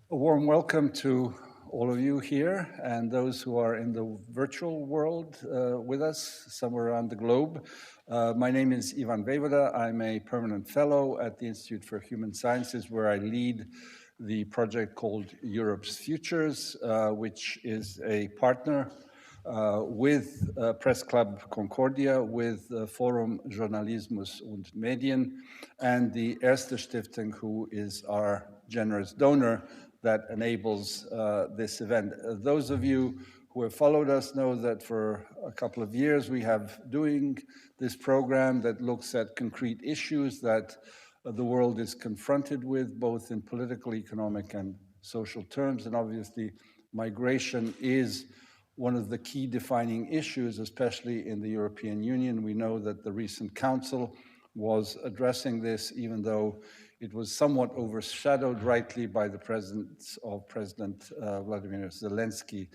A warm welcome to all of you here and those who are in the virtual world with us somewhere around the globe. My name is Ivan Vejvoda. I'm a permanent fellow at the Institute for Human Sciences, where I lead the project called Europe's Futures, which is a partner with Press Club Concordia, with Forum Journalismus und Medien, and the ERSTE Stiftung, who is our generous donor that enables this event. Those of you who have followed us know that for a couple of years we have doing this program that looks at concrete issues that the world is confronted with, both in political, economic, and social terms. And obviously, migration is one of the key defining issues, especially in the European Union. We know that the recent Council was addressing this, even though it was somewhat overshadowed rightly by the presence of President Vladimir Zelensky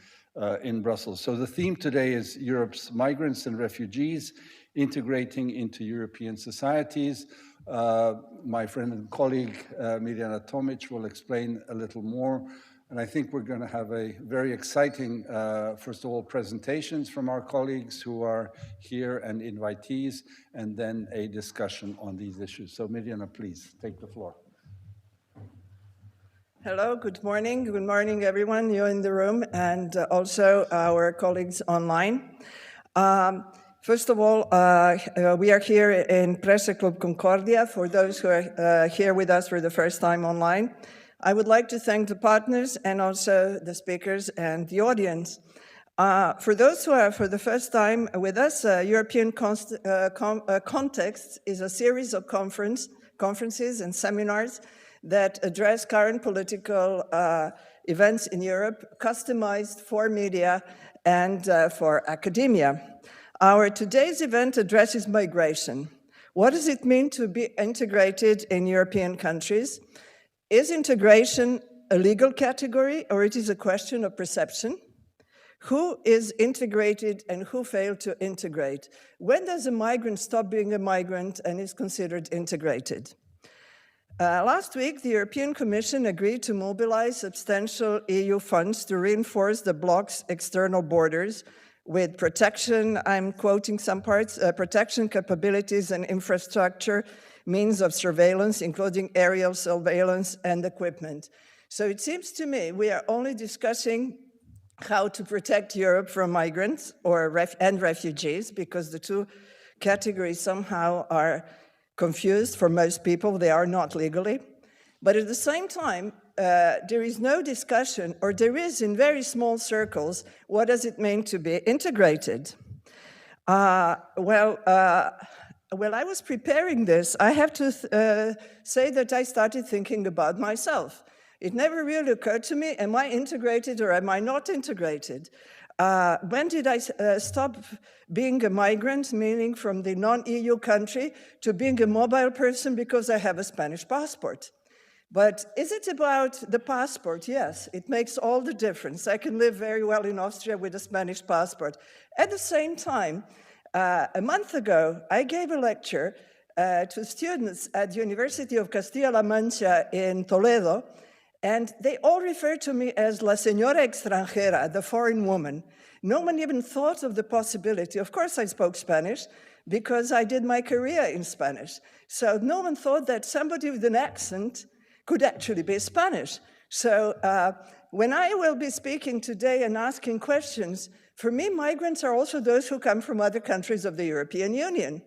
in Brussels. So the theme today is Europe's migrants and refugees integrating into European societies. My friend and colleague Mirjana Tomić will explain a little more. And I think we're going to have a very exciting, first of all, presentations from our colleagues who are here and invitees, and then a discussion on these issues. So Mirjana, please take the floor. Hello, good morning. Good morning, everyone, you in the room, and also our colleagues online. First of all, we are here in Press Club Concordia. For those who are here with us for the first time online, I would like to thank the partners and also the speakers and the audience. For those who are for the first time with us, European Context is a series of conferences and seminars that address current political events in Europe, customized for media and for academia. Our today's event addresses migration. What does it mean to be integrated in European countries? Is integration a legal category, or it is a question of perception? Who is integrated and who failed to integrate? When does a migrant stop being a migrant and is considered integrated? Last week, the European Commission agreed to mobilize substantial EU funds to reinforce the bloc's external borders with protection, I'm quoting some parts, protection capabilities and infrastructure, means of surveillance, including aerial surveillance and equipment. So it seems to me we are only discussing how to protect Europe from migrants and refugees, because the two categories somehow are confused for most people. They are not legally. But at the same time, there is no discussion, or there is in very small circles, what does it mean to be integrated? When I was preparing this, I have to say that I started thinking about myself. It never really occurred to me, am I integrated or am I not integrated? When did I stop being a migrant, meaning from the non-EU country, to being a mobile person because I have a Spanish passport? But is it about the passport? Yes, it makes all the difference. I can live very well in Austria with a Spanish passport. At the same time, a month ago, I gave a lecture to students at the University of Castilla-La Mancha in Toledo, and they all refer to me as La Señora Extranjera, the foreign woman. No one even thought of the possibility. Of course, I spoke Spanish because I did my career in Spanish. So no one thought that somebody with an accent could actually be Spanish. So when I will be speaking today and asking questions, for me, migrants are also those who come from other countries of the European Union.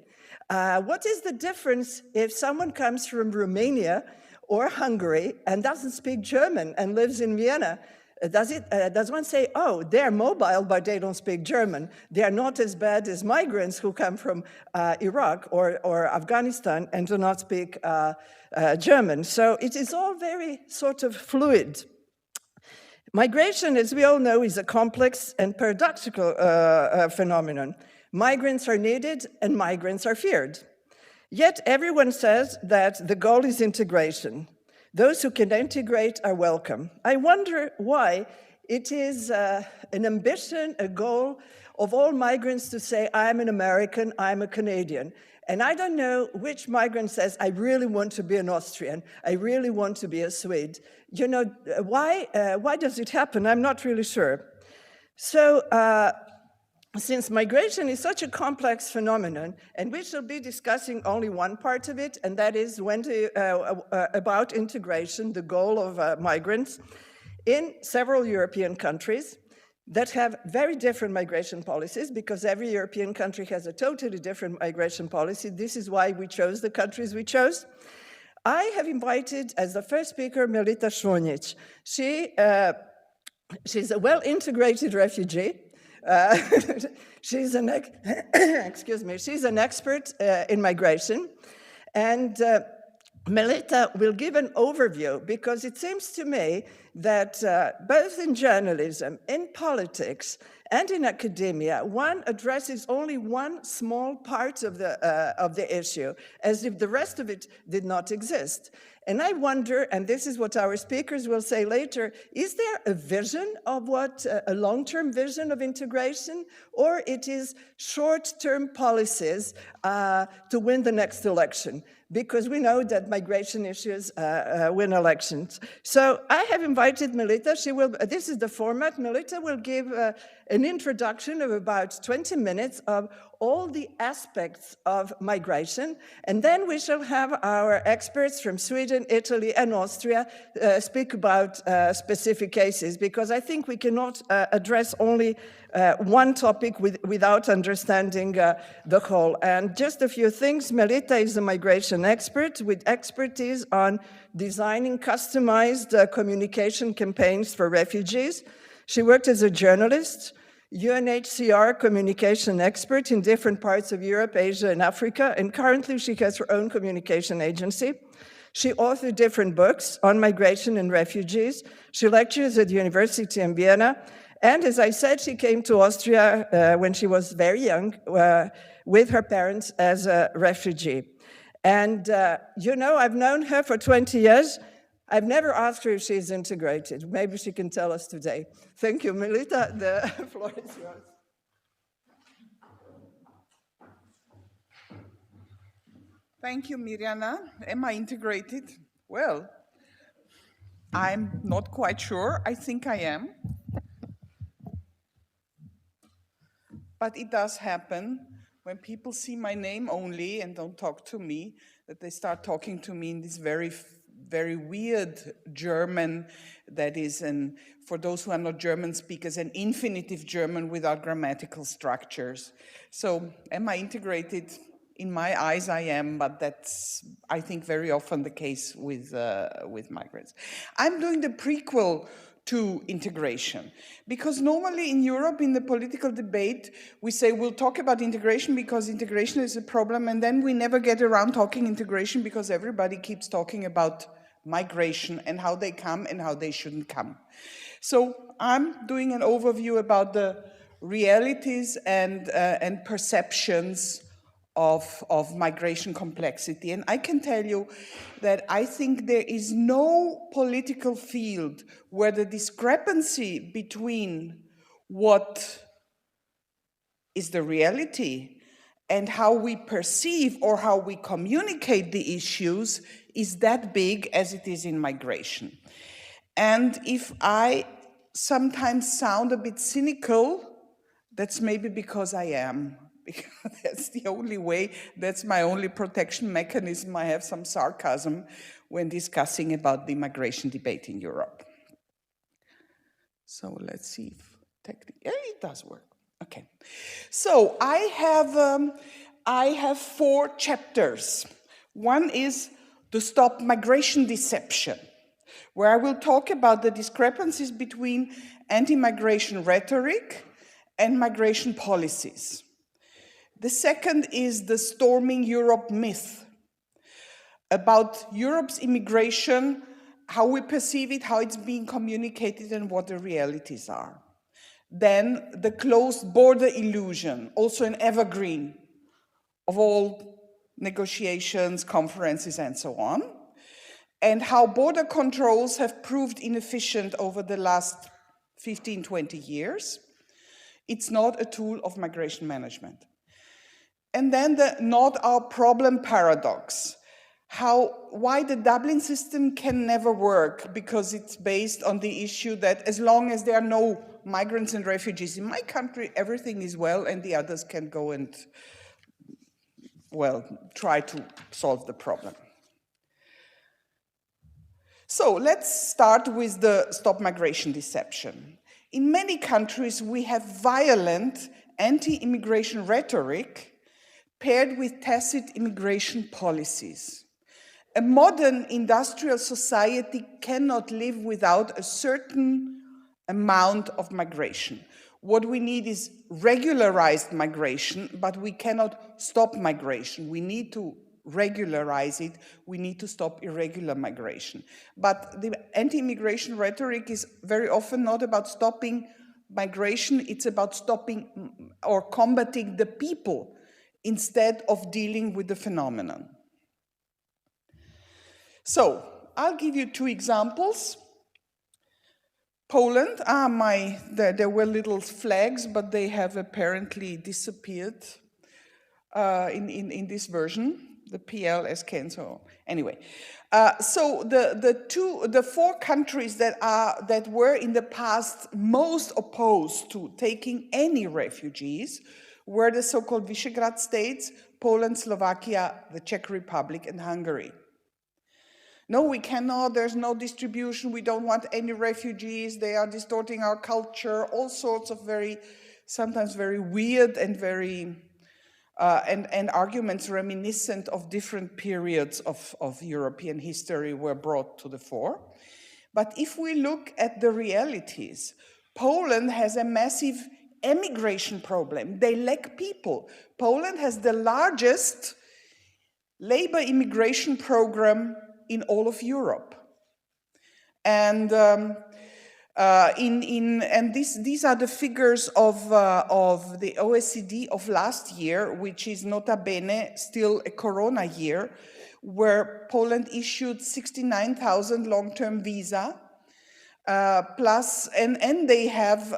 What is the difference if someone comes from Romania or Hungary and doesn't speak German and lives in Vienna? Does one say, oh, they're mobile, but they don't speak German? They are not as bad as migrants who come from Iraq or Afghanistan and do not speak German. So it is all very sort of fluid. Migration, as we all know, is a complex and paradoxical phenomenon. Migrants are needed and migrants are feared. Yet everyone says that the goal is integration. Those who can integrate are welcome. I wonder why it is an ambition, a goal, of all migrants to say, I'm an American, I'm a Canadian. And I don't know which migrant says, I really want to be an Austrian, I really want to be a Swede. You know, why does it happen? I'm not really sure. So, since migration is such a complex phenomenon, and we shall be discussing only one part of it, and that is about integration, the goal of migrants, in several European countries that have very different migration policies, because every European country has a totally different migration policy. This is why we chose the countries we chose. I have invited, as the first speaker, Melita Šunjić. She's a well-integrated refugee. She's an expert in migration. And Melita will give an overview, because it seems to me that both in journalism, in politics, and in academia, one addresses only one small part of the issue, as if the rest of it did not exist. And I wonder, and this is what our speakers will say later, is there a vision of a long-term vision of integration, or it is short-term policies to win the next election? Because we know that migration issues win elections. So I have invited Melita. This is the format. Melita will give an introduction of about 20 minutes of all the aspects of migration, and then we shall have our experts from Sweden, Italy, and Austria speak about specific cases, because I think we cannot address only one topic without understanding the whole. And just a few things. Melita is a migration expert with expertise on designing customized communication campaigns for refugees. She worked as a journalist, UNHCR communication expert in different parts of Europe, Asia, and Africa, and currently she has her own communication agency. She authored different books on migration and refugees. She lectures at the University in Vienna. And as I said, she came to Austria when she was very young with her parents as a refugee. And you know, I've known her for 20 years. I've never asked her if she's integrated. Maybe she can tell us today. Thank you, Melita. The floor is yours. Thank you, Mirjana. Am I integrated? Well, I'm not quite sure. I think I am. But it does happen when people see my name only and don't talk to me, that they start talking to me in this very weird German that is, for those who are not German speakers, an infinitive German without grammatical structures. So am I integrated? In my eyes, I am, but that's, I think, very often the case with migrants. I'm doing the prequel to integration, because normally in Europe, in the political debate, we say we'll talk about integration because integration is a problem, and then we never get around talking integration because everybody keeps talking about migration and how they come and how they shouldn't come. So I'm doing an overview about the realities and perceptions of migration complexity. And I can tell you that I think there is no political field where the discrepancy between what is the reality and how we perceive or how we communicate the issues is that big as it is in migration. And if I sometimes sound a bit cynical, that's maybe because I am. Because that's the only way, that's my only protection mechanism. I have some sarcasm when discussing about the migration debate in Europe. So let's see if it does work. Okay. So I have 4 chapters. One is to stop migration deception, where I will talk about the discrepancies between anti-migration rhetoric and migration policies. The second is the storming Europe myth, about Europe's immigration, how we perceive it, how it's being communicated, and what the realities are. Then the closed border illusion, also an evergreen of all negotiations, conferences, and so on, and how border controls have proved inefficient over the last 15, 20 years. It's not a tool of migration management. And then the not our problem paradox. Why the Dublin system can never work, because it's based on the issue that as long as there are no migrants and refugees in my country, everything is well and the others can go and, well, try to solve the problem. So let's start with the stop migration deception. In many countries, we have violent anti-immigration rhetoric paired with tacit immigration policies. A modern industrial society cannot live without a certain amount of migration. What we need is regularized migration, but we cannot stop migration. We need to regularize it. We need to stop irregular migration. But the anti-immigration rhetoric is very often not about stopping migration. It's about stopping or combating the people instead of dealing with the phenomenon. So I'll give you two examples. Poland, there were little flags, but they have apparently disappeared in this version, the PL, SK, and so on. Anyway, so the four countries that were in the past most opposed to taking any refugees were the so-called Visegrad states, Poland, Slovakia, the Czech Republic, and Hungary. No, we cannot, there's no distribution, we don't want any refugees, they are distorting our culture, all sorts of sometimes very weird and and arguments reminiscent of different periods of European history were brought to the fore. But if we look at the realities, Poland has a massive emigration problem. They lack people. Poland has the largest labor immigration program in all of Europe. And these are the figures of the OECD of last year, which is nota bene still a corona year, where Poland issued 69,000 long-term visa, plus, and they have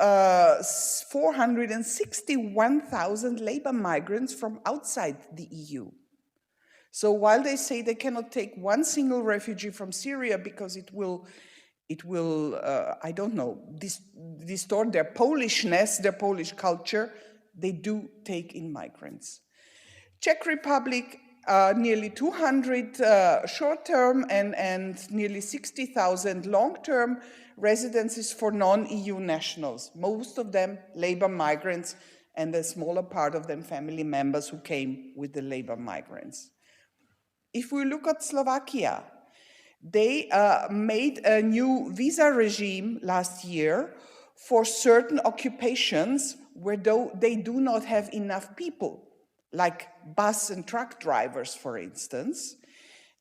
461,000 labor migrants from outside the EU. So while they say they cannot take one single refugee from Syria because it will I don't know, distort their Polishness, their Polish culture, they do take in migrants. Czech Republic, nearly 200 short-term and nearly 60,000 long-term residences for non-EU nationals, most of them labor migrants, and a smaller part of them family members who came with the labor migrants. If we look at Slovakia, they made a new visa regime last year for certain occupations where they do not have enough people, like bus and truck drivers, for instance.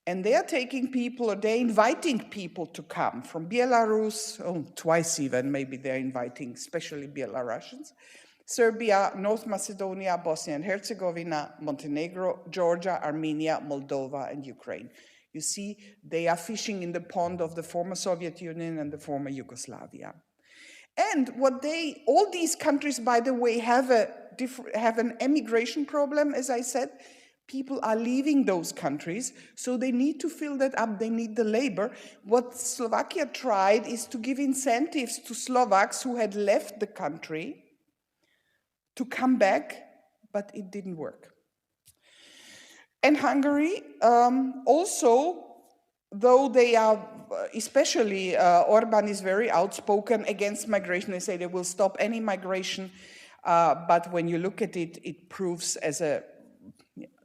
And they are taking people, or they're inviting people to come from Belarus, twice even, maybe they're inviting especially Belarusians, Serbia, North Macedonia, Bosnia and Herzegovina, Montenegro, Georgia, Armenia, Moldova, and Ukraine. You see, they are fishing in the pond of the former Soviet Union and the former Yugoslavia. And all these countries, by the way, have an emigration problem, as I said. People are leaving those countries, so they need to fill that up, they need the labor. What Slovakia tried is to give incentives to Slovaks who had left the country to come back, but it didn't work. And Hungary, also, though they are, especially Orban is very outspoken against migration. They say they will stop any migration, but when you look at it, it proves as a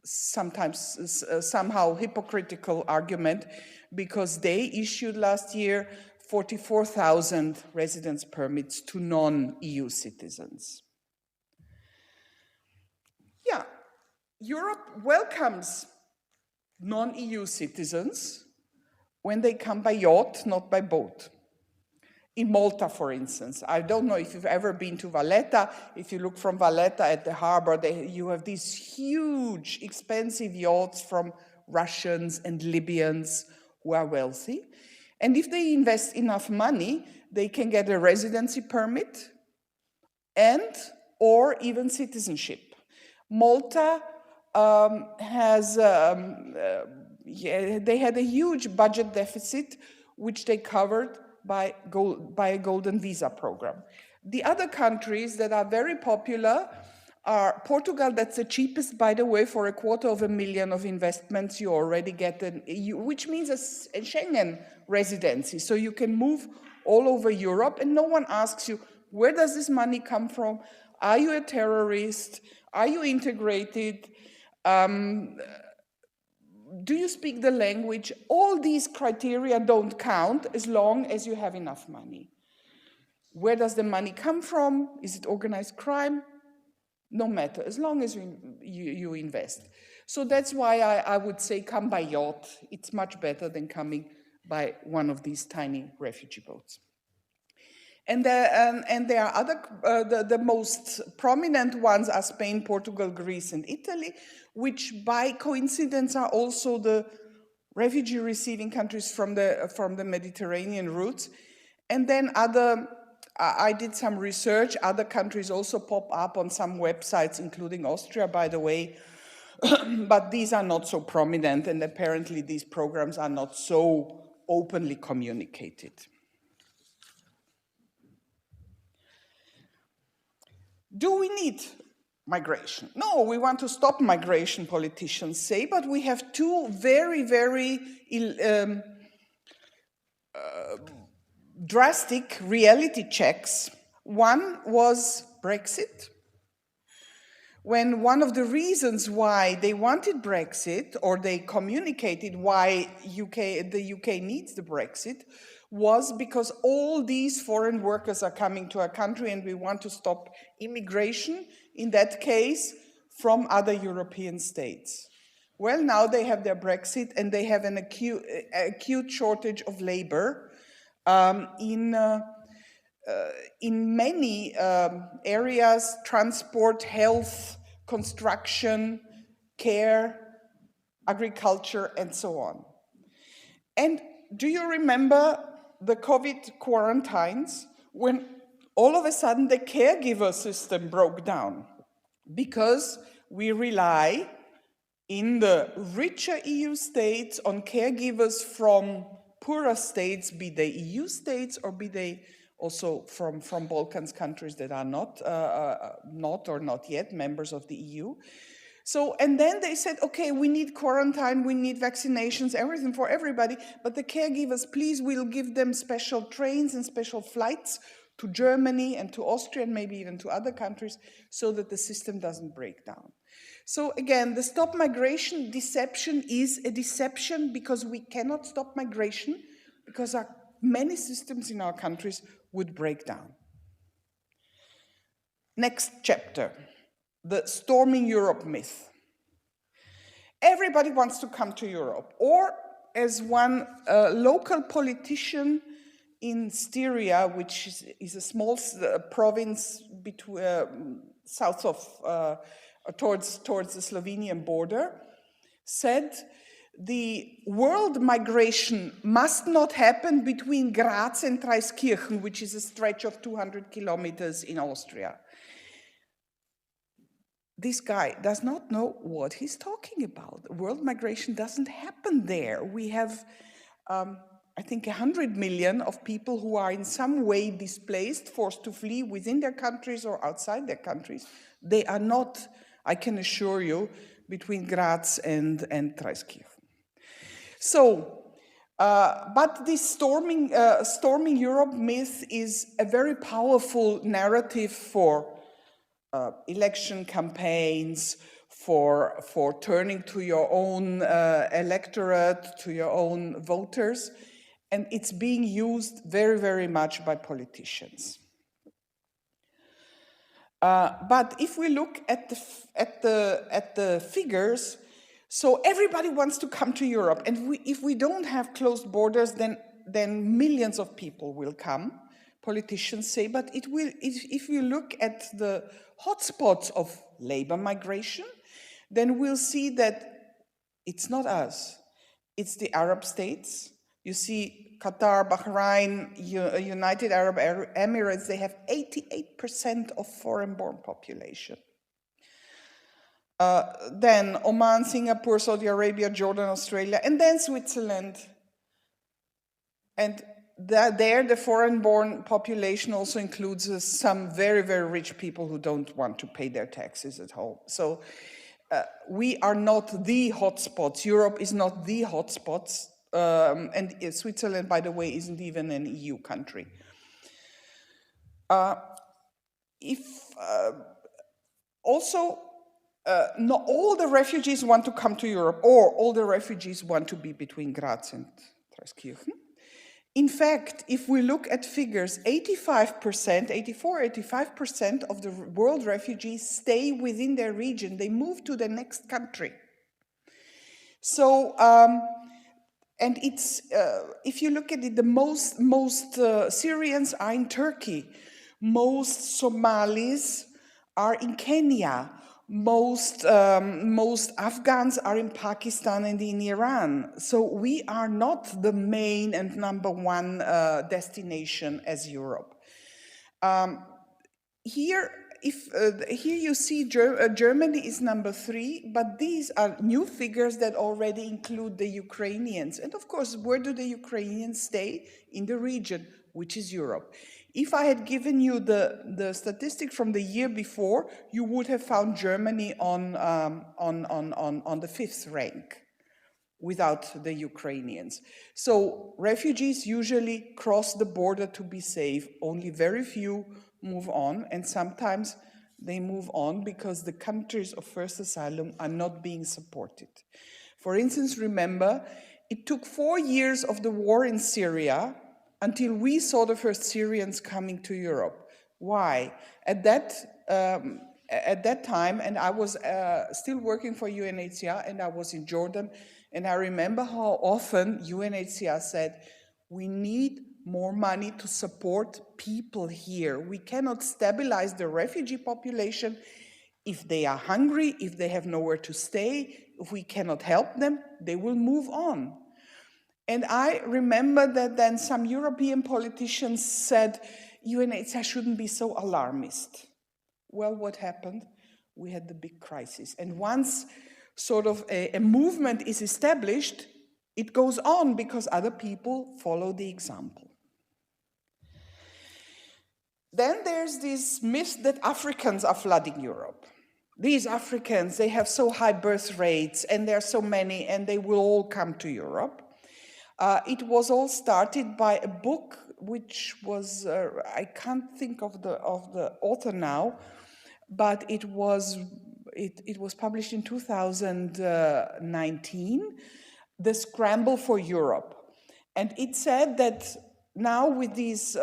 sometimes somehow hypocritical argument, because they issued last year 44,000 residence permits to non-EU citizens. Yeah, Europe welcomes non-EU citizens when they come by yacht, not by boat. In Malta, for instance, I don't know if you've ever been to Valletta. If you look from Valletta at the harbor, you have these huge, expensive yachts from Russians and Libyans who are wealthy. And if they invest enough money, they can get a residency permit and or even citizenship. Malta they had a huge budget deficit, which they covered by a golden visa program. The other countries that are very popular are Portugal, that's the cheapest, by the way, for $250,000 of investments, you already get an EU, which means a Schengen residency. So you can move all over Europe and no one asks you, where does this money come from? Are you a terrorist? Are you integrated? Do you speak the language? All these criteria don't count as long as you have enough money. Where does the money come from? Is it organized crime? No matter, as long as you invest. So that's why I would say come by yacht. It's much better than coming by one of these tiny refugee boats. And there are other, the most prominent ones are Spain, Portugal, Greece, and Italy, which by coincidence are also the refugee receiving countries from the Mediterranean routes. And then I did some research, other countries also pop up on some websites, including Austria, by the way, but these are not so prominent, and apparently these programs are not so openly communicated. Do we need migration? No, we want to stop migration, politicians say, but we have two very, very drastic reality checks. One was Brexit, when one of the reasons why they wanted Brexit, or they communicated why the UK needs the Brexit, was because all these foreign workers are coming to our country and we want to stop immigration, in that case, from other European states. Well, now they have their Brexit and they have an acute shortage of labor in many areas: transport, health, construction, care, agriculture, and so on. And do you remember the COVID quarantines, when all of a sudden the caregiver system broke down? Because we rely in the richer EU states on caregivers from poorer states, be they EU states or be they also from Balkans countries that are not yet members of the EU. So, and then they said, okay, we need quarantine, we need vaccinations, everything for everybody, but the caregivers, please, we'll give them special trains and special flights to Germany and to Austria and maybe even to other countries so that the system doesn't break down. So again, the stop migration deception is a deception because we cannot stop migration because many systems in our countries would break down. Next chapter. The storming Europe myth. Everybody wants to come to Europe, or as one local politician in Styria, which is a small province between south of towards the Slovenian border, said the world migration must not happen between Graz and Traiskirchen, which is a stretch of 200 kilometers in Austria. This guy does not know what he's talking about. World migration doesn't happen there. We have, I think, 100 million of people who are in some way displaced, forced to flee within their countries or outside their countries. They are not, I can assure you, between Graz and Traiskirchen. So, but this storming Europe myth is a very powerful narrative for election campaigns, for turning to your own electorate, to your own voters, and it's being used very, very much by politicians. But if we look at the figures, so everybody wants to come to Europe, and if we don't have closed borders, then millions of people will come. Politicians say, but it will. If you look at the hotspots of labor migration, then we'll see that it's not us. It's the Arab states. You see Qatar, Bahrain, United Arab Emirates, they have 88% of foreign-born population. Then Oman, Singapore, Saudi Arabia, Jordan, Australia, and then Switzerland. And there, the foreign-born population also includes some very, very rich people who don't want to pay their taxes at home. So we are not the hotspots. Europe is not the hotspots. And Switzerland, by the way, isn't even an EU country. Not all the refugees want to come to Europe, or all the refugees want to be between Graz and Treskirchen. In fact, if we look at figures, 85% of the world refugees stay within their region. They move to the next country. So, and it's, if you look at it, the most Syrians are in Turkey. Most Somalis are in Kenya. Most Afghans are in Pakistan and in Iran. So we are not the main and #1 destination as Europe. Here you see Germany is #3, but these are new figures that already include the Ukrainians. And of course, where do the Ukrainians stay? In the region, which is Europe. If I had given you the statistic from the year before, you would have found Germany on the 5th rank without the Ukrainians. So refugees usually cross the border to be safe. Only very few move on, and sometimes they move on because the countries of first asylum are not being supported. For instance, remember, it took 4 years of the war in Syria until we saw the first Syrians coming to Europe. Why? At that time, and I was still working for UNHCR, and I was in Jordan, and I remember how often UNHCR said, we need more money to support people here. We cannot stabilize the refugee population if they are hungry, if they have nowhere to stay, if we cannot help them, they will move on. And I remember that then some European politicians said, UNHCR shouldn't be so alarmist. Well, what happened? We had the big crisis. And once sort of a movement is established, it goes on because other people follow the example. Then there's this myth that Africans are flooding Europe. These Africans, they have so high birth rates, and there are so many, and they will all come to Europe. It was all started by a book which was, I can't think of the author now, but it was published in 2019, The Scramble for Europe. And it said that now with this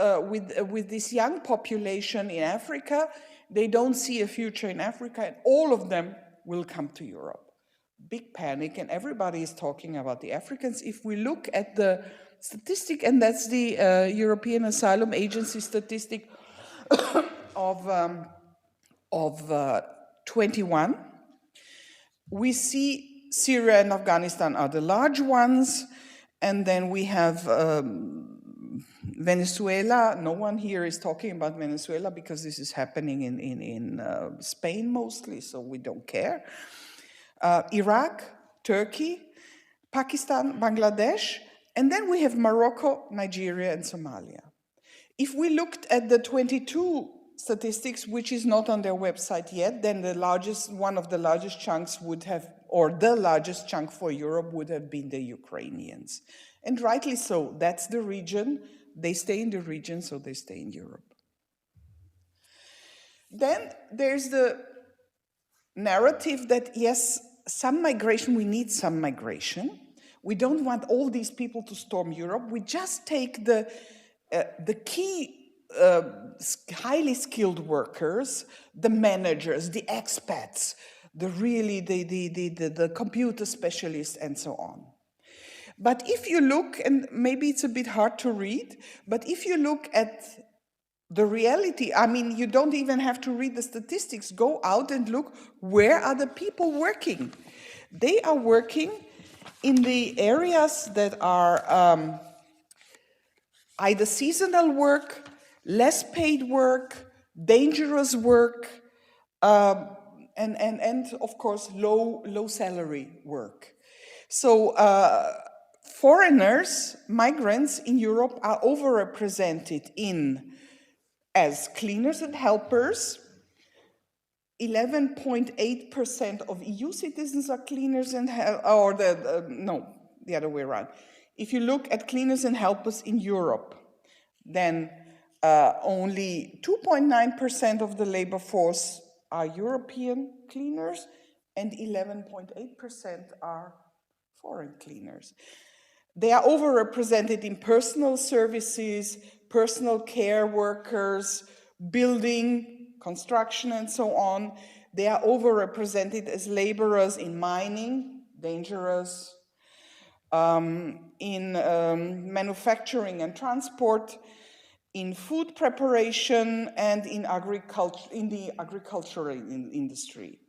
young population in Africa, they don't see a future in Africa, and all of them will come to Europe. Big panic, and everybody is talking about the Africans. If we look at the statistic, and that's the European Asylum Agency statistic of 21, we see Syria and Afghanistan are the large ones, and then we have Venezuela. No one here is talking about Venezuela because this is happening in Spain mostly, so we don't care. Iraq, Turkey, Pakistan, Bangladesh, and then we have Morocco, Nigeria, and Somalia. If we looked at the 22 statistics, which is not on their website yet, then one of the largest chunks would have, or the largest chunk for Europe would have been the Ukrainians. And rightly so, that's the region. They stay in the region, so they stay in Europe. Then there's the narrative that, yes, some migration, we need some migration. We don't want all these people to storm Europe. We just take the key highly skilled workers, the managers, the expats, the computer specialists, and so on. But if you look, and maybe it's a bit hard to read, but if you look at the reality, I mean, you don't even have to read the statistics. Go out and look, where are the people working? They are working in the areas that are either seasonal work, less paid work, dangerous work, and of course, low salary work. So foreigners, migrants in Europe are overrepresented as cleaners and helpers. 11.8% of EU citizens are cleaners and the other way around. If you look at cleaners and helpers in Europe, then only 2.9% of the labor force are European cleaners and 11.8% are foreign cleaners. They are overrepresented in personal services, personal care workers, building, construction, and so on. They are overrepresented as laborers in mining, dangerous, in manufacturing and transport, in food preparation, and in the agricultural industry.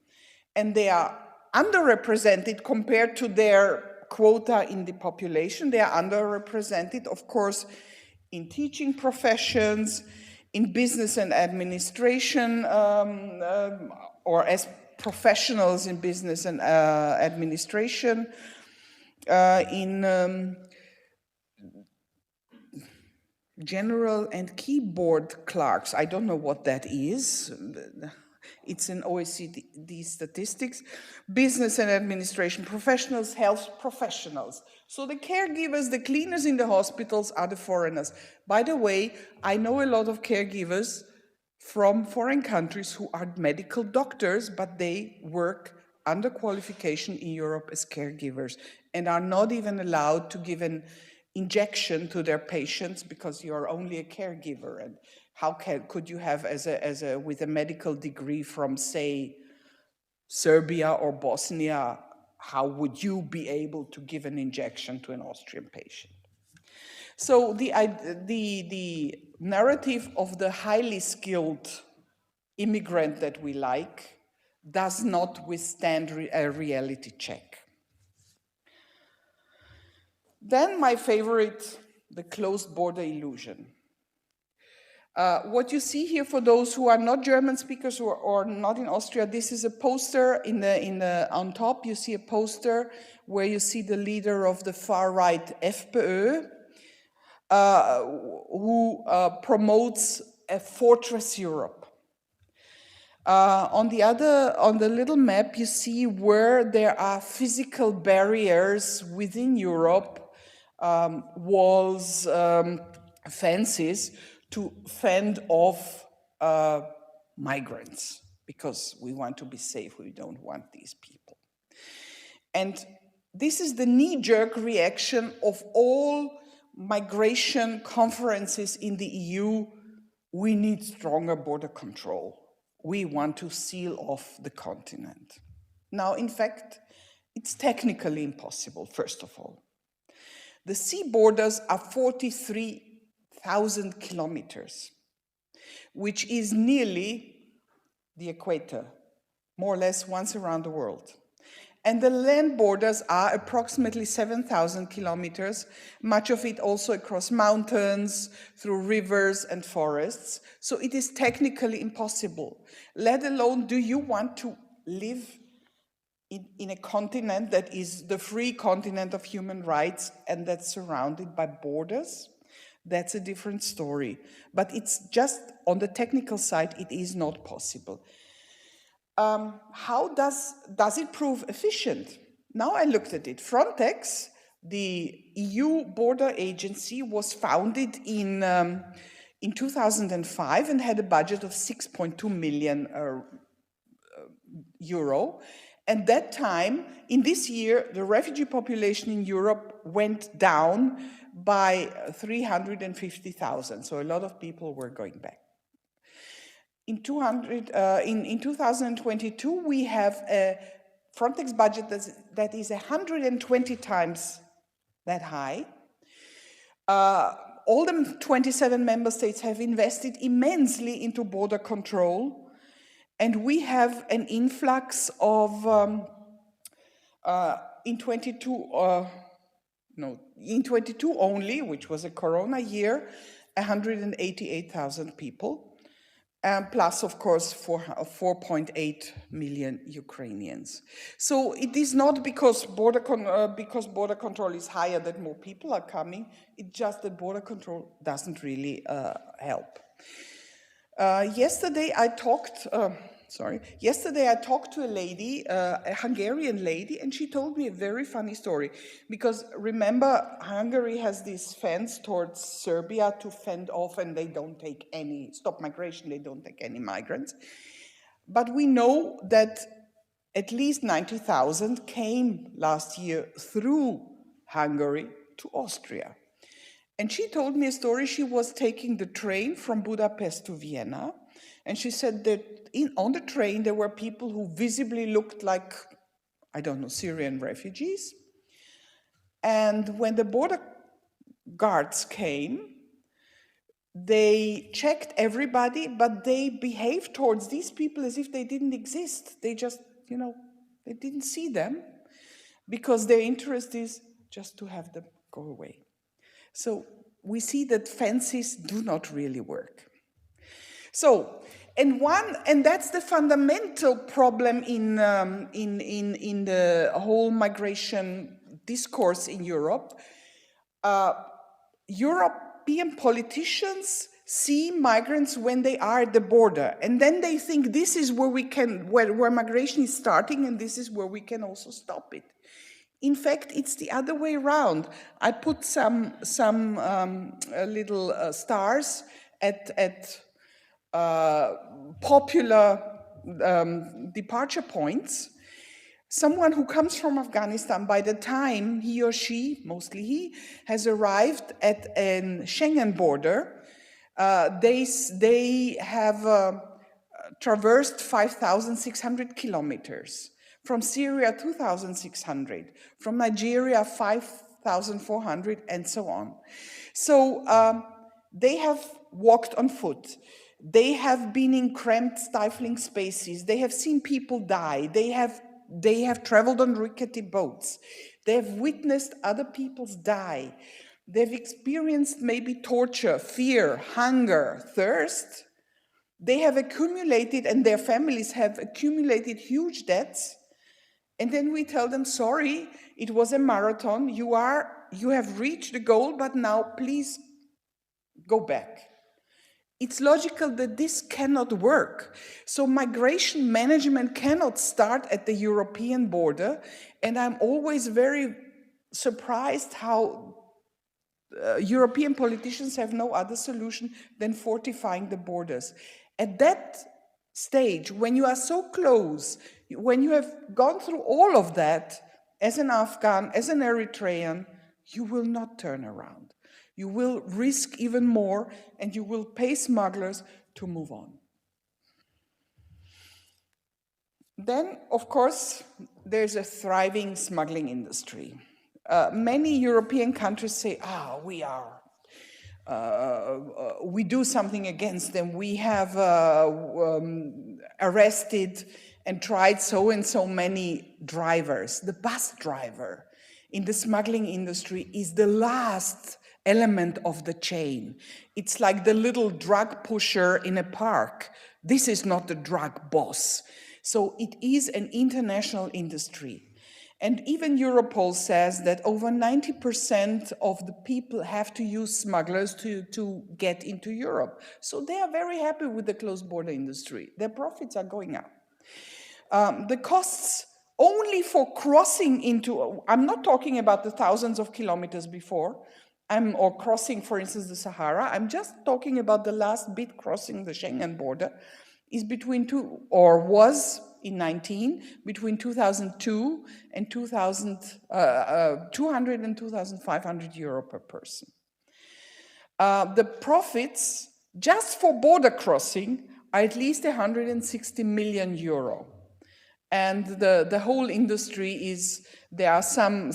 And they are underrepresented compared to their quota in the population. They are underrepresented, of course, in teaching professions, in business and administration, or as professionals in business and administration, in general and keyboard clerks. I don't know what that is. It's in OECD statistics. Business and administration professionals, health professionals. So the caregivers, the cleaners in the hospitals are the foreigners. By the way, I know a lot of caregivers from foreign countries who are medical doctors, but they work under qualification in Europe as caregivers and are not even allowed to give an injection to their patients because you are only a caregiver. And how could you have, with a medical degree from, say, Serbia or Bosnia, how would you be able to give an injection to an Austrian patient? So the narrative of the highly skilled immigrant that we like does not withstand a reality check. Then my favorite, the closed border illusion. What you see here, for those who are not German speakers or not in Austria, this is a poster on top. You see a poster where you see the leader of the far-right FPÖ, who promotes a fortress Europe. On the little map, you see where there are physical barriers within Europe, walls, fences, to fend off migrants, because we want to be safe, we don't want these people. And this is the knee-jerk reaction of all migration conferences in the EU. We need stronger border control. We want to seal off the continent. Now, in fact, it's technically impossible, first of all. The sea borders are 43,000 kilometers, which is nearly the equator, more or less once around the world. And the land borders are approximately 7,000 kilometers, much of it also across mountains, through rivers and forests. So it is technically impossible, let alone do you want to live in a continent that is the free continent of human rights and that's surrounded by borders. That's a different story. But it's just on the technical side, it is not possible. How does it prove efficient? Now I looked at it. Frontex, the EU border agency, was founded in 2005 and had a budget of 6.2 million euro. And that time, in this year, the refugee population in Europe went down by 350,000. So a lot of people were going back. In 2022, we have a Frontex budget that is 120 times that high. All the 27 member states have invested immensely into border control. And we have an influx of, in 22, in 22 only, which was a Corona year, 188,000 people, plus, of course, 4.8 million Ukrainians. So it is not because border control is higher that more people are coming. It's just that border control doesn't really help. Yesterday I talked to a lady, a Hungarian lady, and she told me a very funny story. Because remember, Hungary has this fence towards Serbia to fend off, and they don't take any, stop migration, they don't take any migrants. But we know that at least 90,000 came last year through Hungary to Austria. And she told me a story. She was taking the train from Budapest to Vienna, and she said that on the train there were people who visibly looked like, I don't know, Syrian refugees. And when the border guards came, they checked everybody, but they behaved towards these people as if they didn't exist. They just, they didn't see them, because their interest is just to have them go away. So we see that fences do not really work. So, and that's the fundamental problem in the whole migration discourse in Europe. European politicians see migrants when they are at the border, and then they think this is where where migration is starting, and this is where we can also stop it. In fact, it's the other way around. I put some little stars at popular departure points. Someone who comes from Afghanistan, by the time he or she, mostly he, has arrived at a Schengen border, they have traversed 5,600 kilometers. From Syria, 2,600, from Nigeria, 5,400, and so on. So they have walked on foot. They have been in cramped, stifling spaces. They have seen people die. They have traveled on rickety boats. They have witnessed other people die. They've experienced maybe torture, fear, hunger, thirst. They have accumulated, and their families have accumulated huge debts. And then we tell them, sorry, it was a marathon. You have reached the goal, but now please go back. It's logical that this cannot work. So migration management cannot start at the European border. And I'm always very surprised how European politicians have no other solution than fortifying the borders. At that stage, when you are so close, when you have gone through all of that, as an Afghan, as an Eritrean, you will not turn around. You will risk even more, and you will pay smugglers to move on. Then, of course, there's a thriving smuggling industry. Many European countries say, we do something against them. We have arrested and tried so and so many drivers. The bus driver in the smuggling industry is the last element of the chain. It's like the little drug pusher in a park. This is not the drug boss. So it is an international industry. And even Europol says that over 90% of the people have to use smugglers to get into Europe. So they are very happy with the closed border industry. Their profits are going up. The costs only for crossing into, I'm not talking about the thousands of kilometers before, or crossing, for instance, the Sahara. I'm just talking about the last bit crossing the Schengen border, is was in 19, between 2002 and 200 and 2,500 euro per person. The profits just for border crossing are at least 160 million euro. And the whole industry is, there are some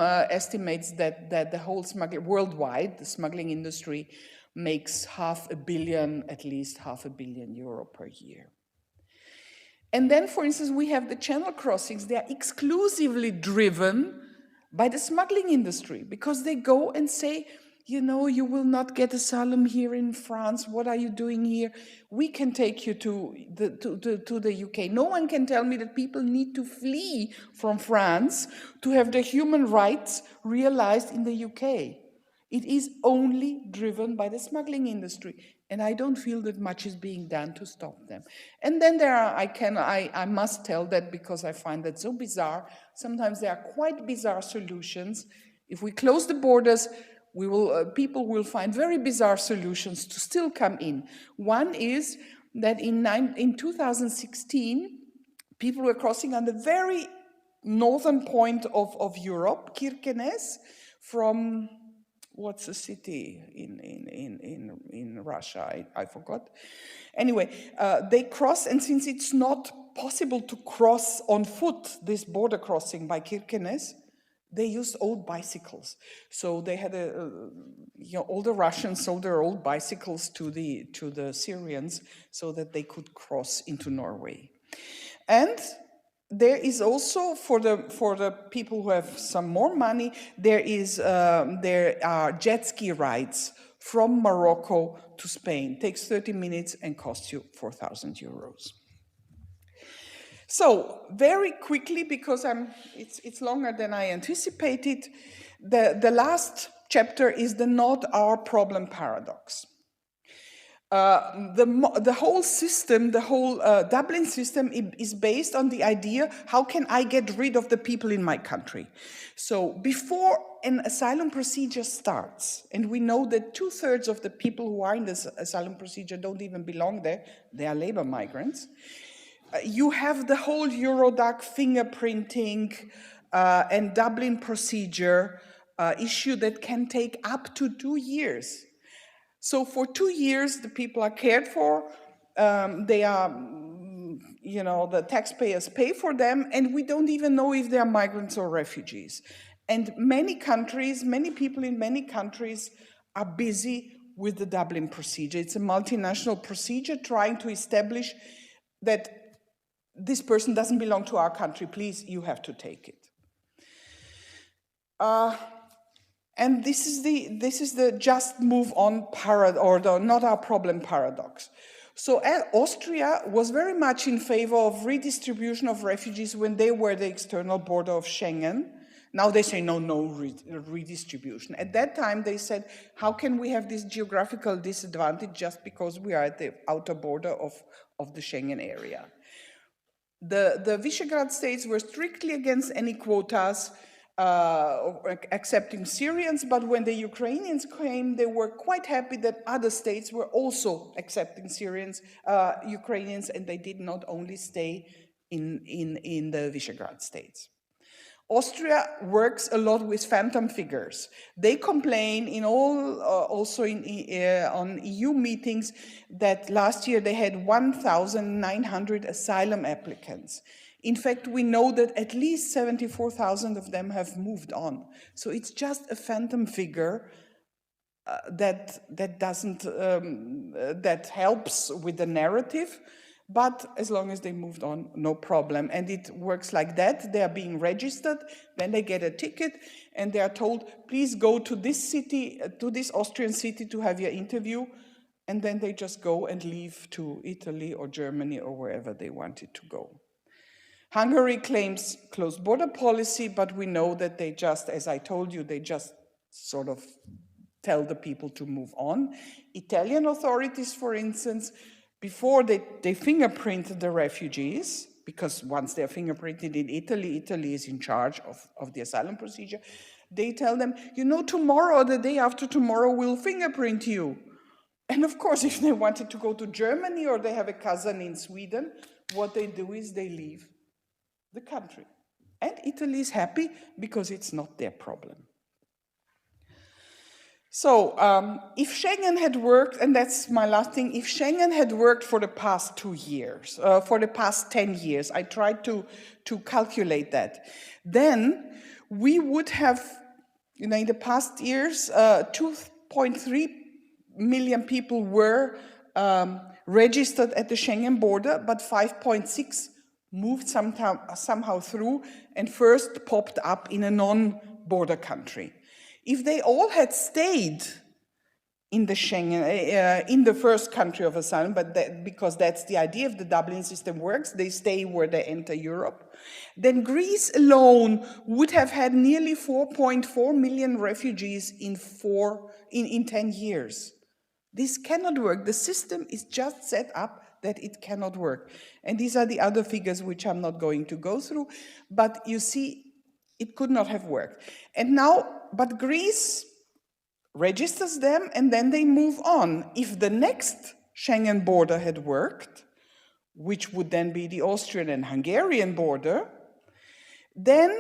estimates that the whole worldwide, the smuggling industry makes at least half a billion euro per year. And then, for instance, we have the channel crossings. They are exclusively driven by the smuggling industry, because they go and say, you know, you will not get asylum here in France. What are you doing here? We can take you to the UK. No one can tell me that people need to flee from France to have their human rights realized in the UK. It is only driven by the smuggling industry. And I don't feel that much is being done to stop them. And then there are, I must tell that because I find that so bizarre. Sometimes there are quite bizarre solutions. If we close the borders, people will find very bizarre solutions to still come in. One is that in 2016, people were crossing on the very northern point of Europe, Kirkenes, from, what's the city in Russia? I forgot. Anyway, they cross, and since it's not possible to cross on foot this border crossing by Kirkenes, they used old bicycles. So they had all the Russians sold their old bicycles to the Syrians so that they could cross into Norway. And there is also, for the people who have some more money, there are jet ski rides from Morocco to Spain. Takes 30 minutes and costs you 4,000 euros. So very quickly, because it's longer than I anticipated, the last chapter is the not our problem paradox. The whole system, the whole Dublin system is based on the idea, how can I get rid of the people in my country? So before an asylum procedure starts, and we know that 2/3 of the people who are in this asylum procedure don't even belong there, they are labor migrants. You have the whole Eurodac fingerprinting and Dublin procedure issue that can take up to 2 years. So for 2 years, the people are cared for. They are, the taxpayers pay for them, and we don't even know if they are migrants or refugees. And many people in many countries are busy with the Dublin procedure. It's a multinational procedure trying to establish that this person doesn't belong to our country, please, you have to take it. And this is the just move on or the not our problem paradox. So Austria was very much in favor of redistribution of refugees when they were the external border of Schengen. Now they say no redistribution. At that time they said, how can we have this geographical disadvantage just because we are at the outer border of the Schengen area? The Visegrad states were strictly against any quotas accepting Syrians, but when the Ukrainians came, they were quite happy that other states were also accepting Ukrainians, and they did not only stay in the Visegrad states. Austria works a lot with phantom figures. They complain also on EU meetings that last year they had 1,900 asylum applicants. In fact, we know that at least 74,000 of them have moved on. So it's just a phantom figure that helps with the narrative. But as long as they moved on, no problem. And it works like that. They are being registered, then they get a ticket, and they are told, please go to this city, to this Austrian city to have your interview. And then they just go and leave to Italy or Germany or wherever they wanted to go. Hungary claims closed border policy, but we know that they just, as I told you, they just sort of tell the people to move on. Italian authorities, for instance, before they fingerprint the refugees, because once they're fingerprinted in Italy, Italy is in charge of the asylum procedure, they tell them, tomorrow or the day after tomorrow, we'll fingerprint you. And of course, if they wanted to go to Germany or they have a cousin in Sweden, what they do is they leave the country. And Italy is happy because it's not their problem. So if Schengen had worked, and that's my last thing, if Schengen had worked for the past 2 years, for the past 10 years, I tried to calculate that, then we would have, in the past years, 2.3 million people were registered at the Schengen border, but 5.6 moved somehow through and first popped up in a border country. If they all had stayed in the Schengen, in the first country of asylum, because that's the idea of the Dublin system works, they stay where they enter Europe, then Greece alone would have had nearly 4.4 million refugees in 10 years. This cannot work. The system is just set up that it cannot work. And these are the other figures which I'm not going to go through, but you see, it could not have worked. And now, but Greece registers them and then they move on. If the next Schengen border had worked, which would then be the Austrian and Hungarian border, then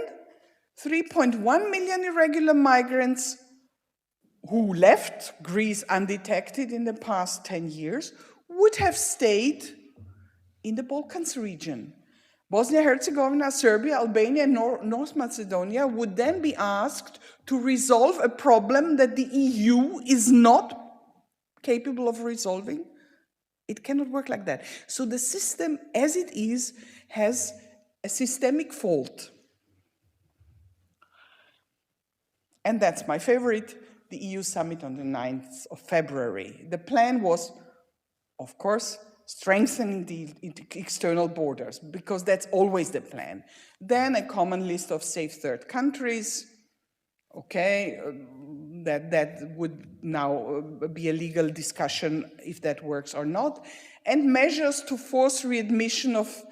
3.1 million irregular migrants who left Greece undetected in the past 10 years would have stayed in the Balkans region. Bosnia-Herzegovina, Serbia, Albania, and North Macedonia would then be asked to resolve a problem that the EU is not capable of resolving. It cannot work like that. So the system, as it is, has a systemic fault. And that's my favorite, the EU summit on the 9th of February. The plan was, of course, strengthening the external borders, because that's always the plan. Then a common list of safe third countries, okay, that would now be a legal discussion if that works or not, and measures to force readmission of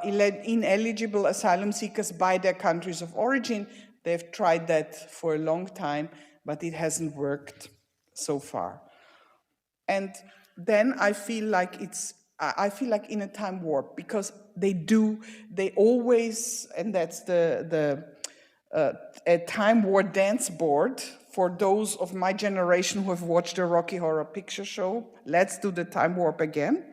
ineligible asylum seekers by their countries of origin. They've tried that for a long time, but it hasn't worked so far. And then I feel like in a time warp, because they always, and that's a time warp dance board for those of my generation who have watched the Rocky Horror Picture Show. Let's do the time warp again.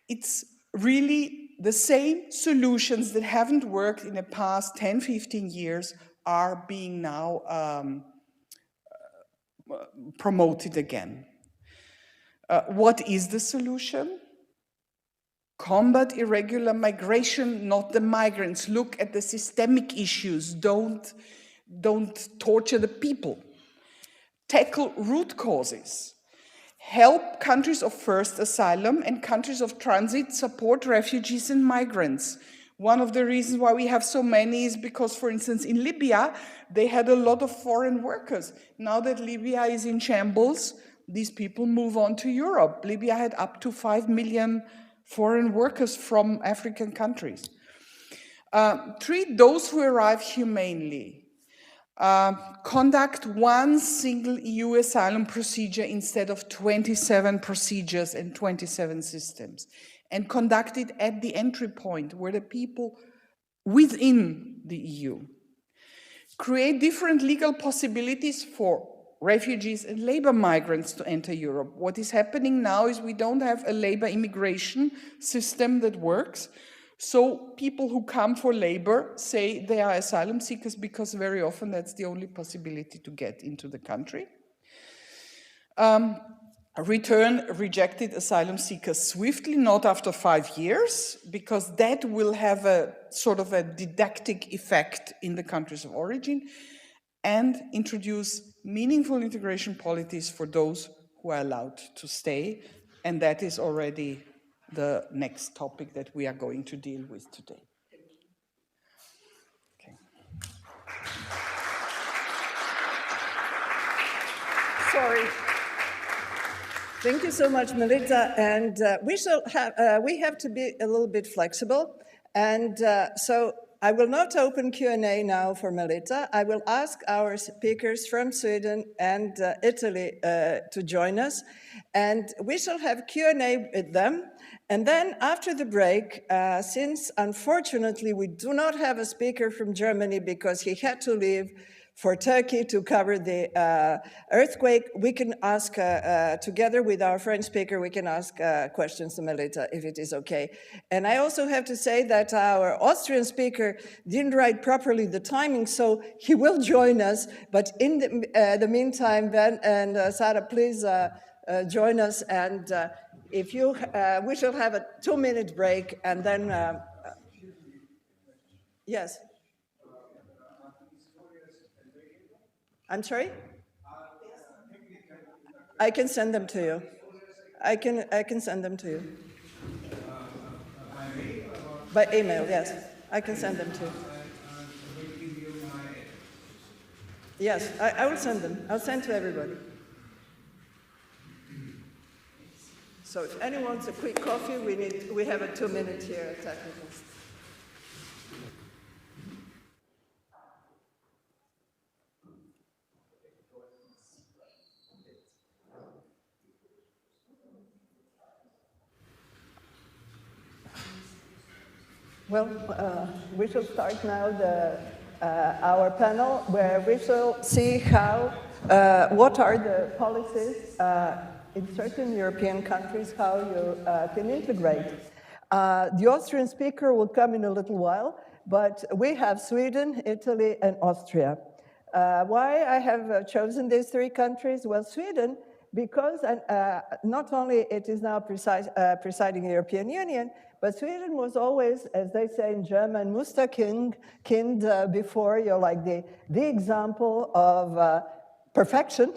It's really the same solutions that haven't worked in the past 10, 15 years are being now promoted again. What is the solution? Combat irregular migration, not the migrants. Look at the systemic issues. Don't torture the people. Tackle root causes. Help countries of first asylum and countries of transit support refugees and migrants. One of the reasons why we have so many is because, for instance, in Libya, they had a lot of foreign workers. Now that Libya is in shambles, these people move on to Europe. Libya had up to 5 million foreign workers from African countries. Treat those who arrive humanely. Conduct one single EU asylum procedure instead of 27 procedures and 27 systems. And conduct it at the entry point where the people within the EU. Create different legal possibilities for refugees and labor migrants to enter Europe. What is happening now is we don't have a labor immigration system that works. So people who come for labor say they are asylum seekers because very often that's the only possibility to get into the country. Return rejected asylum seekers swiftly, not after 5 years, because that will have a sort of a didactic effect in the countries of origin, and introduce meaningful integration policies for those who are allowed to stay. And that is already the next topic that we are going to deal with today. Okay. Sorry. Thank you so much, Melita. And we have to be a little bit flexible. And so I will not open Q&A now for Melita. I will ask our speakers from Sweden and Italy to join us. And we shall have Q&A with them. And then after the break, since unfortunately we do not have a speaker from Germany because he had to leave for Turkey to cover the earthquake, we can ask, together with our French speaker, we can ask questions to Melita, if it is okay. And I also have to say that our Austrian speaker didn't write properly the timing, so he will join us. But in the meantime, Ben and Sara, please join us. And if you, we shall have a 2-minute break, and then, yes. I'm sorry? I can send them to you. I can send them to you. By email, yes. I can send them to you. Yes, I will send them. I'll send to everybody. So if anyone wants a quick coffee, we have a 2-minute here technical. Well, we shall start now our panel, where we shall see what are the policies in certain European countries, how you can integrate. The Austrian speaker will come in a little while, but we have Sweden, Italy, and Austria. Why I have chosen these 3 countries? Well, Sweden, because not only it is now presiding the European Union, but Sweden was always, as they say in German, Musterkind before. You're like the example of perfection,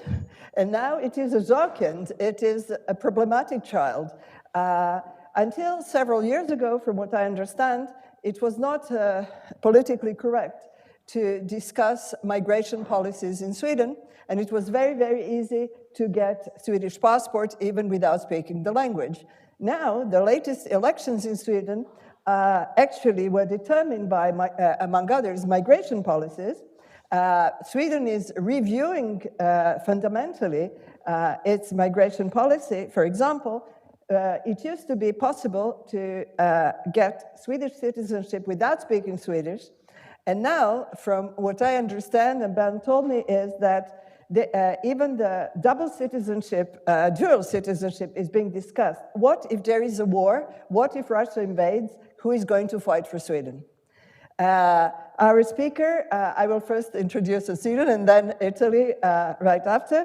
and now it is a Sorkind. It is a problematic child. Until several years ago, from what I understand, it was not politically correct to discuss migration policies in Sweden, and it was very, very easy to get Swedish passports even without speaking the language. Now, the latest elections in Sweden actually were determined by, among others, migration policies. Sweden is reviewing fundamentally its migration policy. For example, it used to be possible to get Swedish citizenship without speaking Swedish. And now, from what I understand, and Bernd told me, is that even the double citizenship, dual citizenship is being discussed. What if there is a war? What if Russia invades? Who is going to fight for Sweden? Our speaker, I will first introduce Sweden and then Italy right after,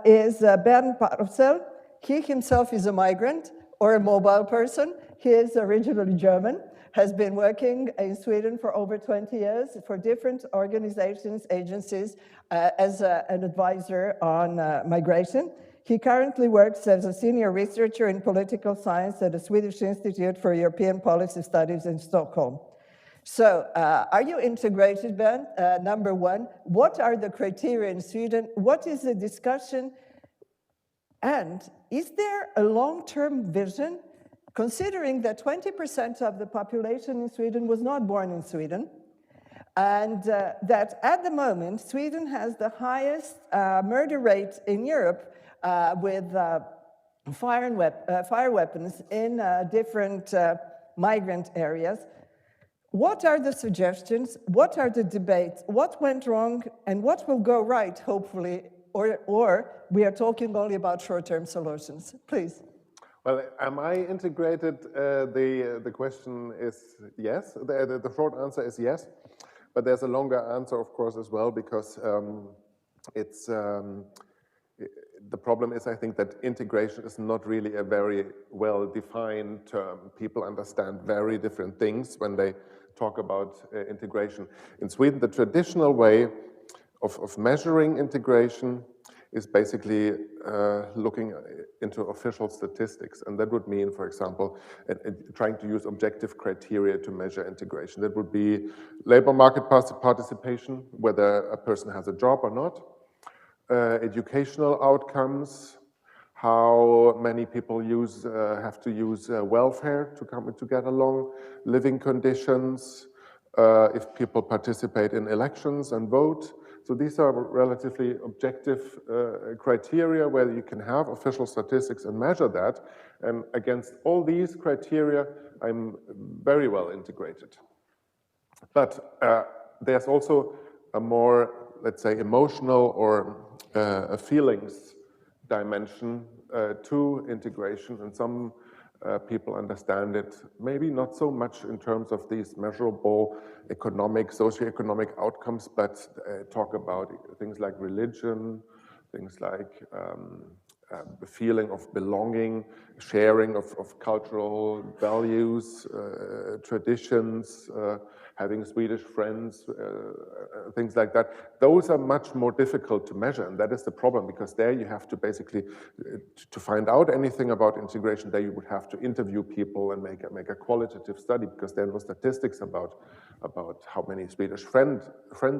is Bernd Parusel. He himself is a migrant or a mobile person. He is originally German, has been working in Sweden for over 20 years for different organizations, agencies, as an advisor on migration. He currently works as a senior researcher in political science at the Swedish Institute for European Policy Studies in Stockholm. So, are you integrated, Bernd? Number one, what are the criteria in Sweden? What is the discussion? And is there a long-term vision, considering that 20% of the population in Sweden was not born in Sweden, and that at the moment, Sweden has the highest murder rate in Europe with fire weapons in different migrant areas. What are the suggestions? What are the debates? What went wrong and what will go right, hopefully, or we are talking only about short-term solutions? Please. Well, am I integrated? The question is yes. The short answer is yes, but there's a longer answer, of course, as well, because the problem is, I think, that integration is not really a very well-defined term. People understand very different things when they talk about integration. In Sweden, the traditional way of measuring integration is basically looking into official statistics. And that would mean, for example, trying to use objective criteria to measure integration. That would be labor market participation, whether a person has a job or not, educational outcomes, how many people have to use welfare to get along, living conditions, if people participate in elections and vote. So these are relatively objective criteria where you can have official statistics and measure that. And against all these criteria, I'm very well integrated. But there's also a more, let's say, emotional or a feelings dimension to integration, and some people understand it maybe not so much in terms of these measurable economic, socioeconomic outcomes, but talk about things like religion, things like the feeling of belonging, sharing of cultural values, traditions, having Swedish friends, things like that. Those are much more difficult to measure, and that is the problem, because there you have to basically, to find out anything about integration, there you would have to interview people and make a qualitative study, because there are no statistics about how many Swedish friends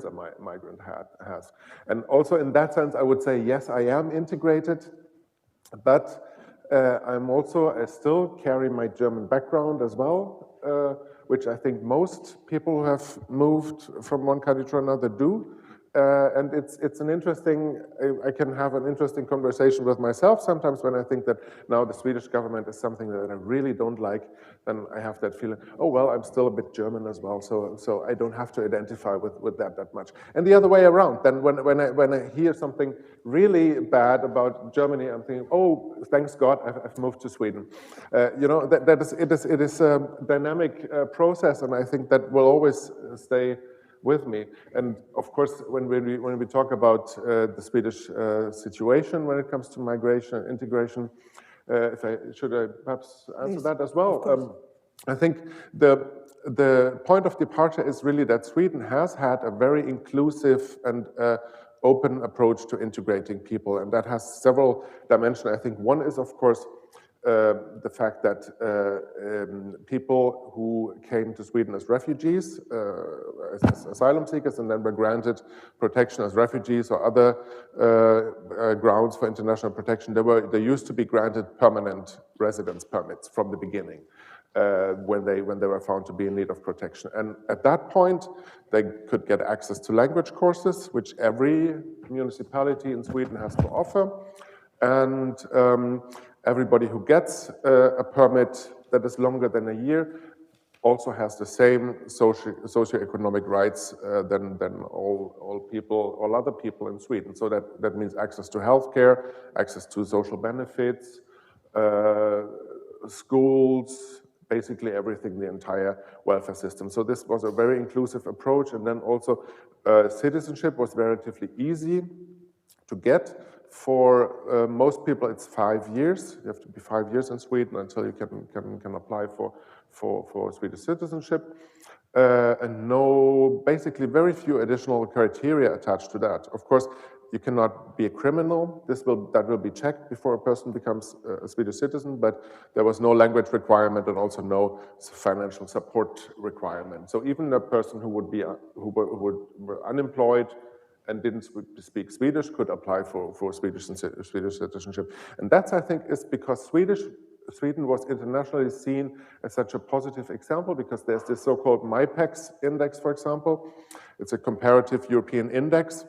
a migrant has. And also in that sense, I would say, yes, I am integrated, but I still carry my German background as well, which I think most people who have moved from one country to another do. And it's an interesting, I can have an interesting conversation with myself sometimes when I think that now the Swedish government is something that I really don't like, then I have that feeling, oh, well, I'm still a bit German as well, so I don't have to identify with that much. And the other way around, then when I hear something really bad about Germany, I'm thinking, oh, thanks God, I've moved to Sweden. You know, it is a dynamic process, and I think that will always stay with me. And of course, when we talk about the Swedish situation when it comes to migration and integration, should I perhaps answer that as well? I think the point of departure is really that Sweden has had a very inclusive and open approach to integrating people, and that has several dimensions. I think one is, of course, the fact that people who came to Sweden as refugees, as asylum seekers, and then were granted protection as refugees or other grounds for international protection, they used to be granted permanent residence permits from the beginning when they were found to be in need of protection. And at that point, they could get access to language courses, which every municipality in Sweden has to offer. And everybody who gets a permit that is longer than a year also has the same socioeconomic rights than all other people in Sweden. So that means access to healthcare, access to social benefits, schools, basically everything, the entire welfare system. So this was a very inclusive approach. And then also citizenship was relatively easy to get. For most people, it's 5 years. You have to be 5 years in Sweden until you can apply for Swedish citizenship. And basically very few additional criteria attached to that. Of course, you cannot be a criminal. That will be checked before a person becomes a Swedish citizen, but there was no language requirement and also no financial support requirement. So even a person who were unemployed and didn't speak Swedish could apply for Swedish citizenship. And that's, I think, is because Sweden was internationally seen as such a positive example, because there's this so-called MIPEX index, for example. It's a comparative European index.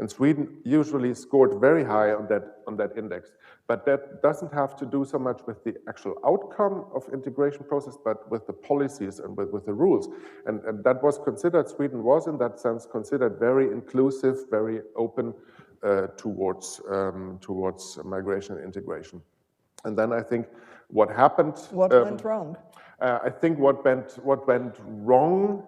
And Sweden usually scored very high on that index. But that doesn't have to do so much with the actual outcome of integration process, but with the policies and with the rules. And that was considered, Sweden was in that sense considered very inclusive, very open towards migration and integration. And then I think what happened... What went wrong? I think what went wrong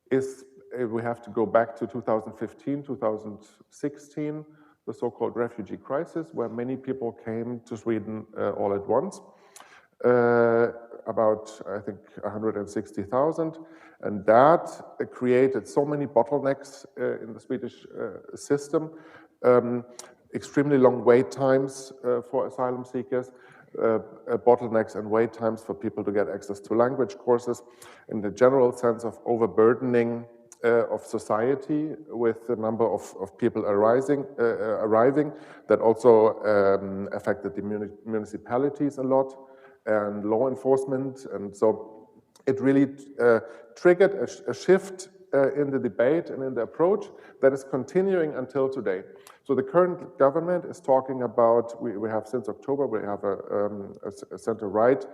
is we have to go back to 2015, 2016, the so-called refugee crisis, where many people came to Sweden all at once, about, I think, 160,000. And that created so many bottlenecks in the Swedish system, extremely long wait times for asylum seekers, bottlenecks and wait times for people to get access to language courses, in the general sense of overburdening of society with the number of people arriving that also affected the municipalities a lot and law enforcement. And so it really triggered a shift in the debate and in the approach that is continuing until today. So the current government is talking about, we have since October, we have a center-right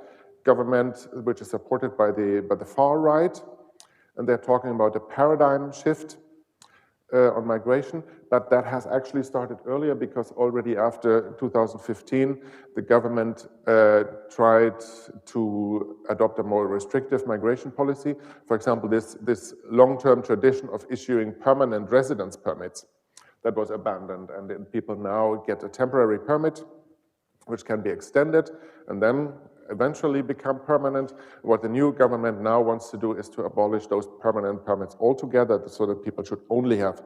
government which is supported by the far right. And they're talking about a paradigm shift on migration, but that has actually started earlier, because already after 2015, the government tried to adopt a more restrictive migration policy. For example, this long-term tradition of issuing permanent residence permits that was abandoned, and then people now get a temporary permit, which can be extended, and then eventually become permanent. What the new government now wants to do is to abolish those permanent permits altogether, so that people should only have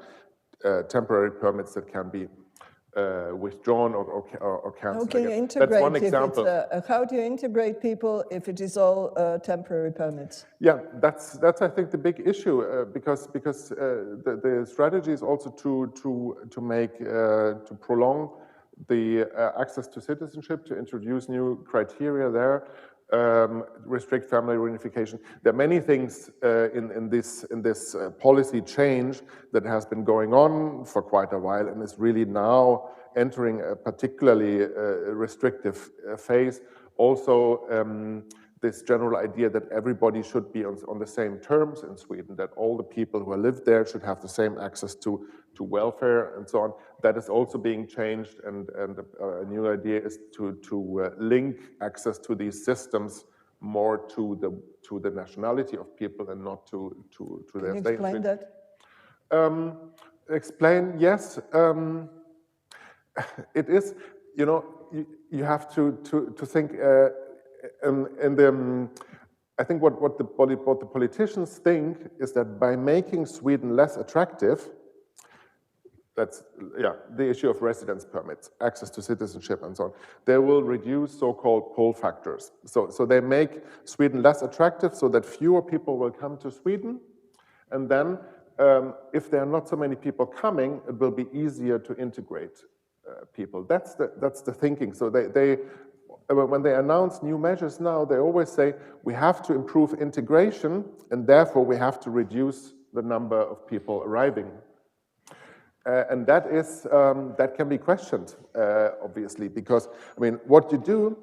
temporary permits that can be withdrawn or cancelled. How can you integrate? That's one example. How do you integrate people if it is all temporary permits? Yeah, that's I think the big issue because the strategy is also to make to prolong the access to citizenship, to introduce new criteria there, restrict family reunification. There are many things in this policy change that has been going on for quite a while and is really now entering a particularly restrictive phase. Also, this general idea that everybody should be on the same terms in Sweden, that all the people who live there should have the same access to welfare and so on. That is also being changed, and a new idea is to link access to these systems more to the nationality of people and not to their state. Can you explain that? Explain, yes. It is, you know, you have to think. I think what the politicians think is that by making Sweden less attractive, that's the issue of residence permits, access to citizenship, and so on. They will reduce so-called pull factors. So they make Sweden less attractive, so that fewer people will come to Sweden, and then if there are not so many people coming, it will be easier to integrate people. That's the thinking. So when they announce new measures now, they always say, we have to improve integration, and therefore we have to reduce the number of people arriving. And that can be questioned, obviously, because, I mean, what you do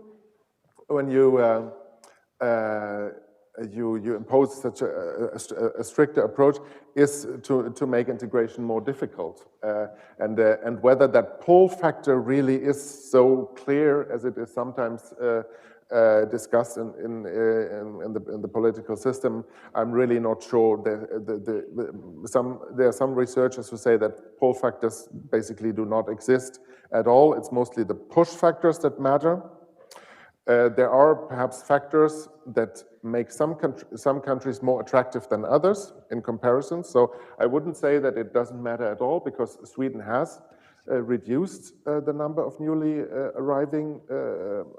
when you impose such a stricter approach is to make integration more difficult. And whether that pull factor really is so clear as it is sometimes discussed in the political system, I'm really not sure. There are some researchers who say that pull factors basically do not exist at all. It's mostly the push factors that matter. There are perhaps factors that make some countries more attractive than others in comparison. So I wouldn't say that it doesn't matter at all, because Sweden has reduced the number of newly arriving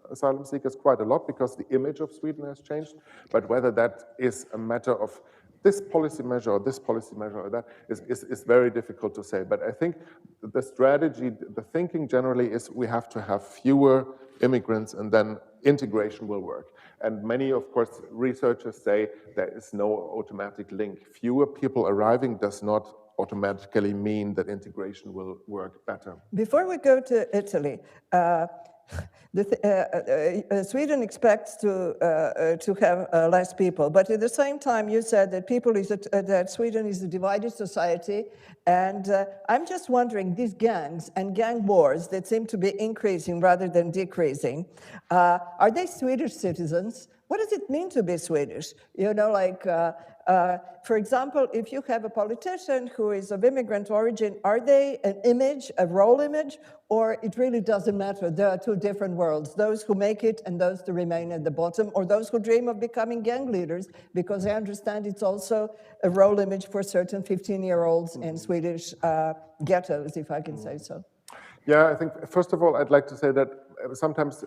asylum seekers quite a lot, because the image of Sweden has changed. But whether that is a matter of this policy measure or this policy measure or that is very difficult to say. But I think the strategy, the thinking generally is we have to have fewer immigrants, and then integration will work. And many, of course, researchers say there is no automatic link. Fewer people arriving does not automatically mean that integration will work better. Before we go to Italy, Sweden expects to have less people, but at the same time, you said that that Sweden is a divided society, and I'm just wondering, these gangs and gang wars that seem to be increasing rather than decreasing, are they Swedish citizens? What does it mean to be Swedish? You know, like, for example, if you have a politician who is of immigrant origin, are they an image, a role image, or it really doesn't matter? There are two different worlds, those who make it and those who remain at the bottom, or those who dream of becoming gang leaders, because I understand it's also a role image for certain 15-year-olds in Swedish ghettos, if I can say so. Yeah, I think, first of all, I'd like to say that sometimes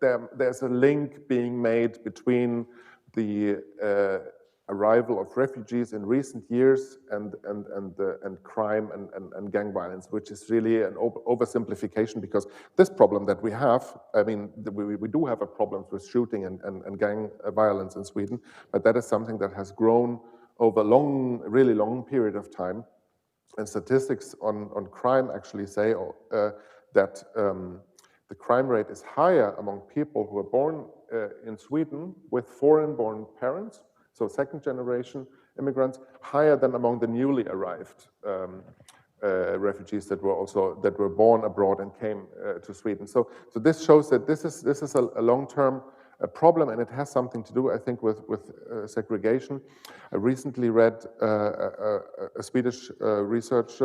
there's a link being made between the arrival of refugees in recent years and crime and gang violence, which is really an oversimplification, because this problem that we have, I mean, we do have a problem with shooting and gang violence in Sweden, but that is something that has grown over a really long period of time. And statistics on crime actually say that the crime rate is higher among people who are born in Sweden with foreign-born parents, so second-generation immigrants, higher than among the newly arrived refugees that were born abroad and came to Sweden. So this shows that this is a long-term a problem, and it has something to do, I think, with segregation. I recently read a Swedish research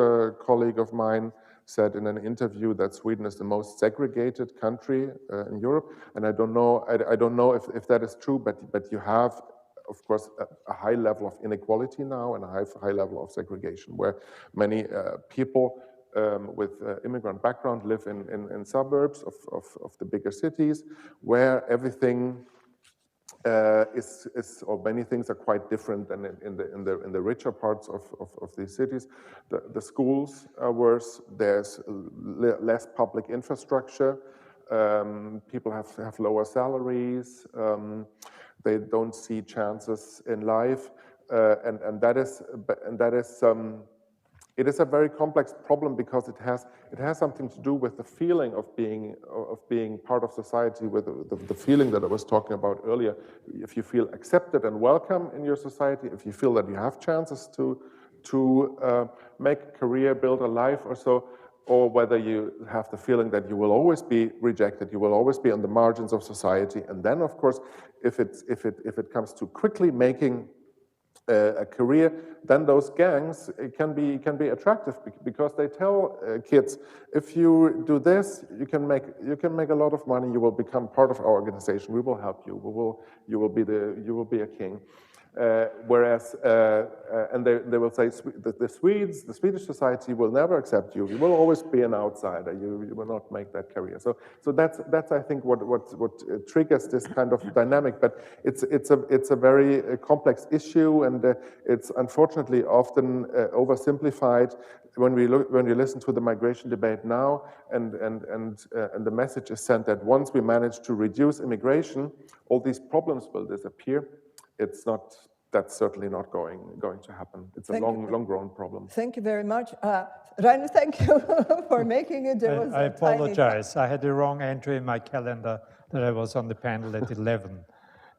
colleague of mine said in an interview that Sweden is the most segregated country in Europe, and I don't know if that is true, but you have, of course, a high level of inequality now and a high level of segregation, where many people with immigrant background live in suburbs of the bigger cities, where everything is or many things are quite different than in the richer parts of these cities. The schools are worse. There's less public infrastructure. People have lower salaries. They don't see chances in life, and that is it is a very complex problem because it has something to do with the feeling of being part of society, with the feeling that I was talking about earlier. If you feel accepted and welcome in your society, if you feel that you have chances to make a career, build a life or so, or whether you have the feeling that you will always be rejected, you will always be on the margins of society. And then, of course, if it comes to quickly making a career, then those gangs can be attractive because they tell kids, if you do this, you can make a lot of money. You will become part of our organization. We will help you. You will be a king. Whereas, and they will say the Swedish society will never accept you. You will always be an outsider. You will not make that career. So that's I think what triggers this kind of dynamic. But it's a very complex issue, and it's unfortunately often oversimplified when we listen to the migration debate now. And the message is sent that once we manage to reduce immigration, all these problems will disappear. It's not. That's certainly not going to happen. It's a long-grown problem. Thank you very much. Rainer, thank you for making it. I apologize. I had the wrong entry in my calendar that I was on the panel at 11.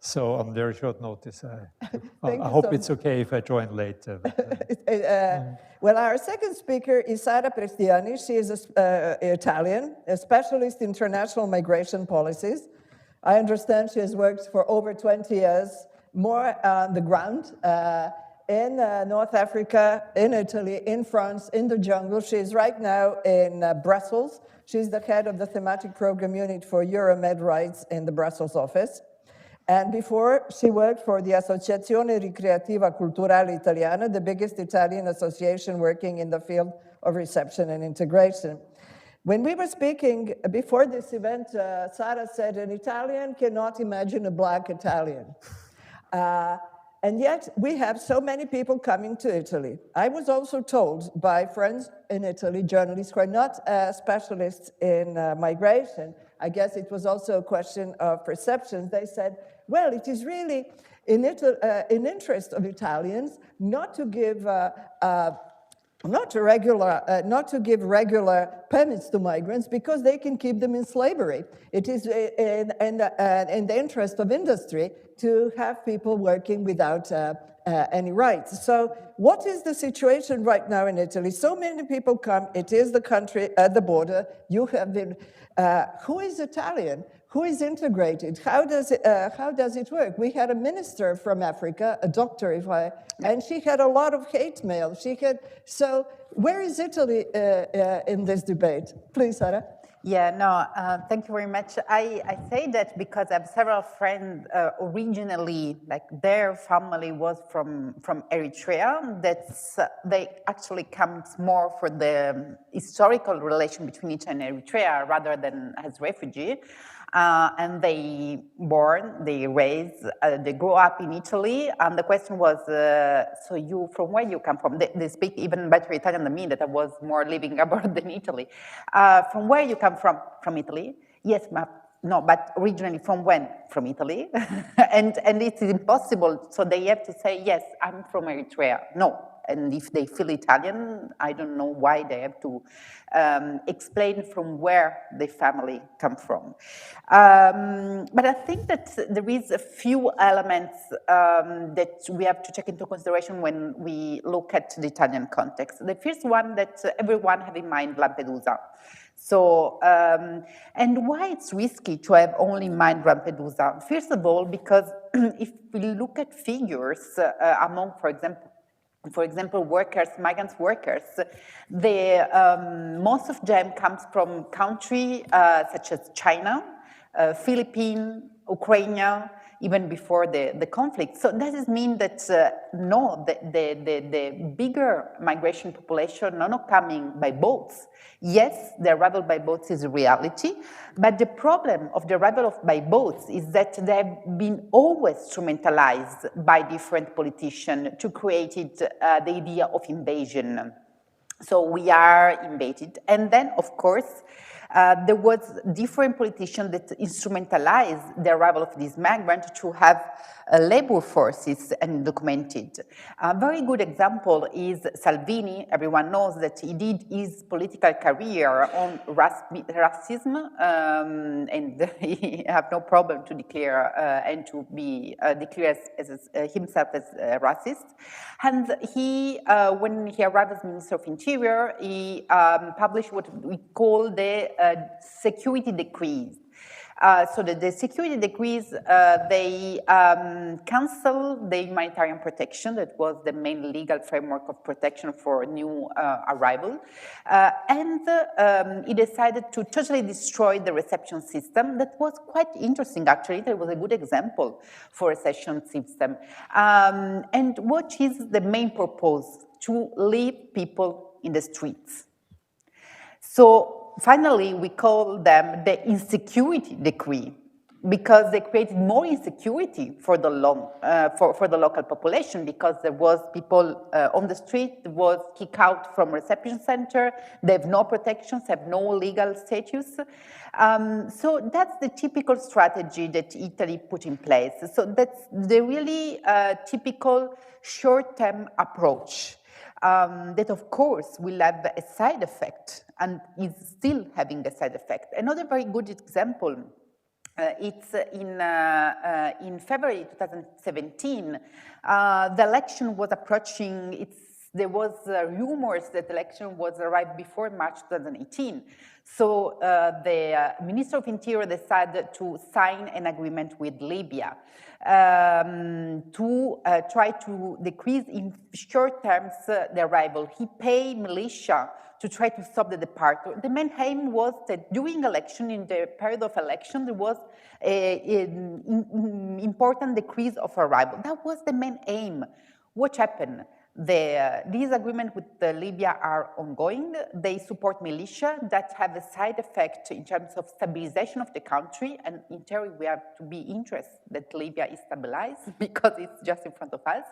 So on very short notice, I hope it's okay if I join later. Well, our second speaker is Sara Prestianni. She is Italian, a specialist in international migration policies. I understand she has worked for over 20 years more on the ground in North Africa, in Italy, in France, in the jungle. She is right now in Brussels. She's the head of the thematic program unit for Euromed rights in the Brussels office. And before, she worked for the Associazione Ricreativa Culturale Italiana, the biggest Italian association working in the field of reception and integration. When we were speaking before this event, Sara said, an Italian cannot imagine a Black Italian. And yet, we have so many people coming to Italy. I was also told by friends in Italy, journalists who are not specialists in migration, I guess it was also a question of perceptions. They said, well, it is really in interest of Italians not to give not to give regular permits to migrants because they can keep them in slavery. It is in the interest of industry to have people working without any rights. So what is the situation right now in Italy? So many people come. It is the country at the border. You have been, who is Italian? Who is integrated? How does it work? We had a minister from Africa, a doctor, and she had a lot of hate mail. So where is Italy in this debate? Please, Sara. Yeah, no, thank you very much. I say that because I have several friends originally, like their family was from Eritrea. They actually comes more for the historical relation between Italy and Eritrea rather than as refugee. And they born, they raised, they grew up in Italy. And the question was, so you, from where you come from? They speak even better Italian than me, that I was more living abroad than Italy. From where you come from? From Italy? Yes, no, but originally from when? From Italy. and it's impossible. So they have to say, yes, I'm from Eritrea. No. And if they feel Italian, I don't know why they have to explain from where the family come from. But I think that there is a few elements that we have to take into consideration when we look at the Italian context. The first one that everyone have in mind, Lampedusa. So, and why it's risky to have only in mind Lampedusa? First of all, because if we look at figures among, for example, workers, migrant workers, most of them comes from countries such as China, Philippines, Ukraine, even before the conflict. So does this mean that no, the bigger migration population are not coming by boats? Yes, the arrival by boats is a reality, but the problem of the arrival by boats is that they have been always instrumentalized by different politicians to create the idea of invasion. So we are invaded, and then of course there was different politicians that instrumentalized the arrival of these migrants to have labor forces undocumented. A very good example is Salvini. Everyone knows that he did his political career on racism, and he have no problem to declare and to be declared as himself as a racist. And he, when he arrived as Minister of Interior, he published what we call the security decrees. So the security decrees, they cancel the humanitarian protection, that was the main legal framework of protection for new arrival, and he decided to totally destroy the reception system. That was quite interesting, actually. That was a good example for reception system. And what is the main purpose? To leave people in the streets. So finally, we call them the insecurity decree, because they created more insecurity for the local population, because there was people on the street, was kicked out from reception center, they have no protections, have no legal status. So that's the typical strategy that Italy put in place. So that's the really typical short-term approach. That of course will have a side effect and is still having a side effect. Another very good example, it's in February 2017, the election was approaching, there was rumors that the election was arrived before March 2018. So the Minister of Interior decided to sign an agreement with Libya to try to decrease in short terms the arrival. He paid militia to try to stop the departure. The main aim was that during election, in the period of election, there was an important decrease of arrival. That was the main aim. What happened? These agreements with Libya are ongoing. They support militia that have a side effect in terms of stabilization of the country. And in theory, we have to be interested that Libya is stabilized because it's just in front of us.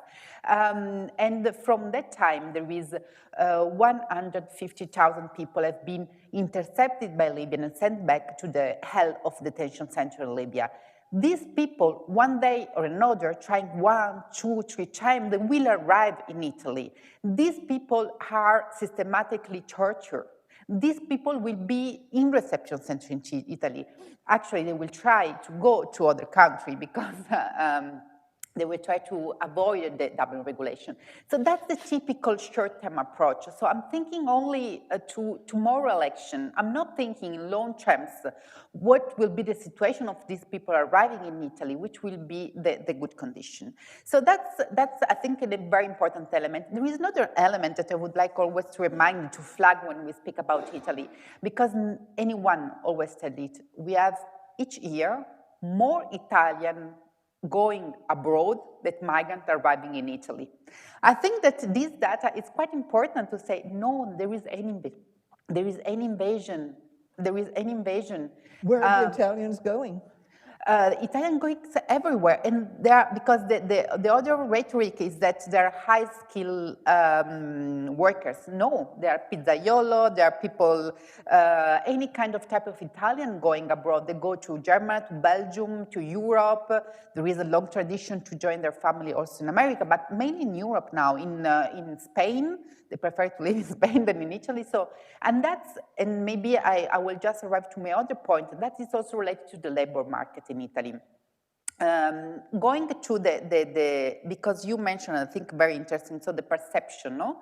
And from that time, there is 150,000 people have been intercepted by Libya and sent back to the hell of detention center in Libya. These people, one day or another, trying 1, 2, 3 times, they will arrive in Italy. These people are systematically tortured. These people will be in reception centers in Italy. Actually, they will try to go to other countries because they will try to avoid the Dublin regulation. So that's the typical short-term approach. So I'm thinking only to tomorrow election. I'm not thinking in long terms what will be the situation of these people arriving in Italy, which will be the good condition. So that's I think, a very important element. There is another element that I would like always to remind you, to flag when we speak about Italy, because anyone always said it. We have each year more Italian going abroad than migrants arriving in Italy. I think that this data is quite important to say, no, there is an invasion. There is an invasion. Where are the Italians going? Italian going everywhere, and because the other rhetoric is that they're high-skilled workers. No, they are pizzaiolo, there are people, any kind of type of Italian going abroad. They go to Germany, to Belgium, to Europe. There is a long tradition to join their family also in America, but mainly in Europe now. In Spain, they prefer to live in Spain than in Italy. So, and maybe I will just arrive to my other point. That is also related to the labor market in Italy. Going to because you mentioned, I think, very interesting, so the perception, no?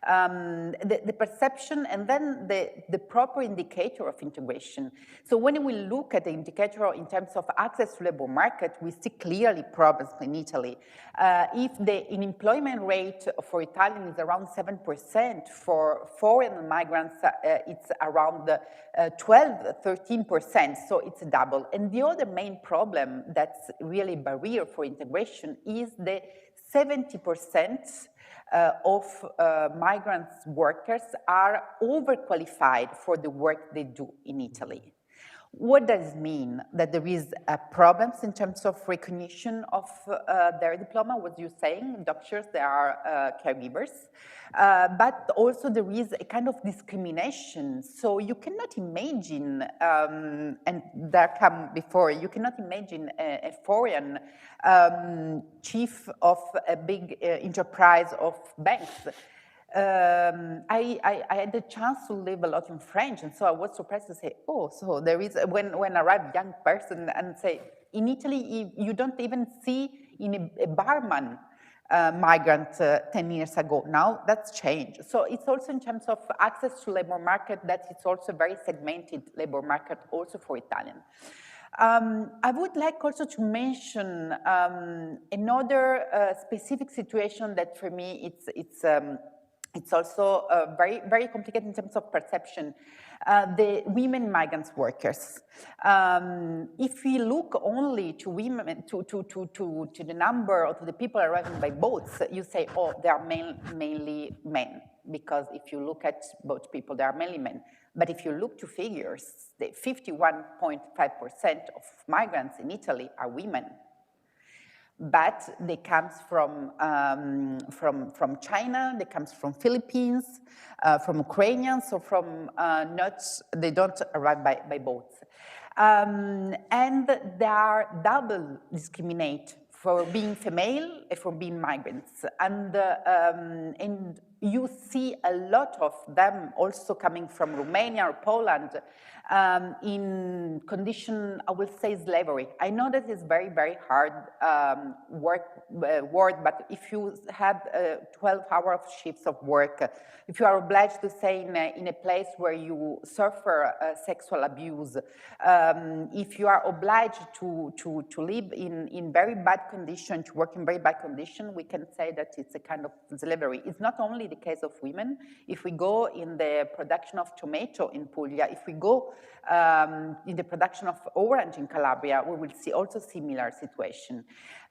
the perception, and then the proper indicator of integration. So when we look at the indicator in terms of access to labor market, we see clearly problems in Italy. If the unemployment rate for Italians is around 7%, for foreign migrants, it's around 12, 13%, so it's double. And the other main problem that's really a barrier for integration is the 70% of migrant workers are overqualified for the work they do in Italy. What does it mean? That there is problems in terms of recognition of their diploma, what you're saying, doctors, they are caregivers, but also there is a kind of discrimination. So you cannot imagine, and that come before, you cannot imagine a foreign chief of a big enterprise of banks. I had the chance to live a lot in French, and so I was surprised to say, oh, so there is, when arrived young person and say, in Italy, you don't even see in a barman migrant 10 years ago. Now that's changed. So it's also in terms of access to labor market that it's also a very segmented labor market also for Italian. I would like also to mention another specific situation that for me it's also very, very complicated in terms of perception. The women migrant workers. If we look only to women, to the number or to the people arriving by boats, you say, oh, they are mainly men. Because if you look at boat people, they are mainly men. But if you look to figures, the 51.5% of migrants in Italy are women. But they come from China, they come from Philippines, from Ukrainians, so from they don't arrive by boats. And they are double discriminated for being female and for being migrants. And you see a lot of them also coming from Romania or Poland in condition, I will say, slavery. I know that it's very, very hard work, but if you have 12-hour shifts of work, if you are obliged to stay in a place where you suffer sexual abuse, if you are obliged to live in very bad condition, to work in very bad condition, we can say that it's a kind of slavery. It's not only the case of women. If we go in the production of tomato in Puglia, if we go in the production of orange in Calabria, we will see also similar situation.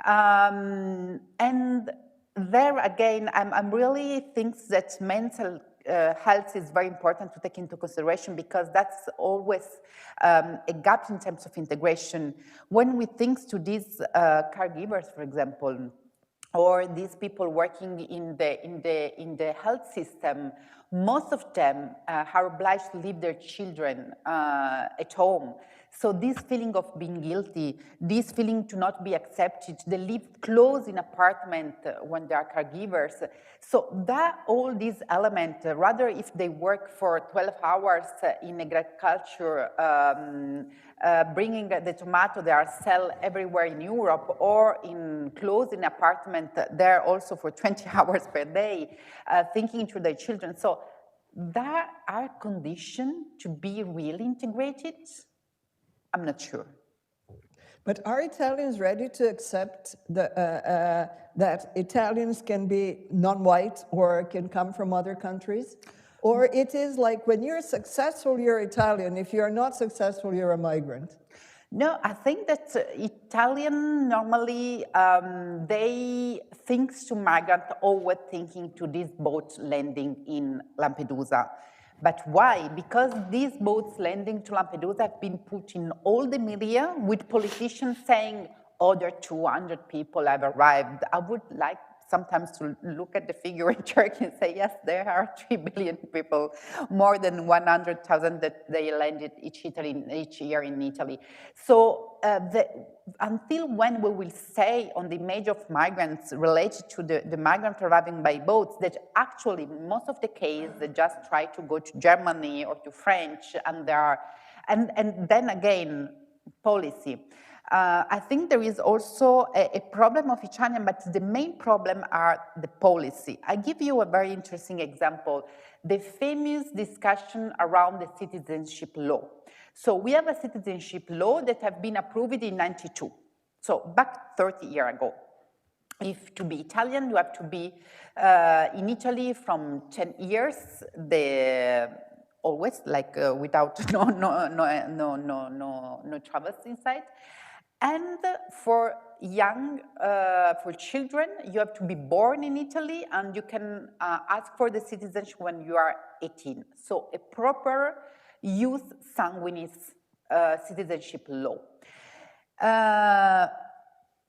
And there again, I'm really think that mental health is very important to take into consideration because that's always a gap in terms of integration. When we think to these caregivers, for example, or these people working in the health system, most of them are obliged to leave their children at home. So this feeling of being guilty, this feeling to not be accepted, they live close in apartment when they are caregivers. So that all these elements, rather if they work for 12 hours in agriculture, bringing the tomato they are sell everywhere in Europe, or in close in apartment there also for 20 hours per day, thinking to their children. So there are conditions to be really integrated. I'm not sure. But are Italians ready to accept that Italians can be non-white or can come from other countries? Or it is like when you're successful, you're Italian. If you're not successful, you're a migrant. No, I think that Italian normally, they think to migrant always thinking to this boat landing in Lampedusa. But why? Because these boats landing to Lampedusa have been put in all the media with politicians saying, oh, there are 200 people have arrived. I would like sometimes to look at the figure in Turkey and say, yes, there are 3 billion people, more than 100,000 that they landed each year in Italy. So until when we will say on the image of migrants related to the migrant arriving by boats, that actually most of the case they just try to go to Germany or to French, and there are, and then again, policy. I think there is also a problem of Italian, but the main problem are the policy. I give you a very interesting example, the famous discussion around the citizenship law. So we have a citizenship law that have been approved in '92, so back 30 years ago. If to be Italian, you have to be in Italy from 10 years, always like without no travels inside. And for for children, you have to be born in Italy and you can ask for the citizenship when you are 18. So a proper youth sanguinis citizenship law.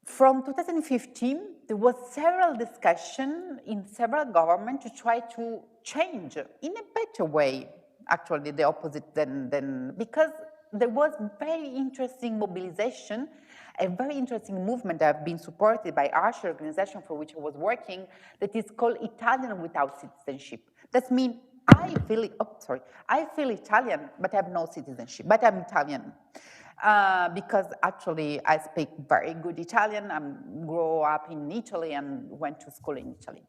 From 2015, there was several discussion in several governments to try to change in a better way, actually the opposite than because there was very interesting mobilization, a very interesting movement that have been supported by Archer organization for which I was working that is called Italian Without Citizenship. That means I feel Italian, but I have no citizenship, but I'm Italian. Because actually I speak very good Italian. I grew up in Italy and went to school in Italy.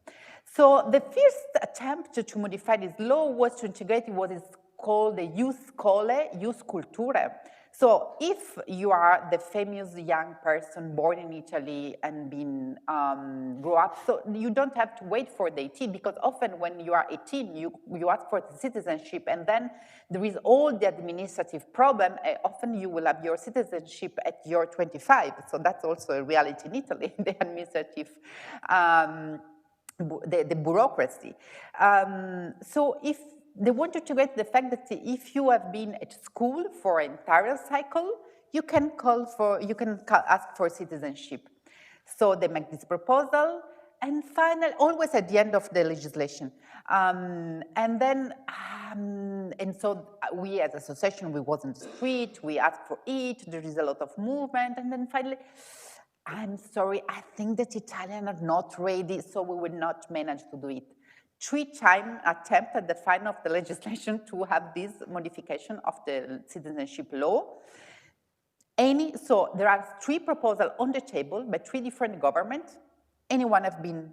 So the first attempt to modify this law was to integrate what is called the Jus Scholae, Jus Culturae. So if you are the famous young person born in Italy and grew up, so you don't have to wait for the 18, because often when you are 18, you ask for citizenship, and then there is all the administrative problem. Often you will have your citizenship at your 25. So that's also a reality in Italy, the administrative, the bureaucracy. So if they want to integrate the fact that if you have been at school for an entire cycle, you can ask for citizenship. So they make this proposal, and finally, always at the end of the legislation. And so we as a association, we was in the street, we asked for it, there is a lot of movement, and then finally, I'm sorry, I think that Italians are not ready, so we will not manage to do it. 3-time attempt at the final of the legislation to have this modification of the citizenship law. So there are 3 proposals on the table by 3 different governments. Anyone have been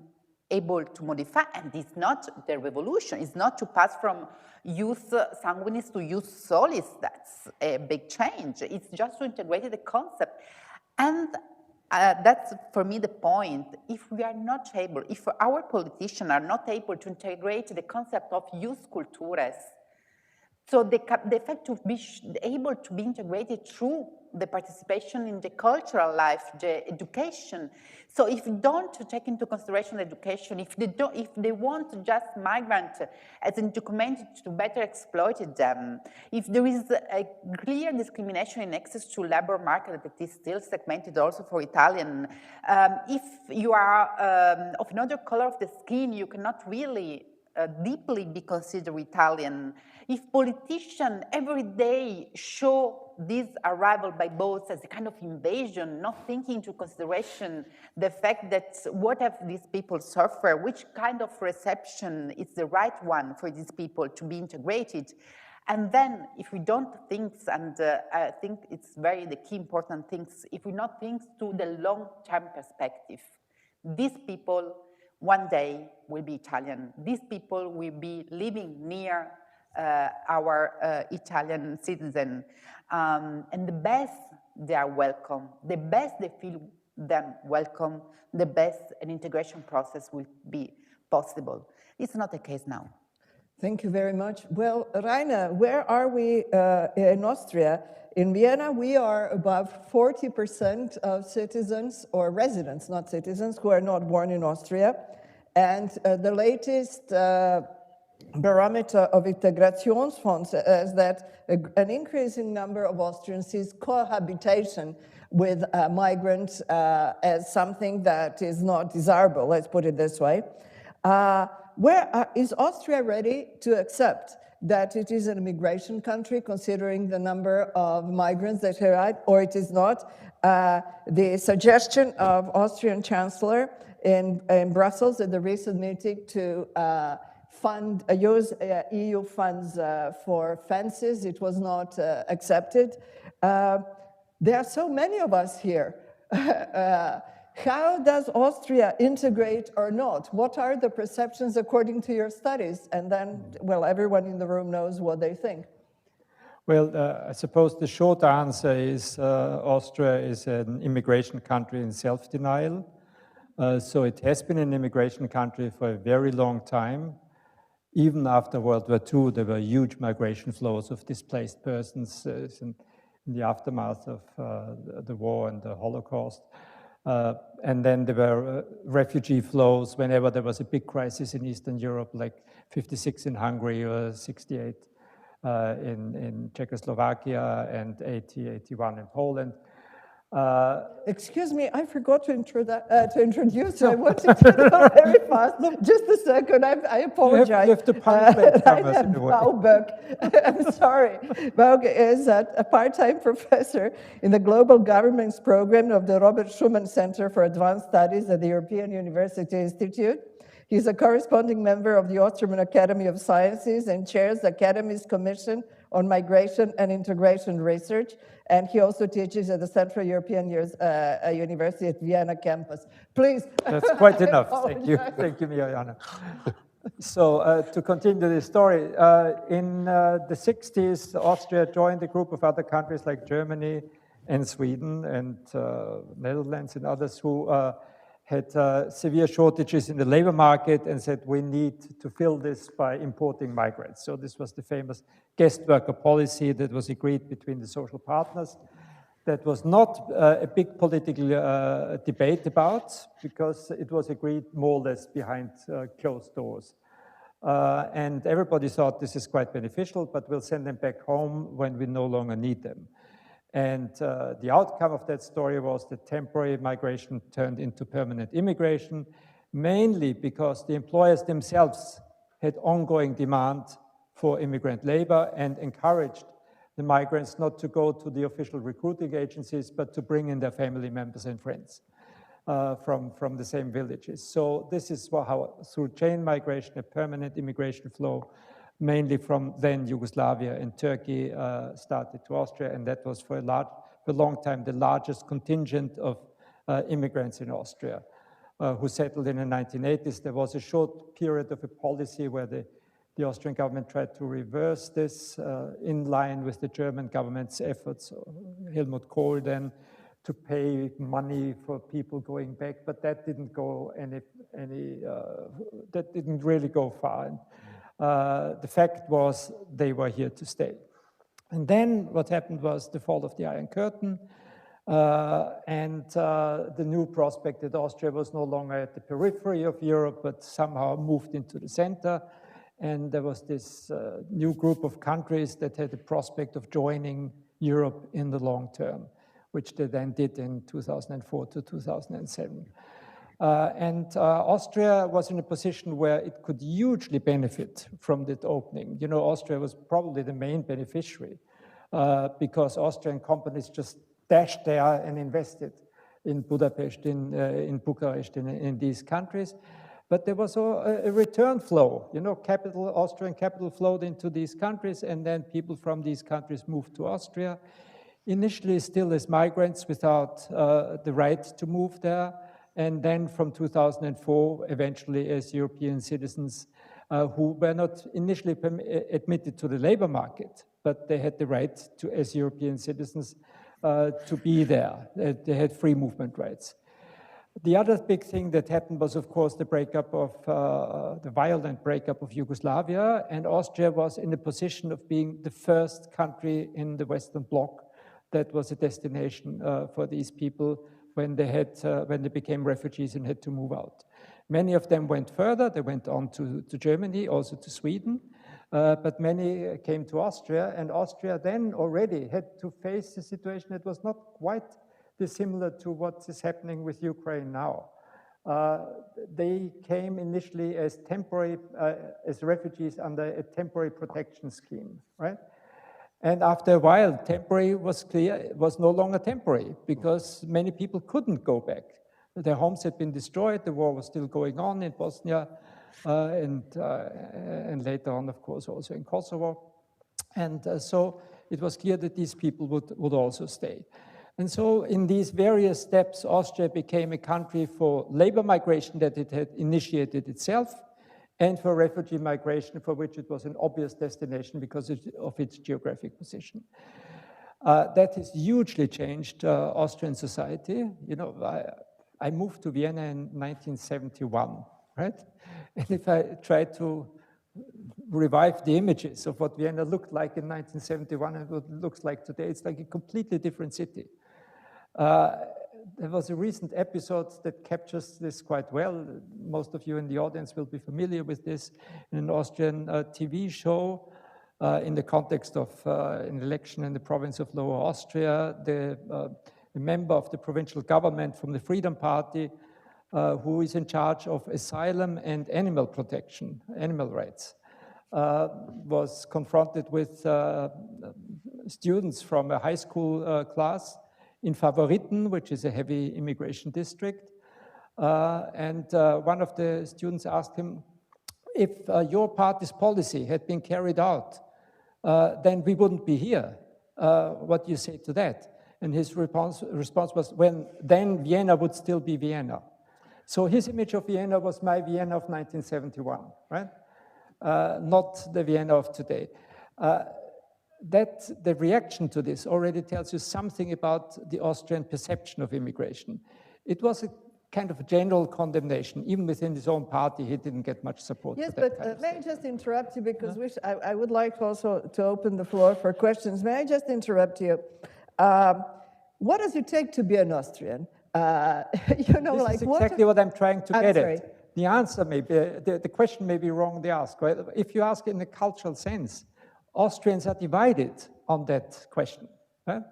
able to modify, and it's not the revolution. It's not to pass from Jus Sanguinis to Jus Solis. That's a big change. It's just to integrate the concept. And that's, for me, the point. If we are not able, if our politicians are not able to integrate the concept of Jus Culturae, so the fact to be able to be integrated through the participation in the cultural life, the education. So if you don't take into consideration education, if they want just migrants as undocumented to better exploit them, if there is a clear discrimination in access to labor market that is still segmented also for Italian, if you are of another color of the skin, you cannot really deeply be considered Italian. If politicians every day show this arrival by boats as a kind of invasion, not taking into consideration the fact that what have these people suffer, which kind of reception is the right one for these people to be integrated. And then if we don't think, and I think it's the key important things, if we not think to the long-term perspective, these people one day will be Italian. These people will be living near our Italian citizen. And the best they are welcome, the best they feel them welcome, the best an integration process will be possible. It's not the case now. Thank you very much. Well, Rainer, where are we in Austria? In Vienna, we are above 40% of citizens or residents, not citizens, who are not born in Austria. And the latest barometer of Integrationsfonds says that an increasing number of Austrians sees cohabitation with migrants as something that is not desirable, let's put it this way. Is Austria ready to accept that it is an immigration country, considering the number of migrants that arrive, or it is not? The suggestion of Austrian Chancellor in Brussels at the recent meeting to use EU funds for fences, it was not accepted. There are so many of us here. How does Austria integrate or not? What are the perceptions according to your studies? And then, well, everyone in the room knows what they think. Well, I suppose the short answer is Austria is an immigration country in self-denial. So it has been an immigration country for a very long time. Even after World War II, there were huge migration flows of displaced persons in the aftermath of the war and the Holocaust. And then there were refugee flows whenever there was a big crisis in Eastern Europe, like 56 in Hungary or 68 in Czechoslovakia and 80, 81 in Poland. Excuse me, I forgot to introduce you. I wanted to go very fast. Just a second, I apologize. You have to punctuate I am Bauböck. I'm sorry. Bauböck is a part-time professor in the Global Governments Program of the Robert Schuman Center for Advanced Studies at the European University Institute. He's a corresponding member of the Austrian Academy of Sciences and chairs the Academy's Commission on Migration and Integration Research. And he also teaches at the Central European University at Vienna campus. Please. That's quite enough. Thank you. Thank you, Mirjana. So to continue the story, in the 60s, Austria joined a group of other countries like Germany and Sweden and Netherlands and others who had severe shortages in the labor market and said we need to fill this by importing migrants. So this was the famous guest worker policy that was agreed between the social partners. That was not a big political debate about, because it was agreed more or less behind closed doors. And everybody thought this is quite beneficial, but we'll send them back home when we no longer need them. And the outcome of that story was that temporary migration turned into permanent immigration, mainly because the employers themselves had ongoing demand for immigrant labor and encouraged the migrants not to go to the official recruiting agencies, but to bring in their family members and friends from the same villages. So this is how, through chain migration, a permanent immigration flow, mainly from then Yugoslavia and Turkey, started to Austria, and that was for a long time the largest contingent of immigrants in Austria who settled in the 1980s. There was a short period of a policy where the Austrian government tried to reverse this in line with the German government's efforts, Helmut Kohl then, to pay money for people going back, but that didn't go that didn't really go far. And, the fact was they were here to stay. And then what happened was the fall of the Iron Curtain and the new prospect that Austria was no longer at the periphery of Europe, but somehow moved into the center. And there was this new group of countries that had the prospect of joining Europe in the long term, which they then did in 2004 to 2007. Austria was in a position where it could hugely benefit from that opening. You know, Austria was probably the main beneficiary because Austrian companies just dashed there and invested in Budapest, in Bucharest, in these countries. But there was a return flow. You know, Austrian capital flowed into these countries, and then people from these countries moved to Austria, initially still as migrants without the right to move there. And then from 2004, eventually as European citizens who were not initially admitted to the labor market, but they had the right to, as European citizens, to be there. They had free movement rights. The other big thing that happened was, of course, the breakup of, the violent breakup of Yugoslavia, and Austria was in a position of being the first country in the Western Bloc that was a destination for these people when they became refugees and had to move out. Many of them went further. They went on to Germany, also to Sweden, but many came to Austria, and Austria then already had to face a situation that was not quite dissimilar to what is happening with Ukraine now. They came initially as as refugees under a temporary protection scheme, right? And after a while, temporary was no longer temporary because many people couldn't go back. Their homes had been destroyed. The war was still going on in Bosnia and later on, of course, also in Kosovo. And so it was clear that these people would also stay. And so in these various steps, Austria became a country for labor migration that it had initiated itself, and for refugee migration, for which it was an obvious destination because of its geographic position. That has hugely changed Austrian society. You know, I moved to Vienna in 1971, right? And if I try to revive the images of what Vienna looked like in 1971 and what it looks like today, it's like a completely different city. There was a recent episode that captures this quite well. Most of you in the audience will be familiar with this. In an Austrian TV show, in the context of an election in the province of Lower Austria, the member of the provincial government from the Freedom Party, who is in charge of asylum and animal protection, animal rights, was confronted with students from a high school class in Favoriten, which is a heavy immigration district. And one of the students asked him, if your party's policy had been carried out, then we wouldn't be here. What do you say to that? And his response was, well, then Vienna would still be Vienna. So his image of Vienna was my Vienna of 1971, right? Not the Vienna of today. The reaction to this already tells you something about the Austrian perception of immigration. It was a kind of a general condemnation. Even within his own party, he didn't get much support. Yes, for that but may I just interrupt you, because I would like also to open the floor for questions. May I just interrupt you? What does it take to be an Austrian? You know, this like is exactly what I'm trying to get sorry. at. The answer may be, the question may be wrongly asked, right? If you ask in a cultural sense, Austrians are divided on that question, right?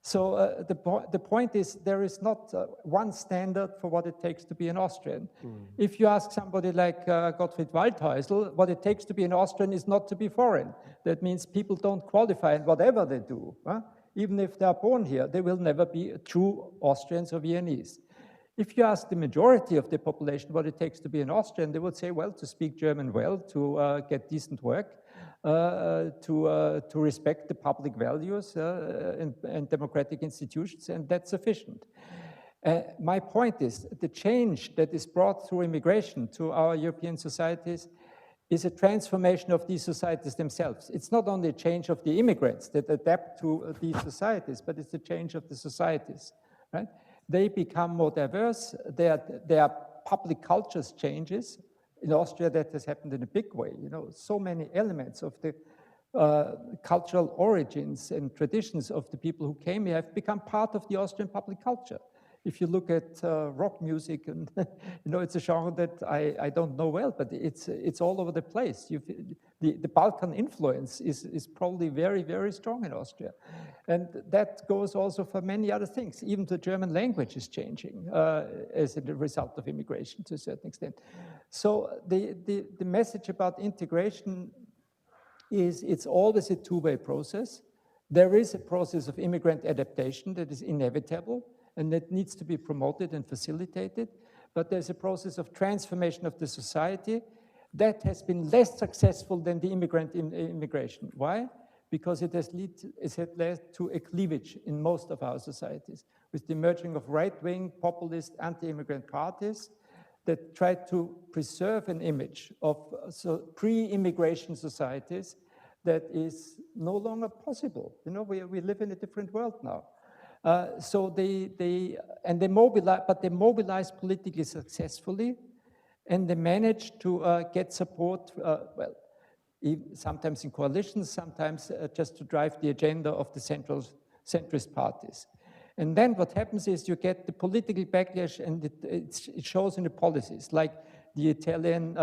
So the point is, there is not one standard for what it takes to be an Austrian. If you ask somebody like Gottfried Waldhäusl, what it takes to be an Austrian is not to be foreign. That means people don't qualify in whatever they do. Huh? Even if they are born here, they will never be true Austrians or Viennese. If you ask the majority of the population what it takes to be an Austrian, they would say, well, to speak German well, to get decent work, to respect the public values and democratic institutions, and that's sufficient. My point is, the change that is brought through immigration to our European societies is a transformation of these societies themselves. It's not only a change of the immigrants that adapt to these societies, but it's a change of the societies, right? They become more diverse, their public cultures changes. In Austria, that has happened in a big way. You know, so many elements of the cultural origins and traditions of the people who came here have become part of the Austrian public culture. If you look at rock music, and you know, it's a genre that I don't know well, but it's all over the place. The Balkan influence is probably very, very strong in Austria. And that goes also for many other things. Even the German language is changing as a result of immigration to a certain extent. So the message about integration is it's always a two-way process. There is a process of immigrant adaptation that is inevitable, and that needs to be promoted and facilitated. But there's a process of transformation of the society that has been less successful than the immigrant immigration. Why? Because it has led to a cleavage in most of our societies, with the emerging of right-wing, populist, anti-immigrant parties that try to preserve an image of pre-immigration societies that is no longer possible. You know, we live in a different world now. So they mobilize politically successfully, and they manage to get support, well, sometimes in coalitions, sometimes just to drive the agenda of the centrist parties. And then what happens is you get the political backlash, and it shows in the policies, like the Italian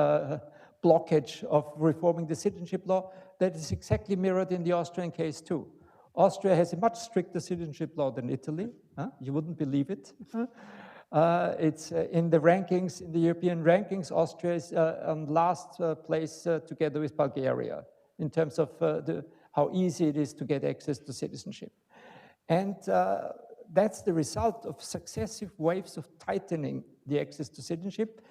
blockage of reforming the citizenship law. That is exactly mirrored in the Austrian case too. Austria has a much stricter citizenship law than Italy. You wouldn't believe it. It's in the rankings, in the European rankings, Austria is on last place together with Bulgaria in terms of how easy it is to get access to citizenship. And that's the result of successive waves of tightening the access to citizenship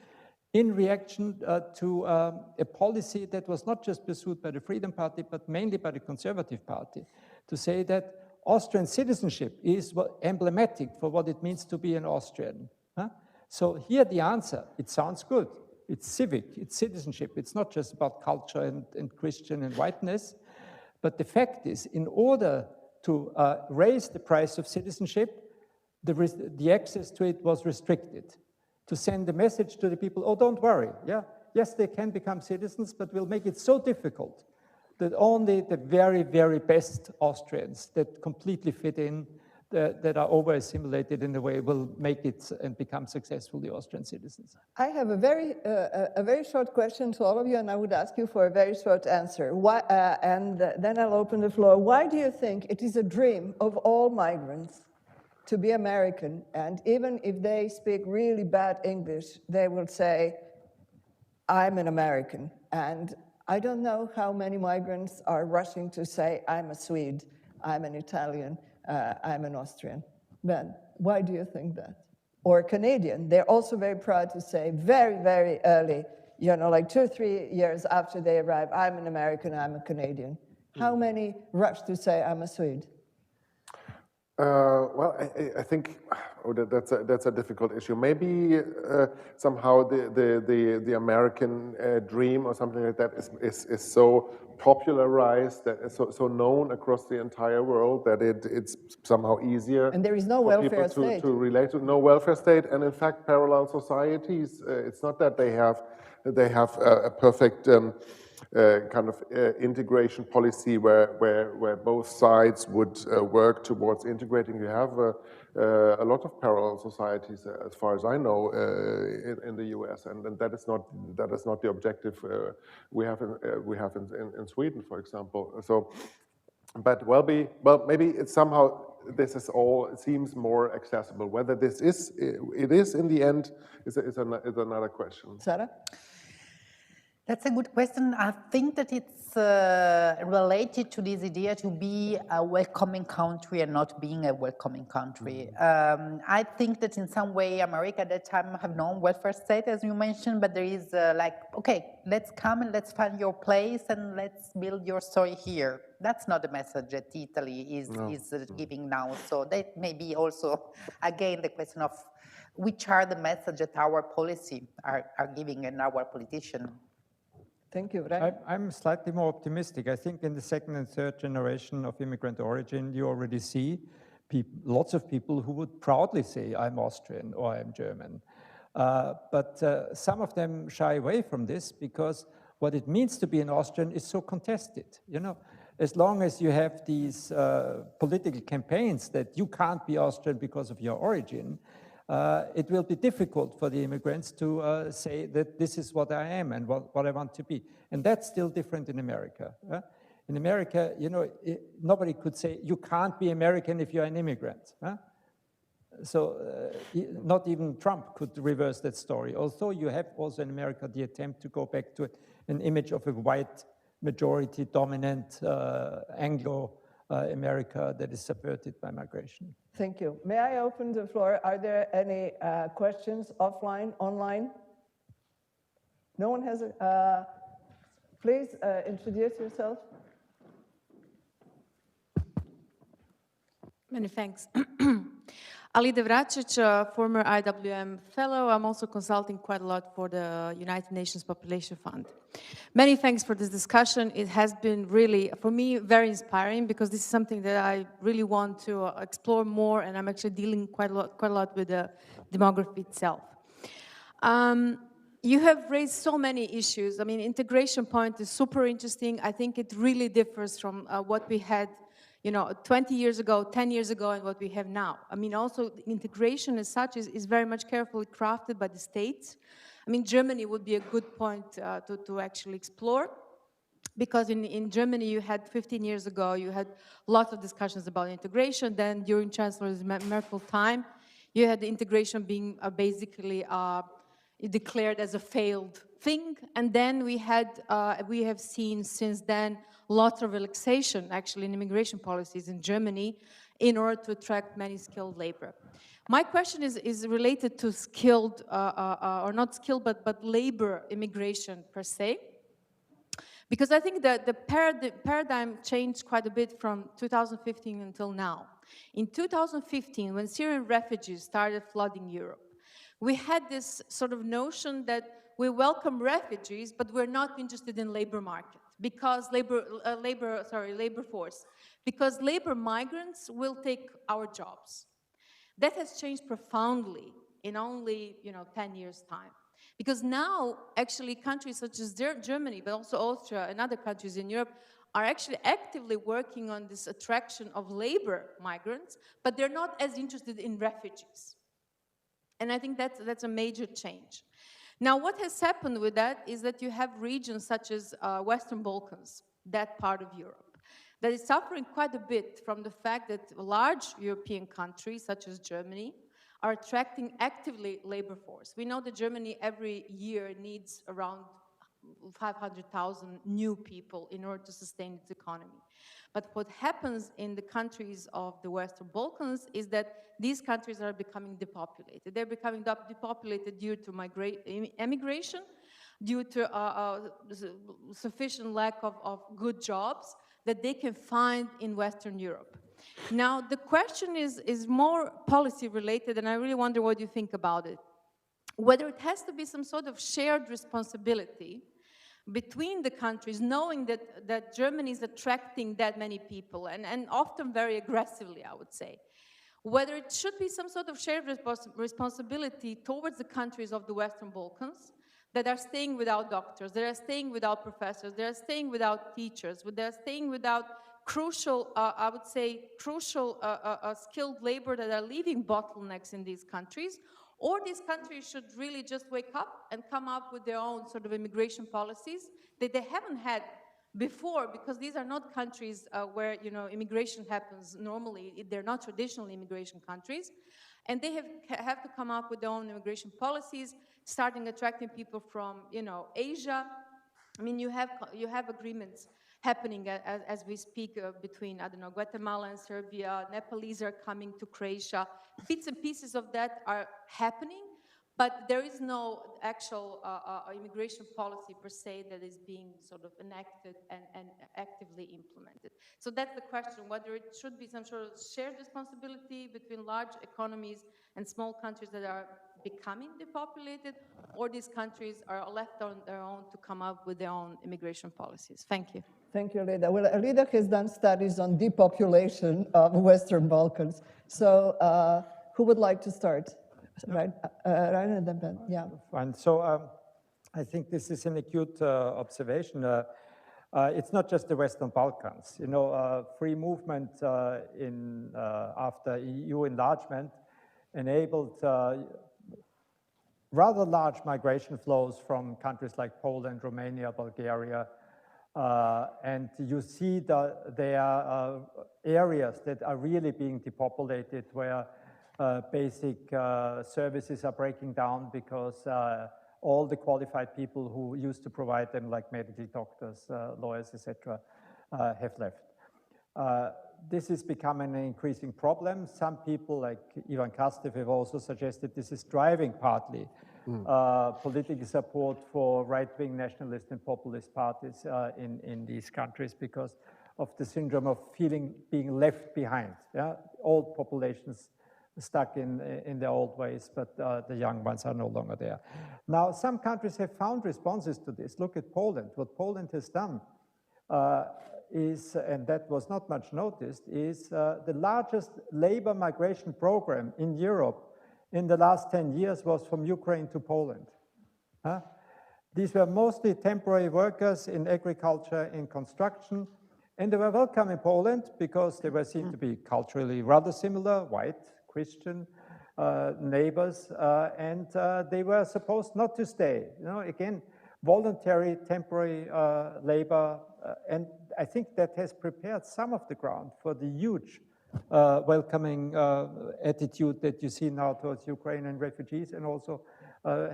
in reaction to a policy that was not just pursued by the Freedom Party, but mainly by the Conservative Party, to say that Austrian citizenship is emblematic for what it means to be an Austrian. So here the answer, it sounds good. It's civic, it's citizenship. It's not just about culture and Christian and whiteness. But the fact is, in order to raise the price of citizenship, the access to it was restricted. To send a message to the people, oh, don't worry, yeah? Yes, they can become citizens, but we'll make it so difficult that only the very, very best Austrians that completely fit in, that are over-assimilated in a way, will make it and become successfully Austrian citizens. I have a very short question to all of you, and I would ask you for a very short answer. Why, and then I'll open the floor. Why do you think it is a dream of all migrants to be American, and even if they speak really bad English, they will say, I'm an American? And I don't know how many migrants are rushing to say, I'm a Swede, I'm an Italian, I'm an Austrian. Ben, why do you think that? Or Canadian, they're also very proud to say very, very early, you know, like 2 or 3 years after they arrive, I'm an American, I'm a Canadian. How many rush to say, I'm a Swede? Well, I think that's a difficult issue. Maybe somehow the American dream or something like that is so popularized, that is so known across the entire world that it's somehow easier. And there is no for welfare people state. to relate to. No welfare state, and in fact, parallel societies. It's not that they have a perfect. Kind of integration policy where both sides would work towards integrating. You have a lot of parallel societies, as far as I know, in the U.S., and that is not the objective we have in Sweden, for example. So, but maybe it's somehow this is all, it seems more accessible. Whether it is in the end is another question. Sara? That's a good question. I think that it's related to this idea to be a welcoming country and not being a welcoming country. I think that in some way America at that time have no welfare state, as you mentioned, but there is like, okay, let's come and let's find your place and let's build your story here. That's not the message that Italy is giving now. So that may be also, again, the question of which are the message that our policy are giving and our politicians. Thank you, right? I'm slightly more optimistic. I think in the second and third generation of immigrant origin, you already see lots of people who would proudly say, I'm Austrian or I'm German. But some of them shy away from this because what it means to be an Austrian is so contested. You know, as long as you have these political campaigns that you can't be Austrian because of your origin, it will be difficult for the immigrants to say that this is what I am and what I want to be. And that's still different in America. In America, you know, nobody could say you can't be American if you're an immigrant. So not even Trump could reverse that story. Although you have also in America the attempt to go back to an image of a white majority dominant Anglo-America that is subverted by migration. Thank you. May I open the floor? Are there any questions offline, online? No one has a... Please introduce yourself. Many thanks. Alida Vracic, former IWM fellow. I'm also consulting quite a lot for the United Nations Population Fund. Many thanks for this discussion. It has been really, for me, very inspiring because this is something that I really want to explore more, and I'm actually dealing quite a lot with the demography itself. You have raised so many issues. I mean, integration point is super interesting. I think it really differs from what we had 20 years ago, 10 years ago, and what we have now. I mean, also integration as such is very much carefully crafted by the states. I mean, Germany would be a good point to actually explore, because in Germany you had 15 years ago, you had lots of discussions about integration. Then during Chancellor Merkel's time, you had the integration being basically declared as a failed thing. And then we have seen since then lots of relaxation actually in immigration policies in Germany in order to attract many skilled labor. My question is related to skilled, or not skilled, but labor immigration per se. Because I think that the paradigm changed quite a bit from 2015 until now. In 2015, when Syrian refugees started flooding Europe, we had this sort of notion that we welcome refugees, but we're not interested in labor market because labor force, because labor migrants will take our jobs. That has changed profoundly in only 10 years' time. Because now, actually, countries such as Germany, but also Austria and other countries in Europe are actually actively working on this attraction of labor migrants, but they're not as interested in refugees. And I think that's a major change. Now, what has happened with that is that you have regions such as Western Balkans, that part of Europe, that is suffering quite a bit from the fact that large European countries, such as Germany, are attracting actively labor force. We know that Germany every year needs around 500,000 new people in order to sustain its economy. But what happens in the countries of the Western Balkans is that these countries are becoming depopulated. They're becoming depopulated due to emigration, due to sufficient lack of good jobs that they can find in Western Europe. Now, the question is more policy related, and I really wonder what you think about it. Whether it has to be some sort of shared responsibility between the countries, knowing that Germany is attracting that many people, and often very aggressively, I would say. Whether it should be some sort of shared responsibility towards the countries of the Western Balkans that are staying without doctors, that are staying without professors, that are staying without teachers, that are staying without crucial, I would say, crucial skilled labor that are leaving bottlenecks in these countries, or these countries should really just wake up and come up with their own sort of immigration policies that they haven't had before, because these are not countries where immigration happens normally. They're not traditional immigration countries, and they have to come up with their own immigration policies, starting attracting people from Asia. I mean, you have agreements happening as we speak between, I don't know, Guatemala and Serbia. Nepalese are coming to Croatia. Bits and pieces of that are happening, but there is no actual immigration policy per se that is being sort of enacted and actively implemented. So that's the question, whether it should be some sort of shared responsibility between large economies and small countries that are becoming depopulated, or these countries are left on their own to come up with their own immigration policies. Thank you. Thank you, Leda. Well, Leda has done studies on depopulation of Western Balkans. So who would like to start? Right, and then Ben. Yeah. Fine. So I think this is an acute observation. It's not just the Western Balkans. Free movement after EU enlargement enabled rather large migration flows from countries like Poland, Romania, Bulgaria, and you see that there are areas that are really being depopulated, where basic services are breaking down because all the qualified people who used to provide them, like medical doctors, lawyers, etc., have left. This is becoming an increasing problem. Some people, like Ivan Kastev, have also suggested this is driving partly political support for right-wing nationalist and populist parties in these countries, because of the syndrome of being left behind. Yeah? Old populations stuck in their old ways, but the young ones are no longer there. Now, some countries have found responses to this. Look at Poland. What Poland has done is, and that was not much noticed, is the largest labor migration program in Europe in the last 10 years was from Ukraine to Poland. These were mostly temporary workers in agriculture, in construction, and they were welcome in Poland because they were seen to be culturally rather similar, white, Christian neighbors, and they were supposed not to stay. Again, voluntary temporary labor, and I think that has prepared some of the ground for the huge welcoming attitude that you see now towards Ukrainian refugees, and also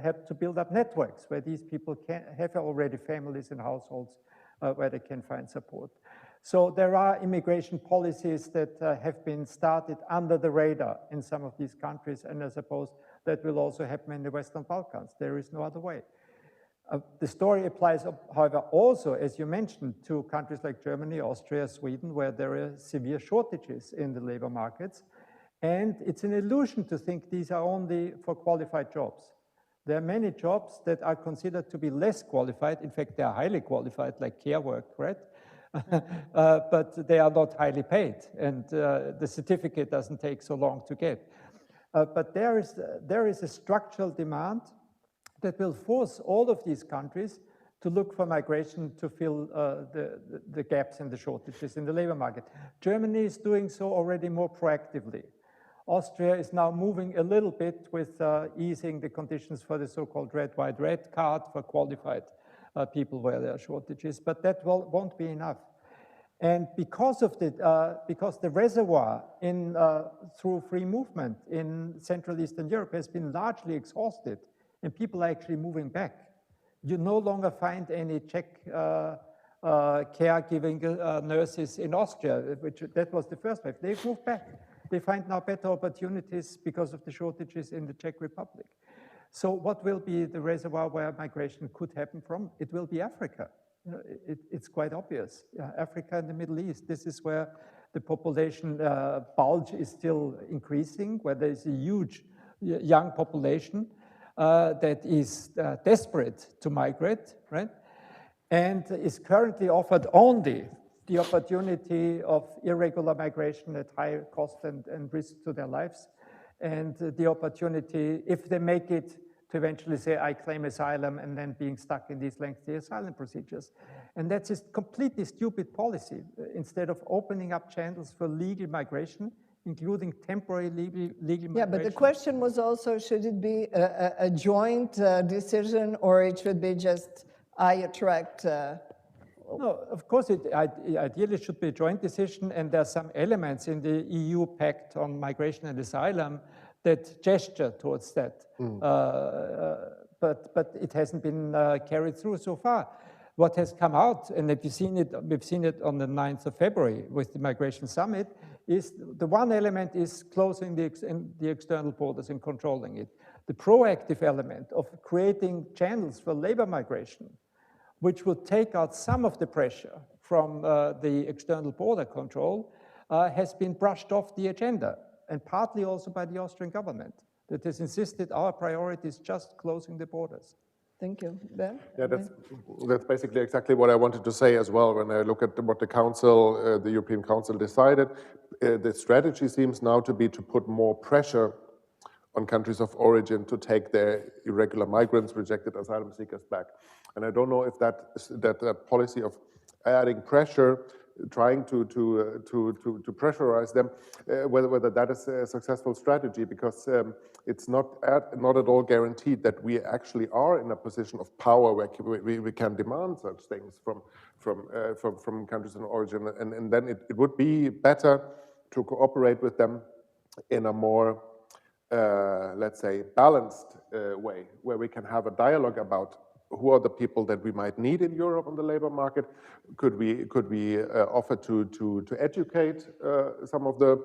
help to build up networks where these people can have already families and households where they can find support. So there are immigration policies that have been started under the radar in some of these countries, and I suppose that will also happen in the Western Balkans. There is no other way. The story applies, however, also, as you mentioned, to countries like Germany, Austria, Sweden, where there are severe shortages in the labor markets. And it's an illusion to think these are only for qualified jobs. There are many jobs that are considered to be less qualified. In fact, they are highly qualified, like care work, right? But they are not highly paid, and the certificate doesn't take so long to get. But there is a structural demand that will force all of these countries to look for migration to fill the gaps and the shortages in the labor market. Germany is doing so already more proactively. Austria is now moving a little bit with easing the conditions for the so-called red, white, red card for qualified people where there are shortages, but that won't be enough. And because the reservoir through free movement in Central Eastern Europe has been largely exhausted, and people are actually moving back. You no longer find any Czech caregiving nurses in Austria, that was the first wave. They've moved back. They find now better opportunities because of the shortages in the Czech Republic. So what will be the reservoir where migration could happen from? It will be Africa. It's quite obvious. Africa and the Middle East, this is where the population bulge is still increasing, where there is a huge young population that is desperate to migrate, right? And is currently offered only the opportunity of irregular migration at high cost and risk to their lives, and the opportunity, if they make it, to eventually say, I claim asylum, and then being stuck in these lengthy asylum procedures. And that's a completely stupid policy. Instead of opening up channels for legal migration, including temporary legal migration. Yeah, but the question was also, should it be a joint decision, or it should be just, I attract... No, of course, it ideally should be a joint decision, and there are some elements in the EU Pact on Migration and Asylum that gesture towards that, but it hasn't been carried through so far. What has come out, and we've seen it on the 9th of February with the Migration Summit, is the one element is closing the external borders and controlling it. The proactive element of creating channels for labor migration, which will take out some of the pressure from the external border control, has been brushed off the agenda, and partly also by the Austrian government, that has insisted our priority is just closing the borders. Thank you. Ben? Yeah, that's basically exactly what I wanted to say as well. When I look at what the Council, the European Council decided, the strategy seems now to be to put more pressure on countries of origin to take their irregular migrants, rejected asylum seekers back. And I don't know if that policy of adding pressure, trying to pressurize them, whether that is a successful strategy, because it's not at all guaranteed that we actually are in a position of power where we can demand such things from countries of origin, and then it would be better to cooperate with them in a more let's say balanced way, where we can have a dialogue about who are the people that we might need in Europe on the labor market. Could we offer to educate some of the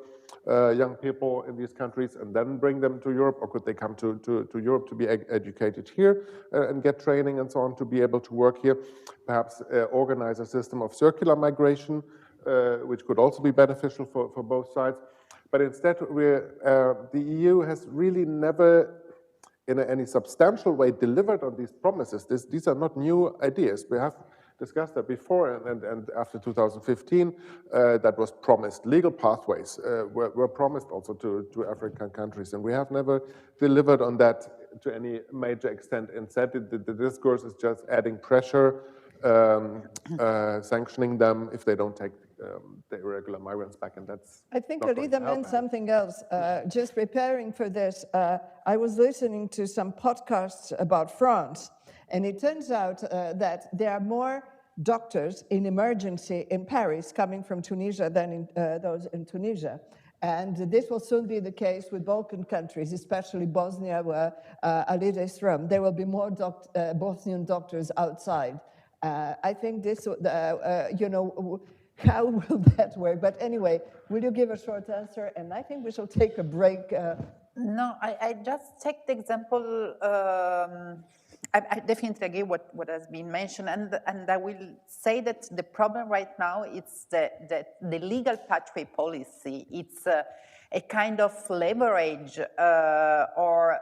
young people in these countries and then bring them to Europe, or could they come to Europe to be educated here and get training and so on to be able to work here? Perhaps organize a system of circular migration, which could also be beneficial for both sides. But instead, the EU has really never, in any substantial way, delivered on these promises. These are not new ideas. We have discussed that before, and after 2015, that was promised. Legal pathways were promised also to African countries, and we have never delivered on that to any major extent. Instead, the discourse is just adding pressure, sanctioning them if they don't take the irregular migrants back, and that's... I think Alida meant something else. Just preparing for this, I was listening to some podcasts about France, and it turns out that there are more doctors in emergency in Paris coming from Tunisia than those in Tunisia. And this will soon be the case with Balkan countries, especially Bosnia, where Alida is from. There will be more Bosnian doctors outside. I think this, how will that work? But anyway, will you give a short answer? And I think we shall take a break. No, I just take the example. I definitely agree what has been mentioned, and I will say that the problem right now is the legal pathway policy. It's a kind of leverage or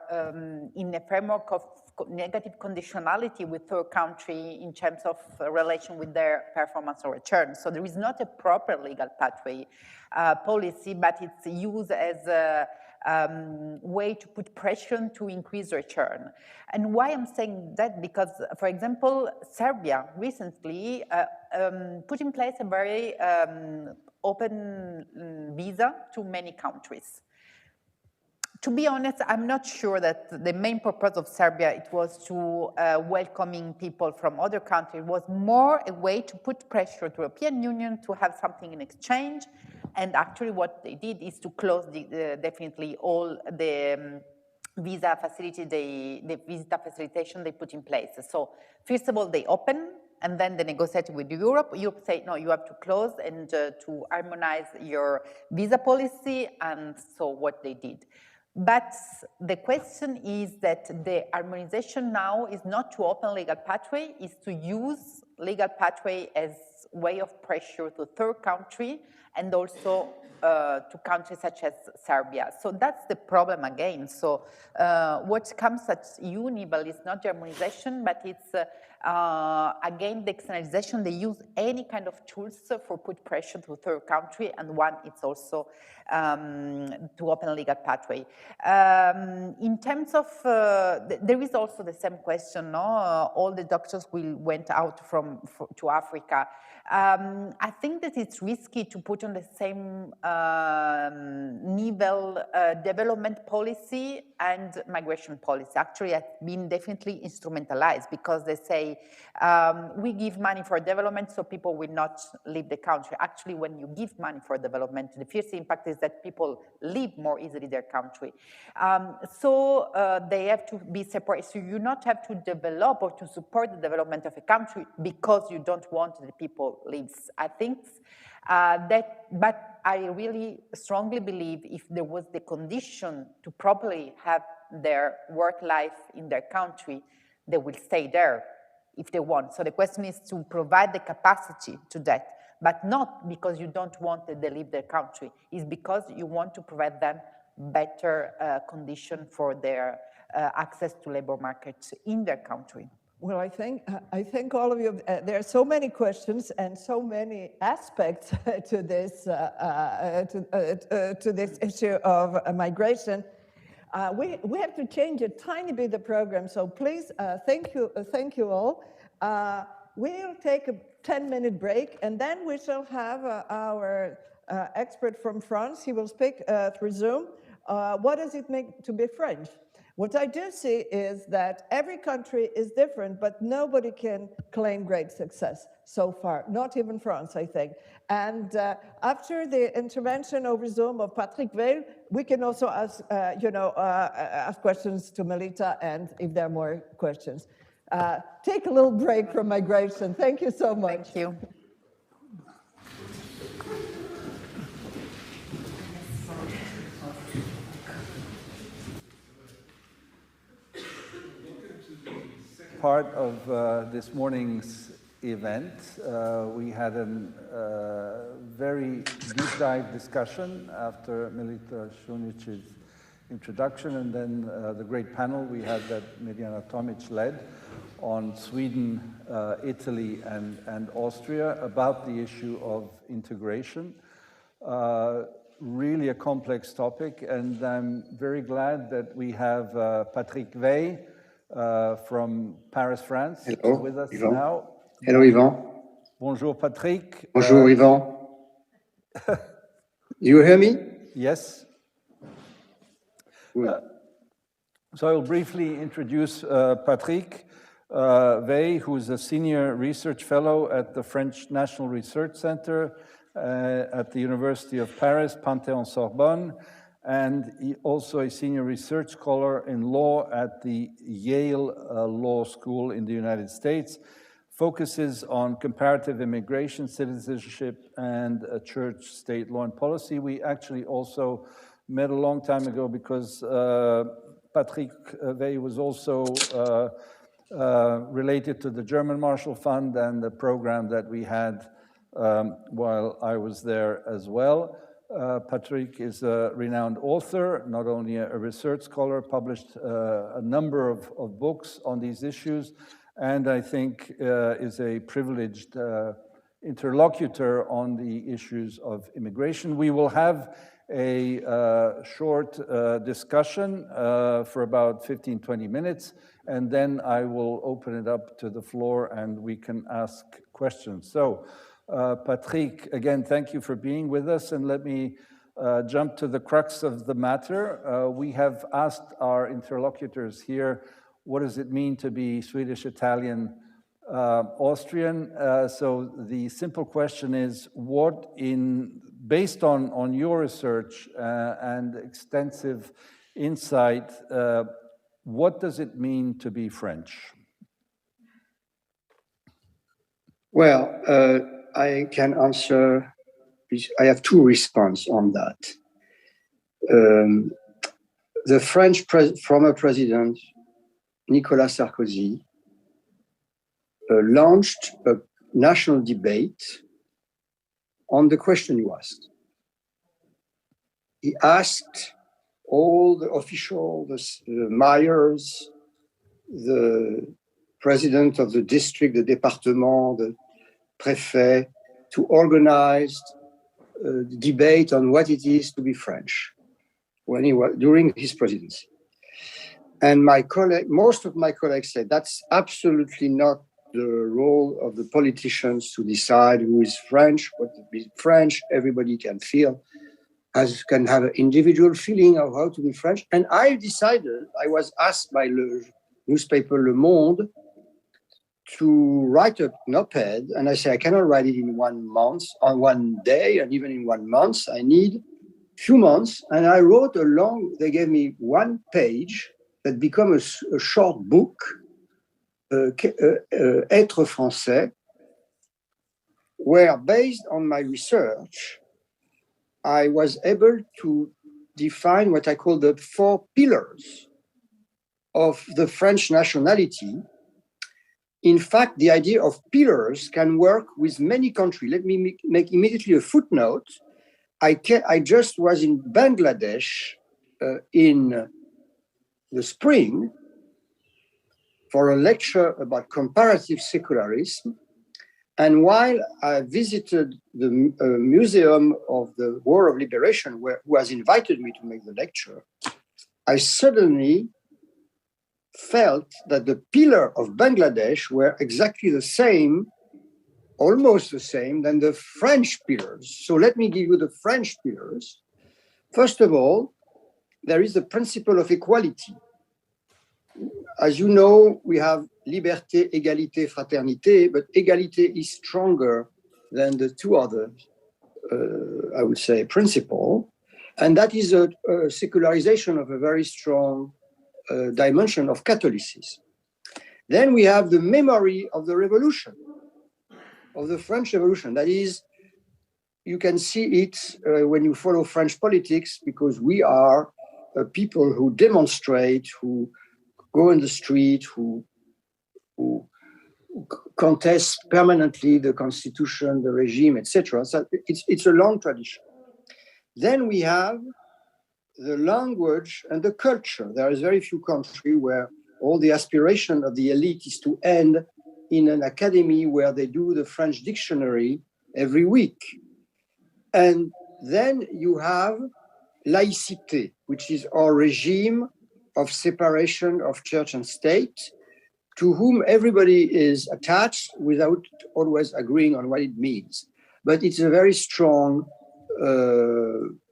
in a framework of negative conditionality with third country in terms of relation with their performance or return. So there is not a proper legal pathway policy, but it's used as a way to put pressure to increase return. And why I'm saying that? Because, for example, Serbia recently put in place a very open visa to many countries. To be honest, I'm not sure that the main purpose of Serbia, it was to welcoming people from other countries. It was more a way to put pressure to the European Union to have something in exchange. And actually what they did is to close definitely all the visa facility, the visa facilitation they put in place. So first of all, they open, and then they negotiated with Europe. Europe said, no, you have to close and to harmonize your visa policy, and so what they did. But the question is that the harmonization now is not to open legal pathway, is to use legal pathway as way of pressure to third country and also to countries such as Serbia. So that's the problem again. So what comes at EU level is not the harmonization, but it's again the externalization. They use any kind of tools for put pressure to third country, and one it's also to open a legal pathway. In terms of, there is also the same question, no? All the doctors went out to Africa. I think that it's risky to put on the same level development policy and migration policy. Actually, it's been definitely instrumentalized because they say we give money for development so people will not leave the country. Actually, when you give money for development, the first impact is that people leave more easily their country. So they have to be separate. So you not have to develop or to support the development of a country because you don't want the people leaves. I think but I really strongly believe if there was the condition to properly have their work life in their country, they will stay there if they want. So the question is to provide the capacity to that, but not because you don't want that they leave their country. It's because you want to provide them better condition for their access to labor markets in their country. Well, I think all of you, there are so many questions and so many aspects to this issue of migration. We have to change a tiny bit the program, so please, thank you all. We'll take a 10-minute break, and then we shall have our expert from France. He will speak through Zoom. What does it mean to be French? What I do see is that every country is different, but nobody can claim great success so far, not even France, I think. And after the intervention over Zoom of Patrick Weil, we can also ask, ask questions to Melita, and if there are more questions. Take a little break from migration. Thank you so much. Thank you. Part of this morning's event, we had a very deep dive discussion after Melita Šunjić's introduction, and then the great panel we had that Mirjana Tomić led on Sweden, Italy, and Austria about the issue of integration. Really a complex topic, and I'm very glad that we have Patrick Weil from Paris, France, Hello, with us Yvan. now. Hello, Yvan. Bonjour, Patrick. Bonjour, Yvan. You hear me? Yes. Good. So I will briefly introduce Patrick Weil, who is a senior research fellow at the French National Research Center at the University of Paris, Panthéon-Sorbonne, and also a senior research scholar in law at the Yale Law School in the United States, focuses on comparative immigration, citizenship, and church-state law and policy. We actually also met a long time ago because Patrick Weil was also related to the German Marshall Fund and the program that we had while I was there as well. Patrick is a renowned author, not only a research scholar, published a number of books on these issues, and I think is a privileged interlocutor on the issues of immigration. We will have a short discussion for about 15-20 minutes, and then I will open it up to the floor and we can ask questions. So, Patrick, again, thank you for being with us, and let me jump to the crux of the matter. We have asked our interlocutors here, what does it mean to be Swedish, Italian, Austrian? So the simple question is, based on your research and extensive insight, what does it mean to be French? Well, I can answer. I have two responses on that. The French former president, Nicolas Sarkozy, launched a national debate on the question you asked. He asked all the officials, the mayors, the president of the district, the département, the préfet, to organize a debate on what it is to be French when he was during his presidency. And most of my colleagues said that's absolutely not the role of the politicians to decide who is French, what is French. Everybody can can have an individual feeling of how to be French. And I decided, I was asked by the newspaper Le Monde to write an op-ed, and I said, I cannot write it in 1 month, on one day, and even in 1 month. I need a few months. And I wrote they gave me 1 page that became a short book, Être Français, where, based on my research, I was able to define what I call the 4 pillars of the French nationality. In fact, the idea of pillars can work with many countries. Let me make immediately a footnote. I just was in Bangladesh in the spring for a lecture about comparative secularism. And while I visited the Museum of the War of Liberation, who has invited me to make the lecture, I suddenly felt that the pillars of Bangladesh were exactly the same, almost the same, than the French pillars. So let me give you the French pillars. First of all, there is the principle of equality. As you know, we have liberté, égalité, fraternité, but égalité is stronger than the 2 other, I would say, principle. And that is a secularization of a very strong dimension of Catholicism. Then we have the memory of the revolution, of the French Revolution. That is, you can see it when you follow French politics, because we are people who demonstrate, who go in the street, who contest permanently the constitution, the regime, etc. So it's a long tradition. Then we have the language and the culture. There is very few countries where all the aspiration of the elite is to end in an academy where they do the French dictionary every week. And then you have laïcité, which is our regime of separation of church and state, to whom everybody is attached without always agreeing on what it means. But it's a very strong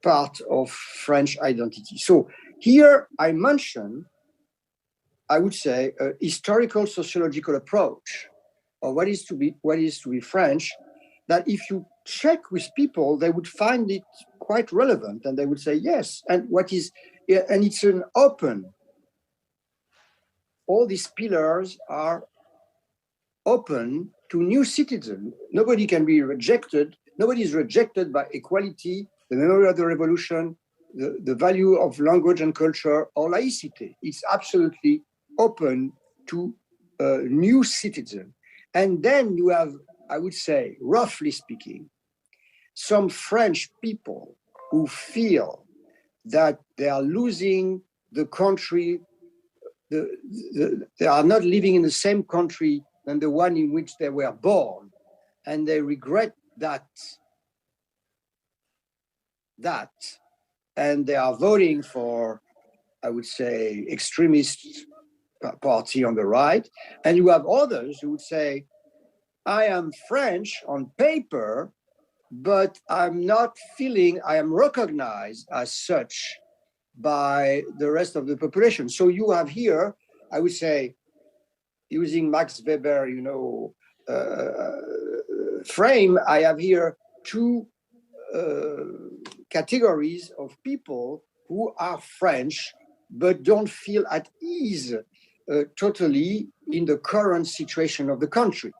part of French identity. So here I mention, I would say, a historical sociological approach of what is to be French, that if you check with people, they would find it quite relevant, and they would say yes. And it's an open. All these pillars are open to new citizens. Nobody can be rejected. Nobody is rejected by equality, the memory of the revolution, the value of language and culture, or laïcité. It's absolutely open to new citizen. And then you have, I would say, roughly speaking, some French people who feel that they are losing the country, they are not living in the same country than the one in which they were born, and they regret that, and they are voting for, I would say, extremist party on the right. And you have others who would say, I am French on paper, but I'm not feeling I am recognized as such by the rest of the population. So you have here, I would say, using Max Weber, frame, I have here two categories of people who are French, but don't feel at ease totally in the current situation of the country.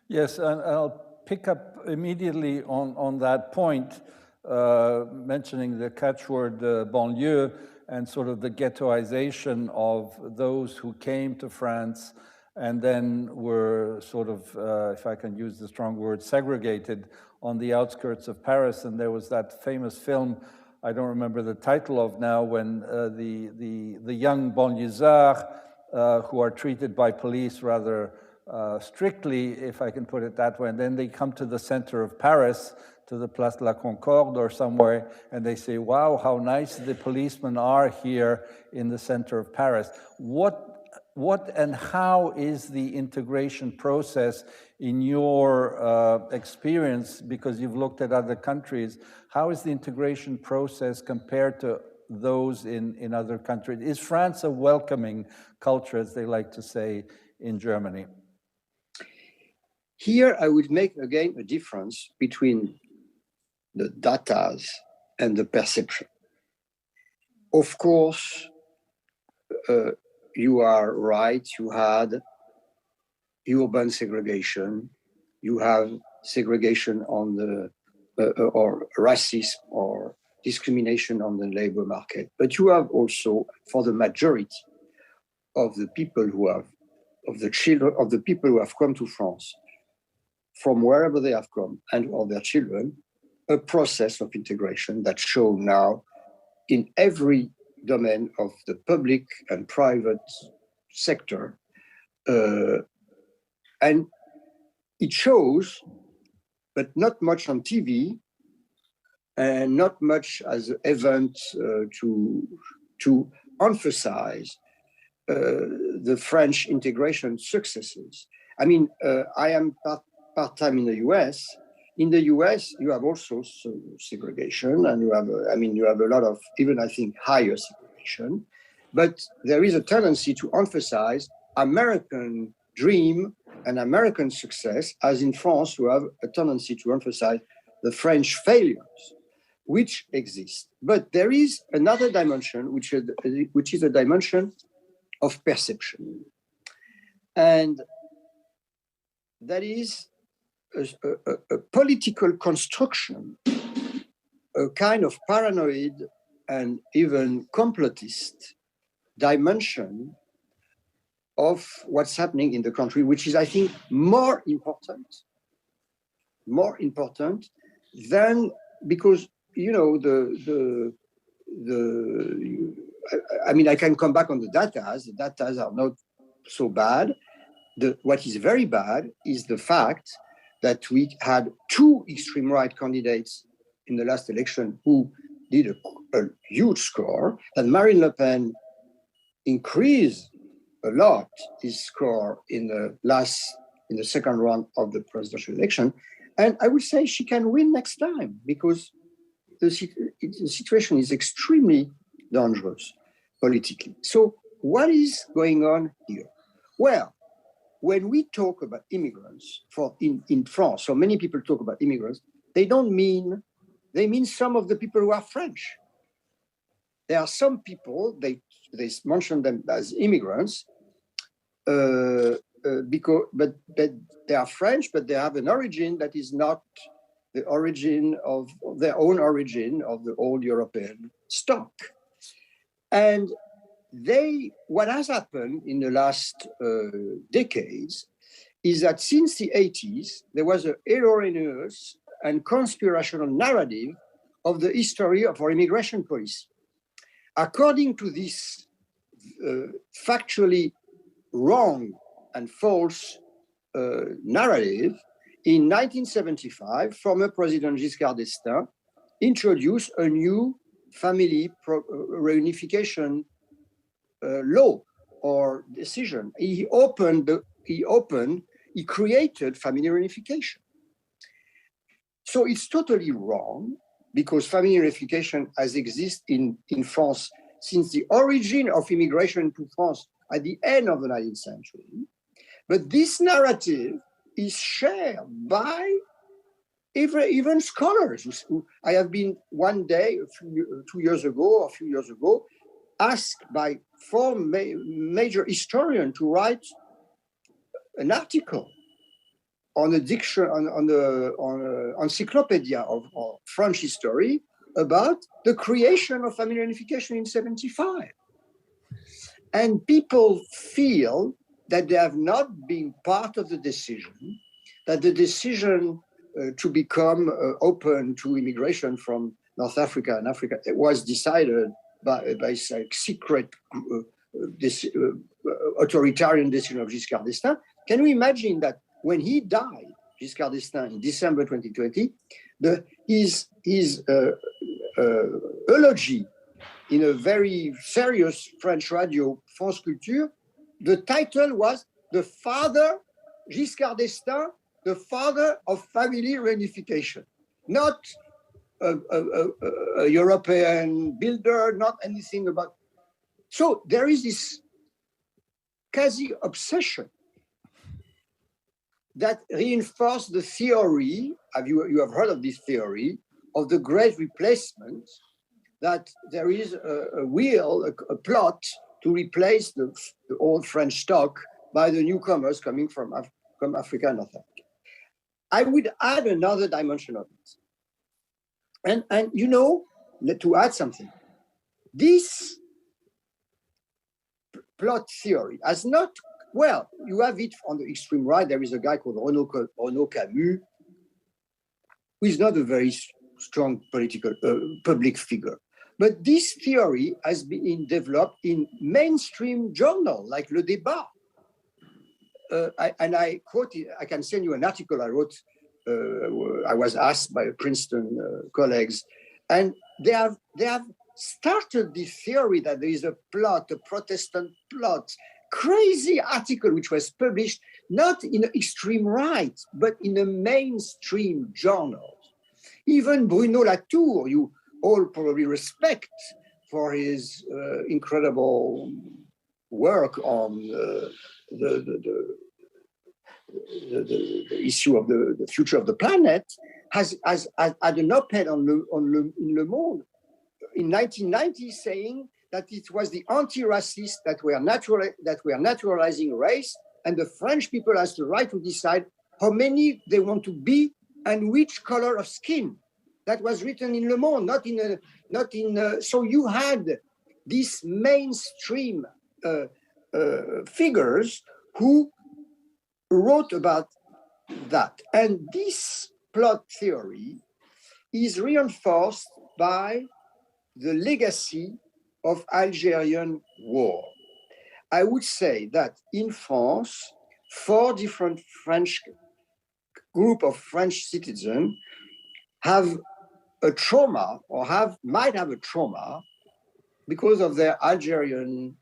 Yes, and I'll pick up immediately on that point, mentioning the catchword banlieue and sort of the ghettoization of those who came to France and then were sort of, if I can use the strong word, segregated on the outskirts of Paris. And there was that famous film, I don't remember the title of now, when the young banlieusards who are treated by police rather strictly, if I can put it that way, and then they come to the center of Paris, to the Place de la Concorde or somewhere, and they say, wow, how nice the policemen are here in the center of Paris. What and how is the integration process in your experience, because you've looked at other countries, how is the integration process compared to those in other countries? Is France a welcoming culture, as they like to say in Germany? Here, I would make again a difference between the data and the perception. Of course, you are right, you had urban segregation, you have segregation on the, or racism or discrimination on the labor market, but you have also, for the majority of the people who have, of the children, of the people who have come to France, from wherever they have come and or their children, a process of integration that's shown now in every domain of the public and private sector. And it shows, but not much on TV and not much as an event to emphasize the French integration successes. I mean, I am part-time in the US. In the US, you have also segregation, and you have, you have a lot of, even I think, higher segregation. But there is a tendency to emphasize American dream and American success, as in France, you have a tendency to emphasize the French failures, which exist. But there is another dimension, which is a dimension of perception. And that is a political construction, a kind of paranoid and even complotist dimension of what's happening in the country, which is, I think, more important than, because, you know, I can come back on the data. The data are not so bad. What is very bad is the fact that we had two extreme right candidates in the last election who did a huge score, and Marine Le Pen increased a lot his score in the second round of the presidential election. And I would say she can win next time, because the situation is extremely dangerous politically. So what is going on here? Well, when we talk about immigrants in France, so many people talk about immigrants, they mean some of the people who are French. There are some people, they mention them as immigrants, but they are French, but they have an origin that is not the origin of their own origin of the old European stock. And what has happened in the last decades is that since the 80s, there was an erroneous and conspirational narrative of the history of our immigration policy. According to this factually wrong and false narrative, in 1975, former President Giscard d'Estaing introduced a new family reunification law or decision. He created family reunification. So it's totally wrong, because family reunification has existed in France since the origin of immigration to France at the end of the 19th century. But this narrative is shared by even scholars. I have been one day, a few years ago, asked by 4 major historians to write an article on a encyclopedia of French history about the creation of family reunification in 75. And people feel that they have not been part of the decision, that the decision to become open to immigration from North Africa and Africa was decided by secret authoritarian decision of Giscard d'Estaing. Can you imagine that when he died, Giscard d'Estaing, in December 2020, his eulogy in a very serious French radio, France Culture, the title was "The Father, Giscard d'Estaing, the Father of Family Reunification." Not a European builder, not anything about. So there is this quasi-obsession that reinforces the theory, you have heard of this theory, of the great replacement, that there is a plot to replace the old French stock by the newcomers coming from Africa and North Africa. I would add another dimension of it. And you know, to add something, this plot theory has not, well, you have it on the extreme right. There is a guy called Renaud Camus, who is not a very strong political public figure. But this theory has been developed in mainstream journals like Le Débat. I quote it, I can send you an article I wrote. I was asked by Princeton colleagues, and they have started the theory that there is a plot, a Protestant plot, crazy article which was published not in the extreme right, but in a mainstream journal. Even Bruno Latour, you all probably respect for his incredible work on the issue of the future of the planet, has had an op-ed in Le Monde in 1990 saying that it was the anti-racists that were naturalizing race, and the French people has the right to decide how many they want to be and which color of skin. That was written in Le Monde, not in. So you had these mainstream figures who wrote about that, and this plot theory is reinforced by the legacy of Algerian war. I would say that in France, 4 different French group of French citizens have a trauma or might have a trauma because of their Algerian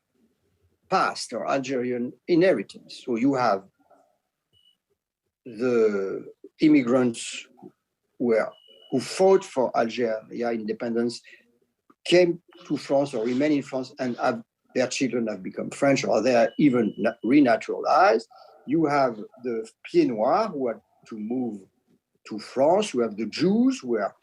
past or Algerian inheritance. So you have the immigrants who fought for Algeria independence, came to France or remain in France, and their children have become French, or they are even renaturalized. You have the Pieds Noirs who had to move to France. You have the Jews who are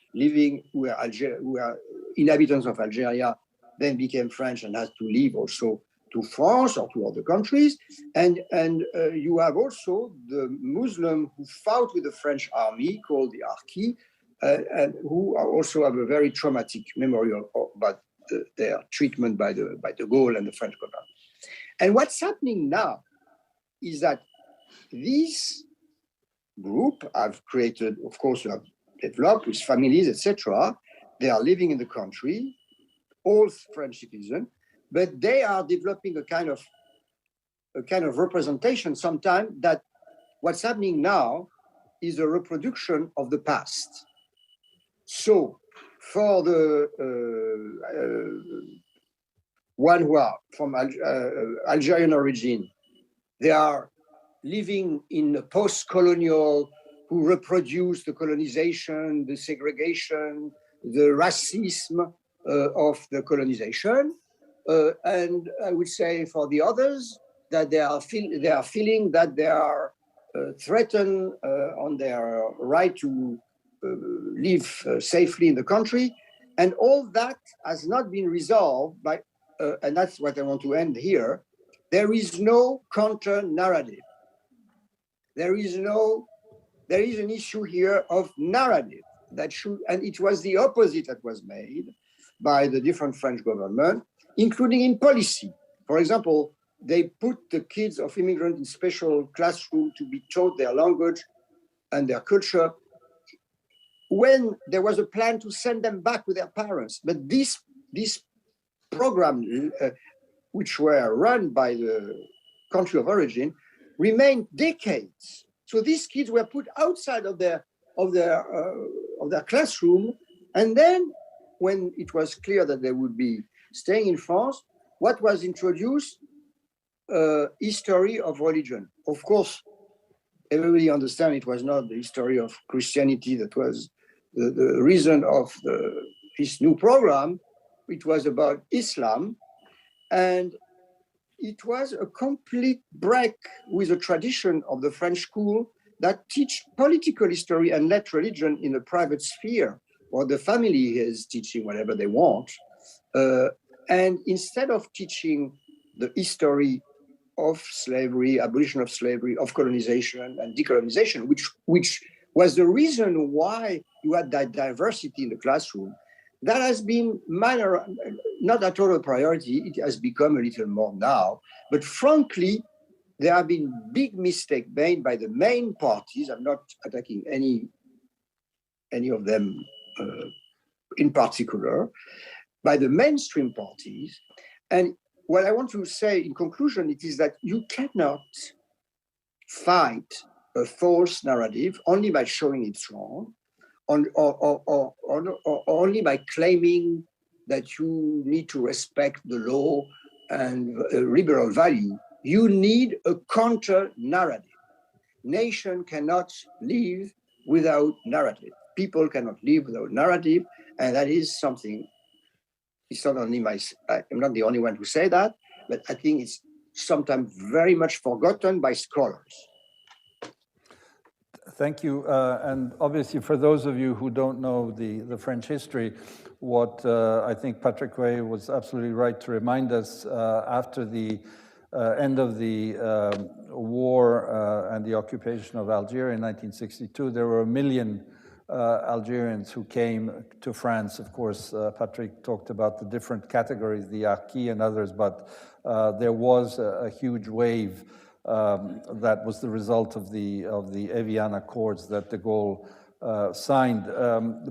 inhabitants of Algeria, then became French and had to leave also to France or to other countries. And you have also the Muslim who fought with the French army called the Harkis, and who also have a very traumatic memory about their treatment by de Gaulle and the French government. And what's happening now is that this group have created, of course, have developed with families, etc. They are living in the country, all French citizens, but they are developing a kind of representation sometimes that what's happening now is a reproduction of the past. So for the one who are from Algerian origin, they are living in a post-colonial who reproduce the colonization, the segregation, the racism of the colonization. And I would say for the others that they are feeling that they are threatened on their right to live safely in the country. And all that has not been resolved by, and that's what I want to end here, there is no counter-narrative. There is an issue here of narrative that should, and it was the opposite that was made by the different French government, including in policy. For example, they put the kids of immigrants in special classroom to be taught their language and their culture when there was a plan to send them back with their parents. But this program, which were run by the country of origin, remained decades. So these kids were put outside of their classroom, and then when it was clear that they would be staying in France, what was introduced? History of religion. Of course, everybody understands it was not the history of Christianity that was the reason of this new program. It was about Islam, and it was a complete break with the tradition of the French school that teach political history and let religion in a private sphere, or the family is teaching whatever they want. And instead of teaching the history of slavery, abolition of slavery, of colonization and decolonization, which was the reason why you had that diversity in the classroom, that has been not at all a priority. It has become a little more now. But frankly, there have been big mistakes made by the main parties. I'm not attacking any of them in particular, by the mainstream parties. And what I want to say in conclusion, it is that you cannot fight a false narrative only by showing it's wrong, or only by claiming that you need to respect the law and liberal value. You need a counter-narrative. Nation cannot live without narrative. People cannot live without narrative, and that is something. It's not only I'm not the only one who say that, but I think it's sometimes very much forgotten by scholars. Thank you. And obviously, for those of you who don't know the French history, what I think Patrick Weil was absolutely right to remind us after the end of the war and the occupation of Algeria in 1962, there were 1 million Algerians who came to France. Of course, Patrick talked about the different categories, the Harkis and others, but there was a huge wave that was the result of the Evian Accords that de Gaulle signed.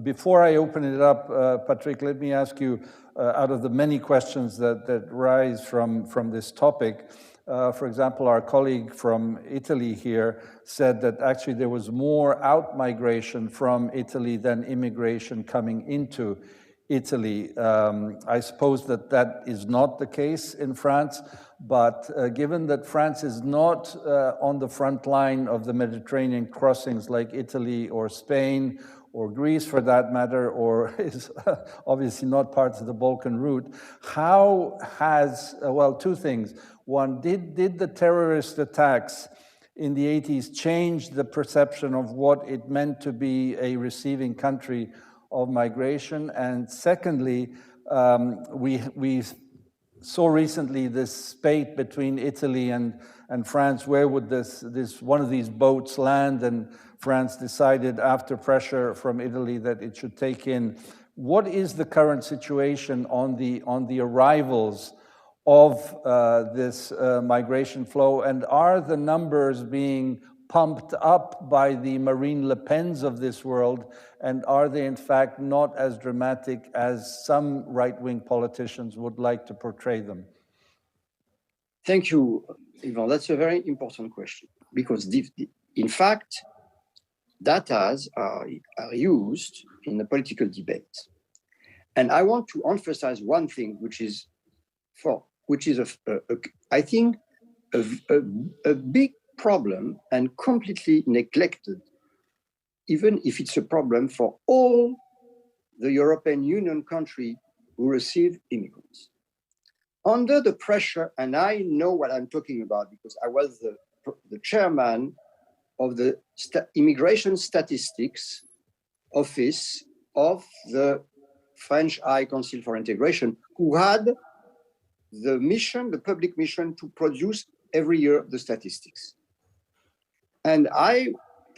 Before I open it up, Patrick, let me ask you, out of the many questions that rise from this topic, for example, our colleague from Italy here said that actually there was more out-migration from Italy than immigration coming into Italy. I suppose that is not the case in France, but given that France is not on the front line of the Mediterranean crossings like Italy or Spain or Greece for that matter, or is obviously not part of the Balkan route, how has, well, two things. One, did the terrorist attacks in the 80s change the perception of what it meant to be a receiving country of migration? And secondly, we saw recently this spate between Italy and France. Where would this one of these boats land? And France decided, after pressure from Italy, that it should take in What is the current situation on the arrivals of this migration flow, and are the numbers being pumped up by the Marine Le Pens of this world, and are they in fact not as dramatic as some right-wing politicians would like to portray them? Thank you, Ivan. That's a very important question, because in fact, data are used in the political debate. And I want to emphasize one thing, which is I think a big problem and completely neglected, even if it's a problem for all the European Union countries who receive immigrants. Under the pressure, and I know what I'm talking about because I was the chairman of the Immigration Statistics Office of the French High Council for Integration, who had the mission, the public mission, to produce every year the statistics. And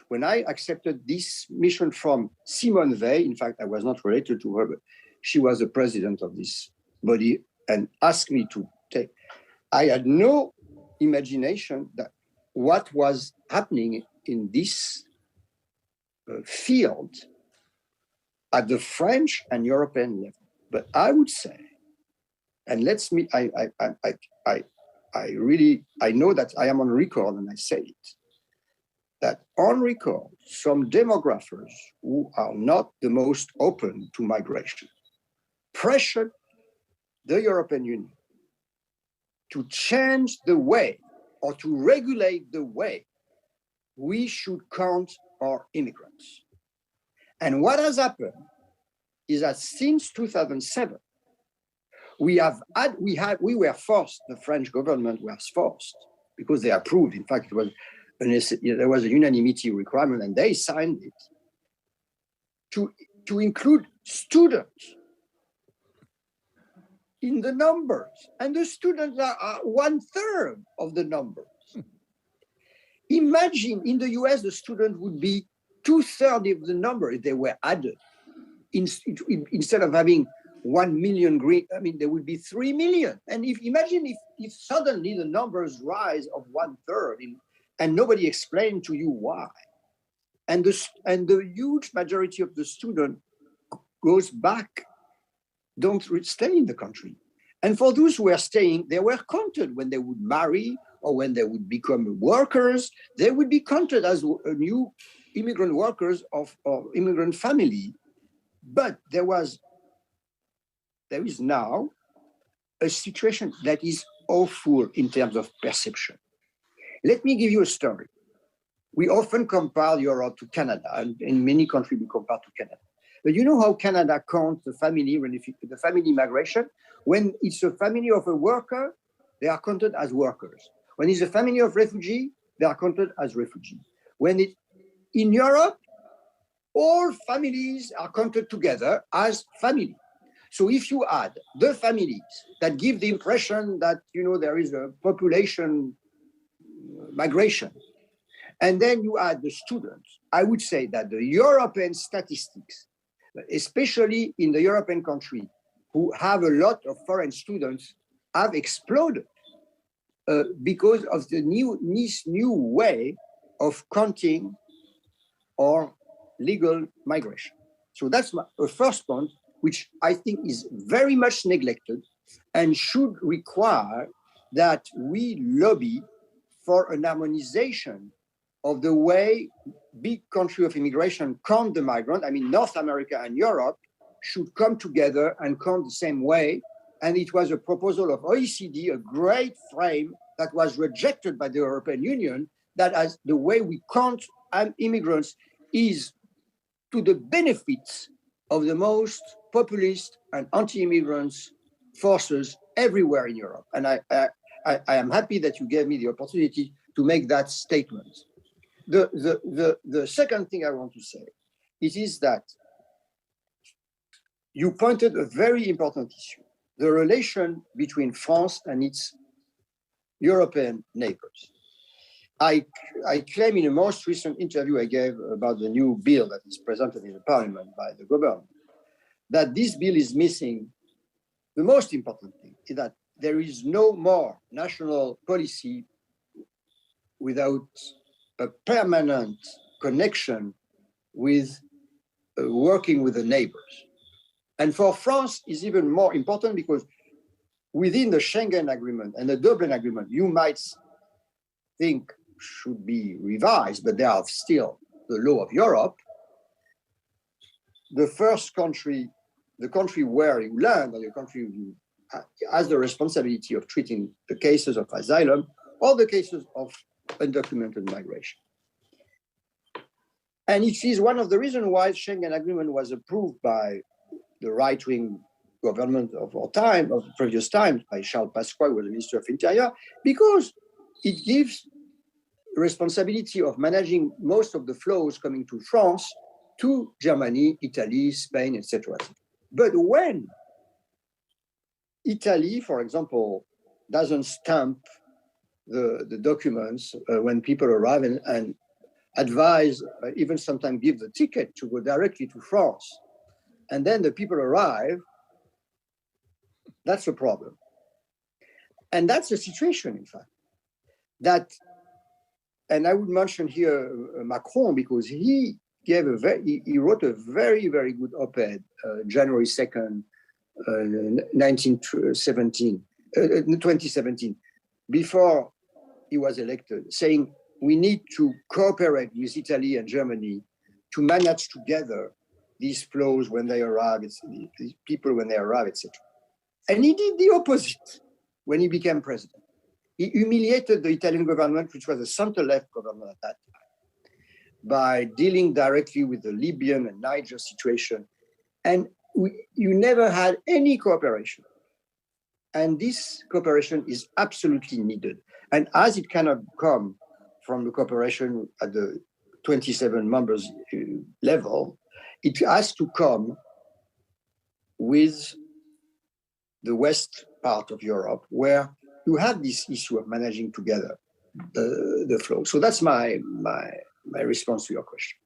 when I accepted this mission from Simone Weil, in fact, I was not related to her, but she was the president of this body and asked me to take, I had no imagination that what was happening in this field at the French and European level. But I would say, and I know that I am on record and I say it, that on record, some demographers who are not the most open to migration pressured the European Union to change the way or to regulate the way we should count our immigrants. And what has happened is that since 2007, we were forced, the French government was forced, because they approved, in fact, there was a unanimity requirement and they signed it, to include students in the numbers. And the students are 1/3 of the numbers. Imagine in the US, the student would be 2/3 of the number if they were added. Instead of having 1 million there would be 3 million. And imagine if suddenly the numbers rise of 1/3 and nobody explained to you why. And the huge majority of the student goes back, don't stay in the country. And for those who were staying, they were counted when they would marry or when they would become workers. They would be counted as new immigrant workers of immigrant family. But there is now a situation that is awful in terms of perception. Let me give you a story. We often compare Europe to Canada, and in many countries we compare to Canada. But you know how Canada counts the family migration? When it's a family of a worker, they are counted as workers. When it's a family of refugee, they are counted as refugees. In Europe, all families are counted together as family. So if you add the families that give the impression that there is a population migration, and then you add the students, I would say that the European statistics, especially in the European country, who have a lot of foreign students, have exploded because of this new way of counting or legal migration. So that's a first point, which I think is very much neglected and should require that we lobby for an harmonization of the way big country of immigration count the migrant. I mean, North America and Europe should come together and count the same way. And it was a proposal of OECD, a great frame that was rejected by the European Union, that as the way we count immigrants is to the benefits of the most populist and anti-immigrants forces everywhere in Europe. And I am happy that you gave me the opportunity to make that statement. The second thing I want to say is that you pointed a very important issue, the relation between France and its European neighbors. I claim in the most recent interview I gave about the new bill that is presented in the parliament by the government, that this bill is missing the most important thing, is that there is no more national policy without a permanent connection with working with the neighbors. And for France is even more important because within the Schengen Agreement and the Dublin Agreement, you might think should be revised, but they are still the law of Europe. The first country, the country where you land, or the country who has the responsibility of treating the cases of asylum or the cases of undocumented migration. And it is one of the reasons why the Schengen Agreement was approved by the right-wing government of our time, of previous times, by Charles Pasqua, who was the Minister of Interior, because it gives responsibility of managing most of the flows coming to France to Germany, Italy, Spain, etc. But when Italy, for example, doesn't stamp the documents when people arrive and advise, even sometimes give the ticket to go directly to France, and then the people arrive, that's a problem. And that's the situation, in fact, that, and I would mention here Macron, because he gave he wrote a very, very good op-ed, January 2nd, 2017, before he was elected, saying we need to cooperate with Italy and Germany to manage together these flows when they arrive, these people when they arrive, etc. And he did the opposite when he became president. He humiliated the Italian government, which was a center-left government at that time, by dealing directly with the Libyan and Niger situation. And you never had any cooperation. And this cooperation is absolutely needed. And as it cannot come from the cooperation at the 27 members level, it has to come with the west part of Europe, where you have this issue of managing together the flow. So that's my response to your question.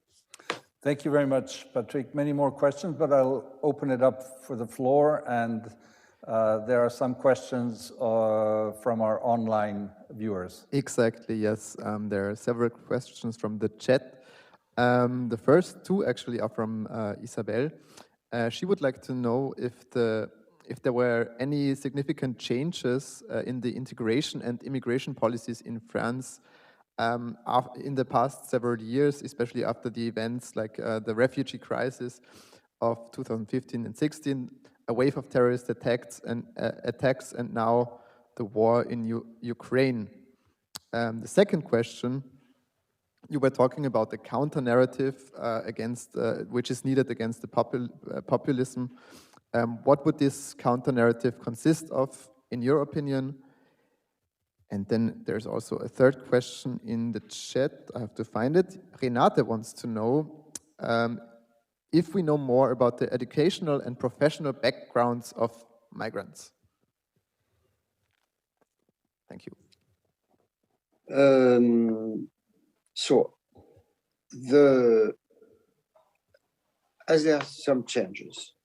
Thank you very much, Patrick. Many more questions, but I'll open it up for the floor. And there are some questions from our online viewers. Exactly, yes. There are several questions from the chat. The first two actually are from Isabel. She would like to know if there were any significant changes in the integration and immigration policies in France in the past several years, especially after the events like the refugee crisis of 2015 and 16, a wave of terrorist attacks, and now the war in Ukraine. The second question, you were talking about the counter-narrative against which is needed against the populism. What would this counter-narrative consist of, in your opinion? And then there's also a third question in the chat. I have to find it. Renate wants to know if we know more about the educational and professional backgrounds of migrants. Thank you. As there are some changes,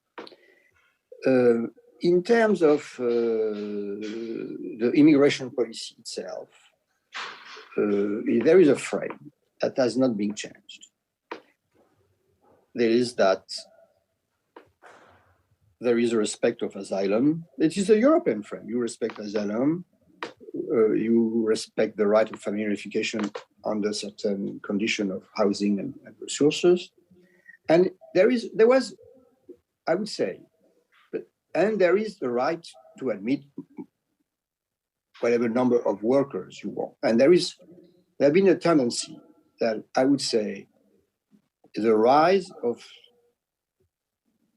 in terms of the immigration policy itself, there is a frame that has not been changed. There is that there is a respect of asylum. It is a European frame. You respect asylum. You respect the right of family reunification under certain condition of housing and resources. And there was, I would say, and there is the right to admit whatever number of workers you want. And there has been a tendency that I would say the rise of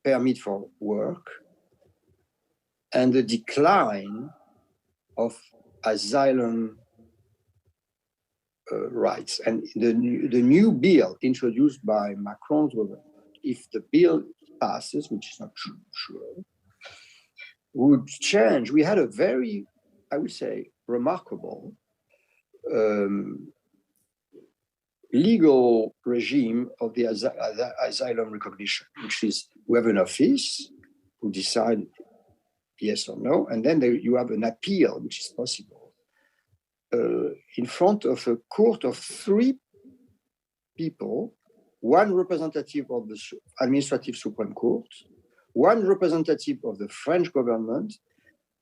permit for work and the decline of asylum rights. And the new bill introduced by Macron's government, if the bill passes, which is not sure, would change. We had a very, I would say, remarkable legal regime of the asylum recognition, which is we have an office who decide yes or no, and then you have an appeal, which is possible, in front of a court of 3 people, 1 representative of the administrative Supreme Court, 1 representative of the French government,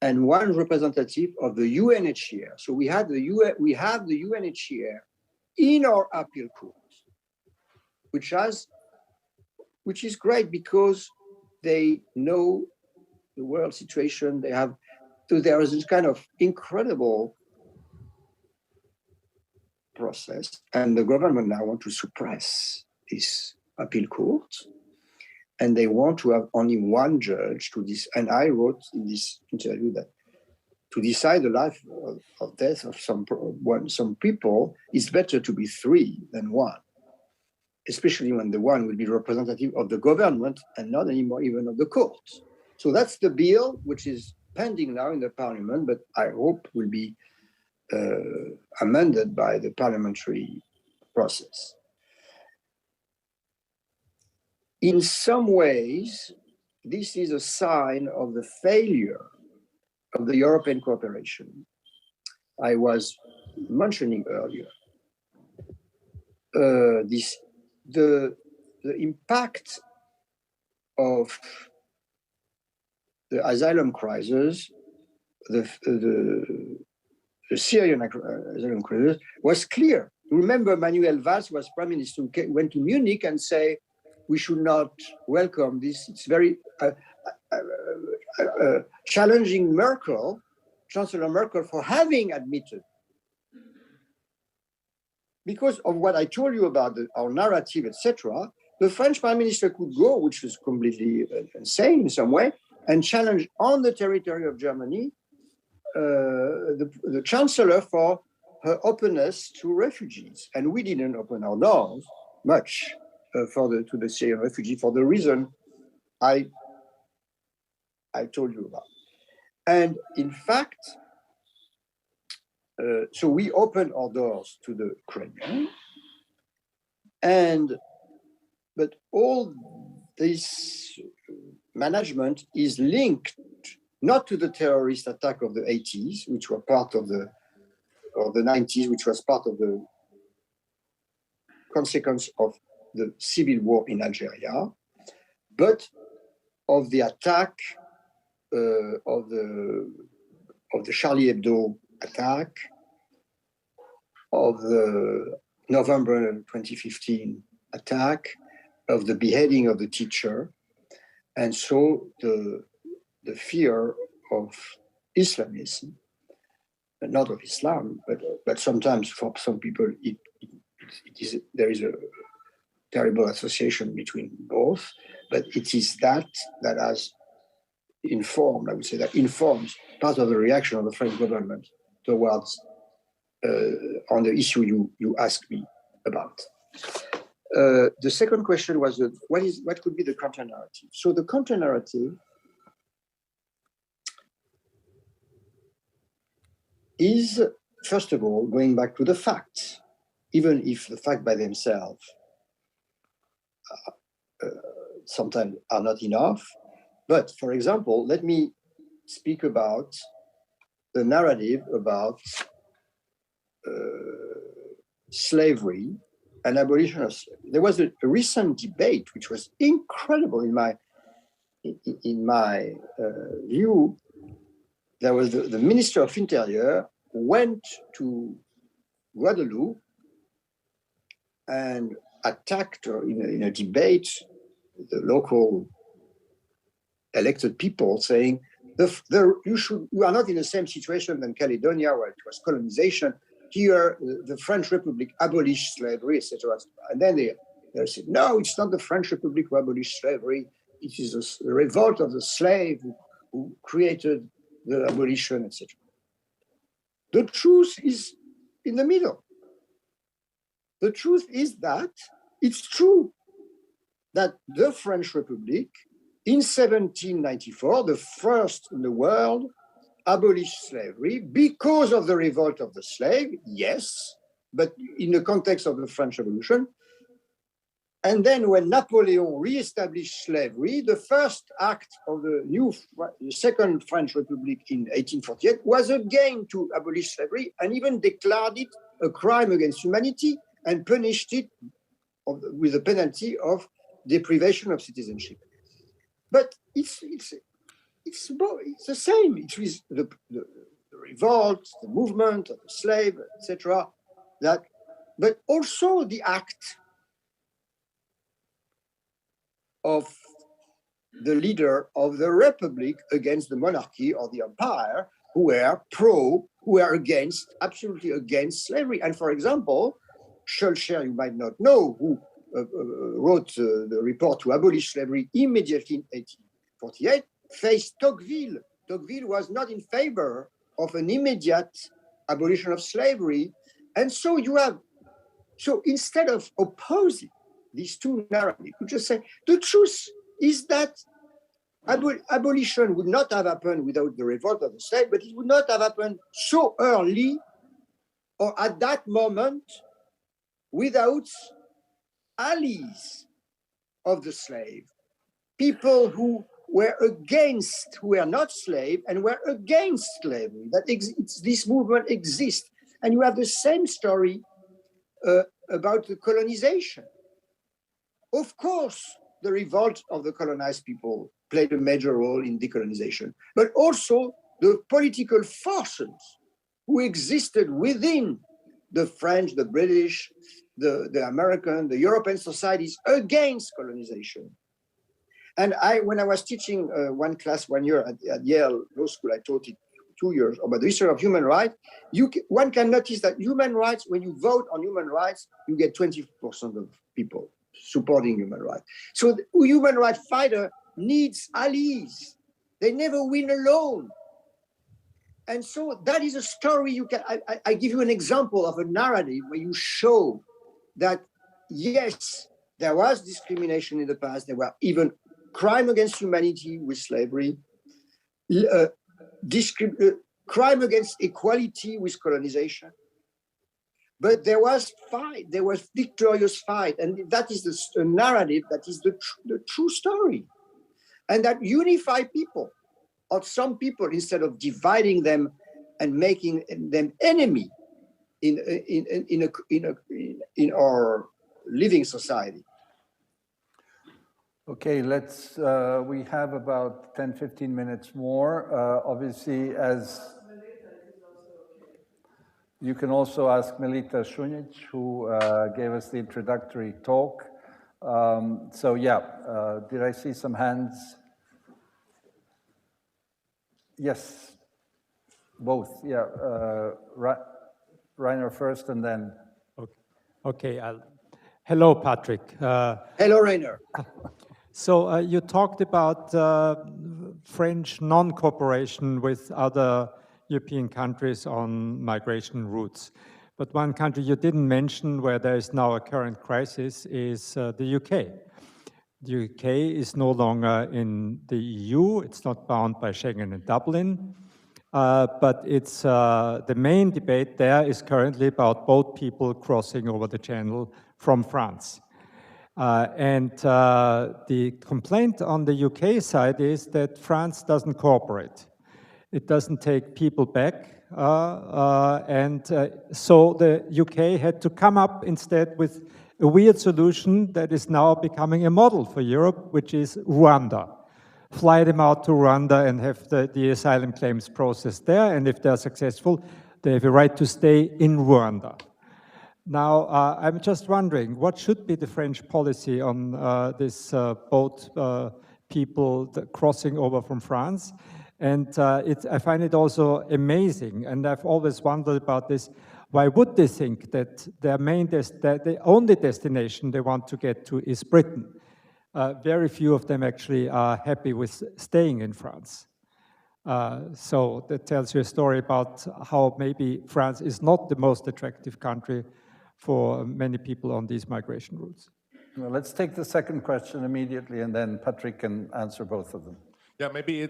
and 1 representative of the UNHCR. So we have the UNHCR in our appeal court, which is great because they know the world situation. So there is this kind of incredible process, and the government now want to suppress this appeal court, and they want to have only 1 judge to this. And I wrote in this interview that to decide the life or death of some people, it's better to be 3 than 1, especially when the 1 will be representative of the government and not anymore even of the court. So that's the bill which is pending now in the parliament, but I hope will be amended by the parliamentary process. In some ways, this is a sign of the failure of the European cooperation I was mentioning earlier. The impact of the asylum crisis, the Syrian asylum crisis, was clear. Remember, Manuel Valls was prime minister, went to Munich and say, we should not welcome this. It's very challenging Chancellor Merkel, for having admitted. Because of what I told you about our narrative, etc., the French prime minister could go, which was completely insane in some way, and challenge on the territory of Germany the chancellor for her openness to refugees. And we didn't open our doors much to the Syrian refugee for the reason I told you about. And in fact, so we opened our doors to the Ukrainian, but all this management is linked not to the terrorist attack of the 80s, which were part of the 90s, which was part of the consequence of the civil war in Algeria, but of the attack of the Charlie Hebdo attack, of the November 2015 attack, of the beheading of the teacher. And so the fear of Islamism, not of Islam, but sometimes for some people, there is a terrible association between both, but it is that has informed, I would say, that informs part of the reaction of the French government towards on the issue you asked me about. The second question was what could be the counter-narrative? So the counter-narrative is, first of all, going back to the facts, even if the facts by themselves sometimes are not enough. But for example, let me speak about the narrative about slavery and abolition of slavery. There was a recent debate which was incredible in my view. There was the Minister of Interior went to Guadeloupe and attacked in a debate the local elected people, saying you are not in the same situation than Caledonia, where it was colonization. Here, the French Republic abolished slavery, etc. And then they said, no, it's not the French Republic who abolished slavery. It is the revolt of the slave who created the abolition, etc. The truth is in the middle. The truth is that it's true that the French Republic in 1794, the first in the world, abolished slavery because of the revolt of the slave, yes, but in the context of the French Revolution, And then when Napoleon re-established slavery, the first act of the Second French Republic in 1848 was again to abolish slavery and even declared it a crime against humanity and punished it with the penalty of deprivation of citizenship. But it's the same. It is the revolt, the movement of the slave, etc. But also the act of the leader of the republic against the monarchy or the empire, who were absolutely against slavery. And for example, Schulcher, you might not know, who wrote the report to abolish slavery immediately in 1848, faced Tocqueville. Tocqueville was not in favor of an immediate abolition of slavery. And so instead of opposing these two narratives, you just say, the truth is that abolition would not have happened without the revolt of the slave, but it would not have happened so early or at that moment without allies of the slave, people who were not slaves and were against slavery. This movement exists. And you have the same story about the colonization. Of course, the revolt of the colonized people played a major role in decolonization, but also the political forces who existed within the French, the British, the American, the European societies against colonization. And when I was teaching one class 1 year at Yale Law School, I taught it 2 years about the history of human rights. One can notice that human rights, when you vote on human rights, you get 20% of people supporting human rights. So the human rights fighter needs allies. They never win alone. And so that is a story I give you an example of a narrative where you show that, yes, there was discrimination in the past. There were even crime against humanity with slavery, crime against equality with colonization. But there was fight, there was victorious fight. And that is the narrative, that is the true story. And that unify people, or some people, instead of dividing them and making them enemy in our living society. Okay, we have about 10, 15 minutes more. Obviously, you can also ask Melita Šunjić, who gave us the introductory talk. So yeah, did I see some hands? Yes, both, yeah. Rainer first and then. Okay, hello, Patrick. Hello, Rainer. So you talked about French non-cooperation with other European countries on migration routes. But one country you didn't mention where there is now a current crisis is the UK. The UK is no longer in the EU. It's not bound by Schengen and Dublin. But it's the main debate there is currently about boat people crossing over the channel from France. And the complaint on the UK side is that France doesn't cooperate. It doesn't take people back. So the UK had to come up instead with a weird solution that is now becoming a model for Europe, which is Rwanda. Fly them out to Rwanda and have the asylum claims processed there. And if they're successful, they have a right to stay in Rwanda. Now, I'm just wondering, what should be the French policy on this boat people crossing over from France? And I find it also amazing, and I've always wondered about this, why would they think that the only destination they want to get to is Britain? Very few of them actually are happy with staying in France. So that tells you a story about how maybe France is not the most attractive country for many people on these migration routes. Well, let's take the second question immediately, and then Patrick can answer both of them. Yeah, maybe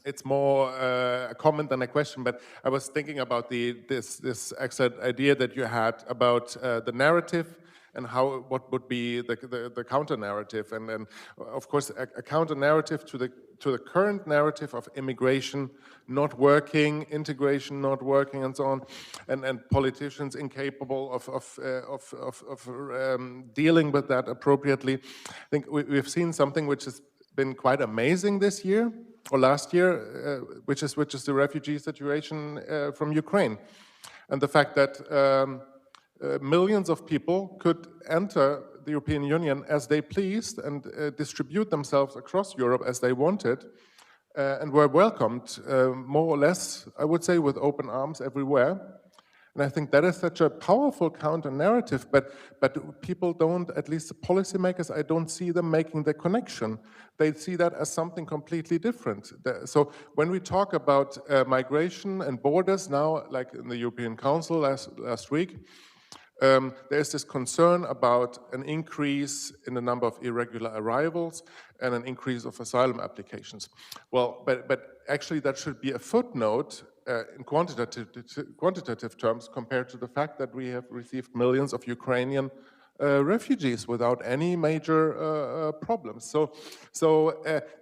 it's more a comment than a question, but I was thinking about this excellent idea that you had about the narrative what would be the counter narrative, and of course a counter narrative to the current narrative of immigration not working, integration not working, and so on, and politicians incapable of dealing with that appropriately. I think we've seen something which has been quite amazing this year or last year, which is the refugee situation from Ukraine, and the fact that millions of people could enter the European Union as they pleased and distribute themselves across Europe as they wanted, and were welcomed more or less, I would say, with open arms everywhere. And I think that is such a powerful counter narrative, but people don't, at least the policymakers, I don't see them making the connection. They see that as something completely different. So when we talk about migration and borders now, like in the European Council last week, there's this concern about an increase in the number of irregular arrivals and an increase of asylum applications. Well, but actually that should be a footnote in quantitative terms compared to the fact that we have received millions of Ukrainian refugees without any major problems. So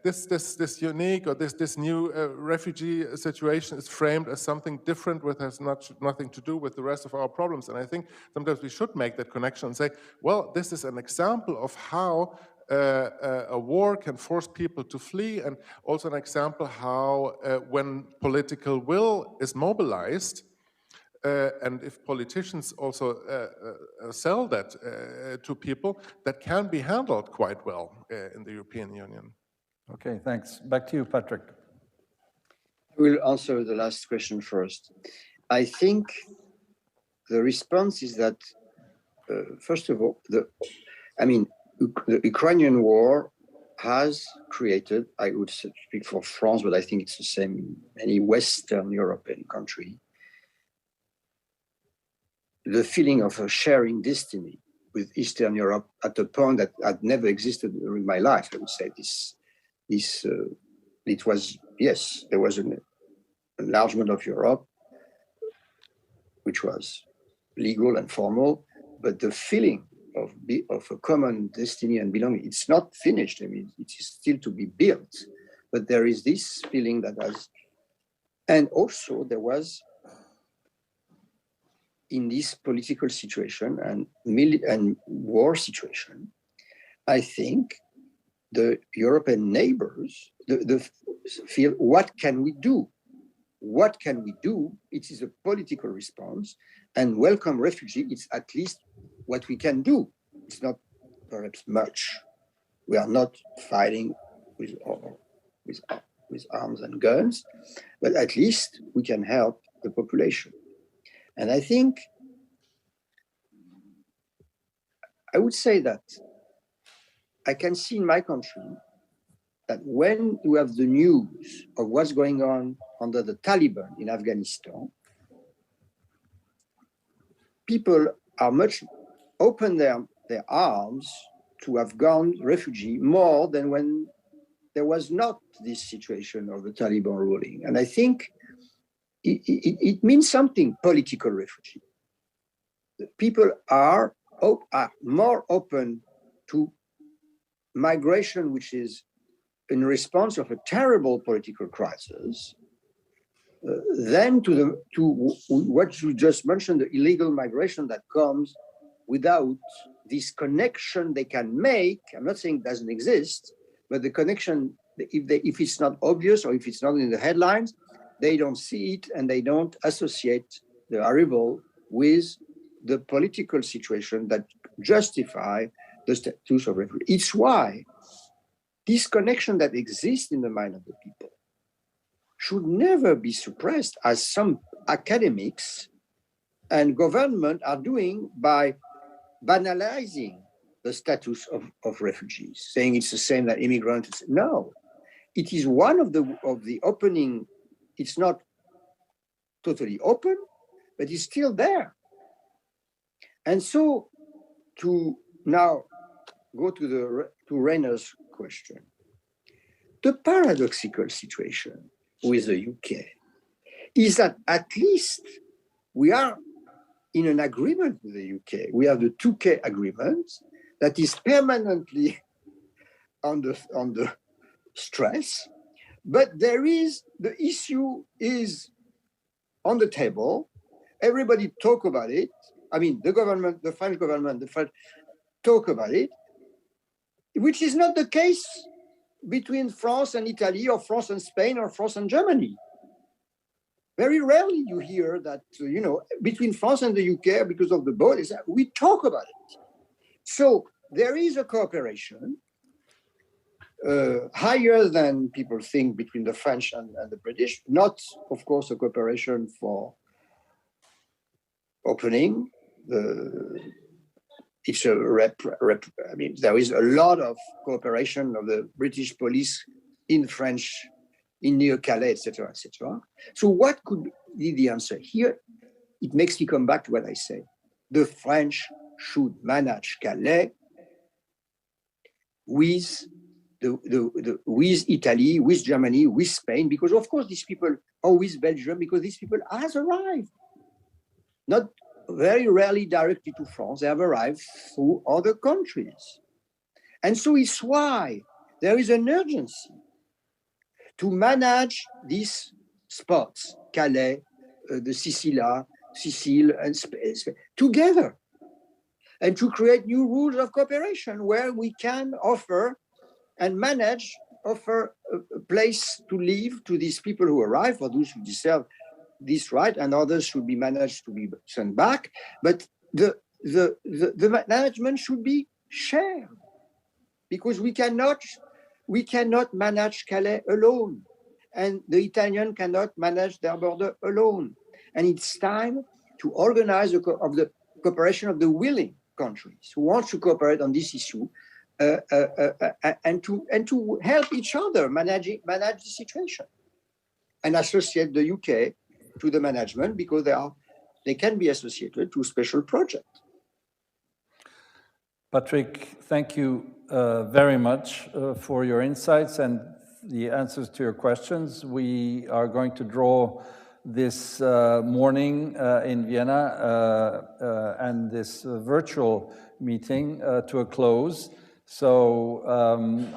this unique or this new refugee situation is framed as something different, which has nothing to do with the rest of our problems. And I think sometimes we should make that connection and say, well, this is an example of how a war can force people to flee, and also an example how when political will is mobilized, and if politicians also sell that to people, that can be handled quite well in the European Union. Okay, thanks. Back to you, Patrick. I will answer the last question first. I think the response is that, first of all, the Ukrainian war has created, I would speak for France, but I think it's the same in many Western European countries, the feeling of a sharing destiny with Eastern Europe at a point that had never existed during my life. I would say it was, yes, there was an enlargement of Europe, which was legal and formal, but the feeling of a common destiny and belonging, it's not finished. I mean, it is still to be built, but there is this feeling that has, and also there was, in this political situation and war situation, I think the European neighbors feel, what can we do? What can we do? It is a political response, and welcome refugee, it's at least what we can do. It's not perhaps much. We are not fighting with arms and guns, but at least we can help the population. And I think, I would say that I can see in my country that when you have the news of what's going on under the Taliban in Afghanistan, people are much open their arms to Afghan refugee more than when there was not this situation of the Taliban ruling. And I think it means something, political refugee. People are more open to migration, which is in response of a terrible political crisis, than to what you just mentioned, the illegal migration that comes without this connection they can make. I'm not saying it doesn't exist, but the connection, if it's not obvious or if it's not in the headlines, they don't see it and they don't associate the arrival with the political situation that justify the status of refugee. It's why this connection that exists in the mind of the people should never be suppressed, as some academics and government are doing by banalizing the status of refugees, saying it's the same that immigrants. No, it is one of the opening. It's not totally open, but it's still there. And so, to now go to Rainer's question, the paradoxical situation with the UK is that at least we are in an agreement with the UK. We have the 2K agreement that is permanently under stress, but the issue is on the table. Everybody talk about it. I mean, the French government, talk about it, which is not the case between France and Italy, or France and Spain, or France and Germany. Very rarely you hear that, between France and the UK, because of the borders, we talk about it. So there is a cooperation higher than people think between the French and the British. Not, of course, a cooperation for opening. It's there is a lot of cooperation of the British police in French, in near Calais, etc., etc. So what could be the answer? Here, it makes me come back to what I say. The French should manage Calais with with Italy, with Germany, with Spain, because of course these people, or with Belgium, because these people has arrived. Not very rarely directly to France, they have arrived through other countries. And so it's why there is an urgency to manage these spots, Calais, the Sicile, and Spain, together, and to create new rules of cooperation where we can offer and offer a place to live to these people who arrive, for those who deserve this right, and others should be managed to be sent back. But the management should be shared, because we cannot manage Calais alone, and the Italian cannot manage their border alone. And it's time to organize the cooperation of the willing countries who want to cooperate on this issue, and to help each other manage the situation, and associate the UK to the management, because they can be associated to a special project. Patrick, thank you very much for your insights and the answers to your questions. We are going to draw this morning in Vienna and this virtual meeting to a close. So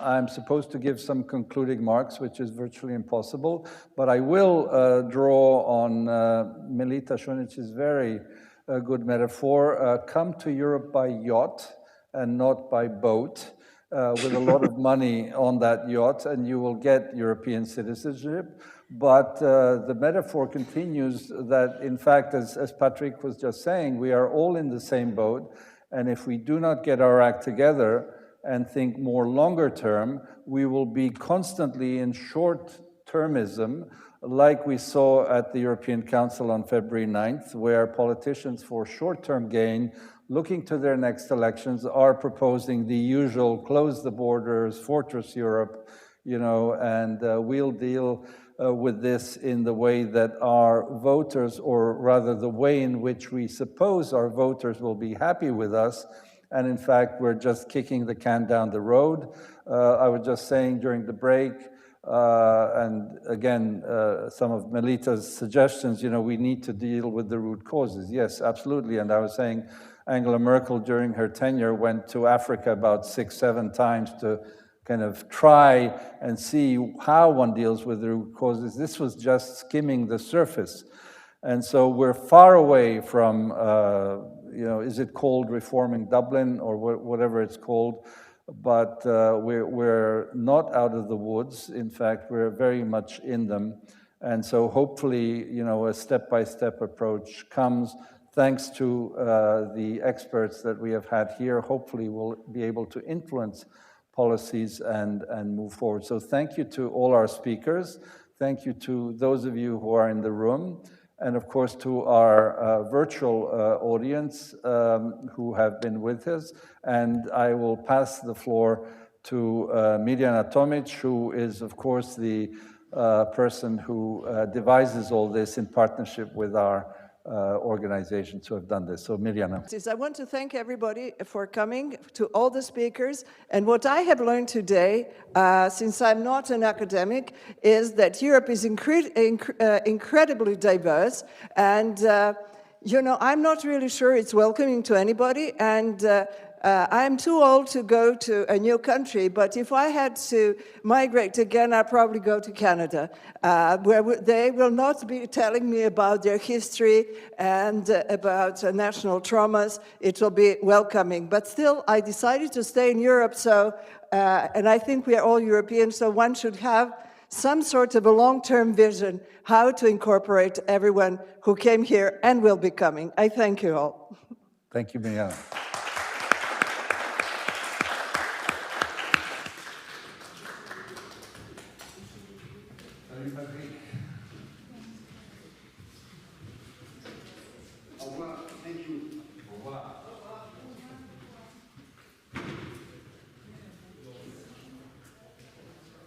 I'm supposed to give some concluding remarks, which is virtually impossible, but I will draw on Melita Šunjić's very good metaphor. Come to Europe by yacht and not by boat, with a lot of money on that yacht, and you will get European citizenship. But the metaphor continues that, in fact, as Patrick was just saying, we are all in the same boat, and if we do not get our act together and think more longer term, we will be constantly in short-termism, like we saw at the European Council on February 9th, where politicians for short-term gain, looking to their next elections, are proposing the usual close the borders, fortress Europe, and we'll deal with this in the way that our voters, or rather the way in which we suppose our voters will be happy with us. And in fact, we're just kicking the can down the road. I was just saying during the break, and again, some of Melita's suggestions, we need to deal with the root causes. Yes, absolutely. And I was saying Angela Merkel during her tenure went to Africa about 6-7 times to kind of try and see how one deals with the root causes. This was just skimming the surface. And so we're far away from, is it called reforming Dublin or whatever it's called? But we're not out of the woods. In fact, we're very much in them. And so hopefully, a step-by-step approach comes. Thanks to the experts that we have had here, hopefully we'll be able to influence policies and move forward. So thank you to all our speakers. Thank you to those of you who are in the room. And of course to our virtual audience who have been with us. And I will pass the floor to Mirjana Tomić, who is of course the person who devises all this in partnership with our organizations who have done this. So Mirjana. I want to thank everybody for coming, to all the speakers. And what I have learned today, since I'm not an academic, is that Europe is incredibly diverse, and you know, I'm not really sure it's welcoming to anybody, and I'm too old to go to a new country, but if I had to migrate again, I'd probably go to Canada, where they will not be telling me about their history and about national traumas. It will be welcoming. But still, I decided to stay in Europe, so, and I think we are all Europeans, so one should have some sort of a long-term vision how to incorporate everyone who came here and will be coming. I thank you all. Thank you, Mirjana. Au revoir. Thank you.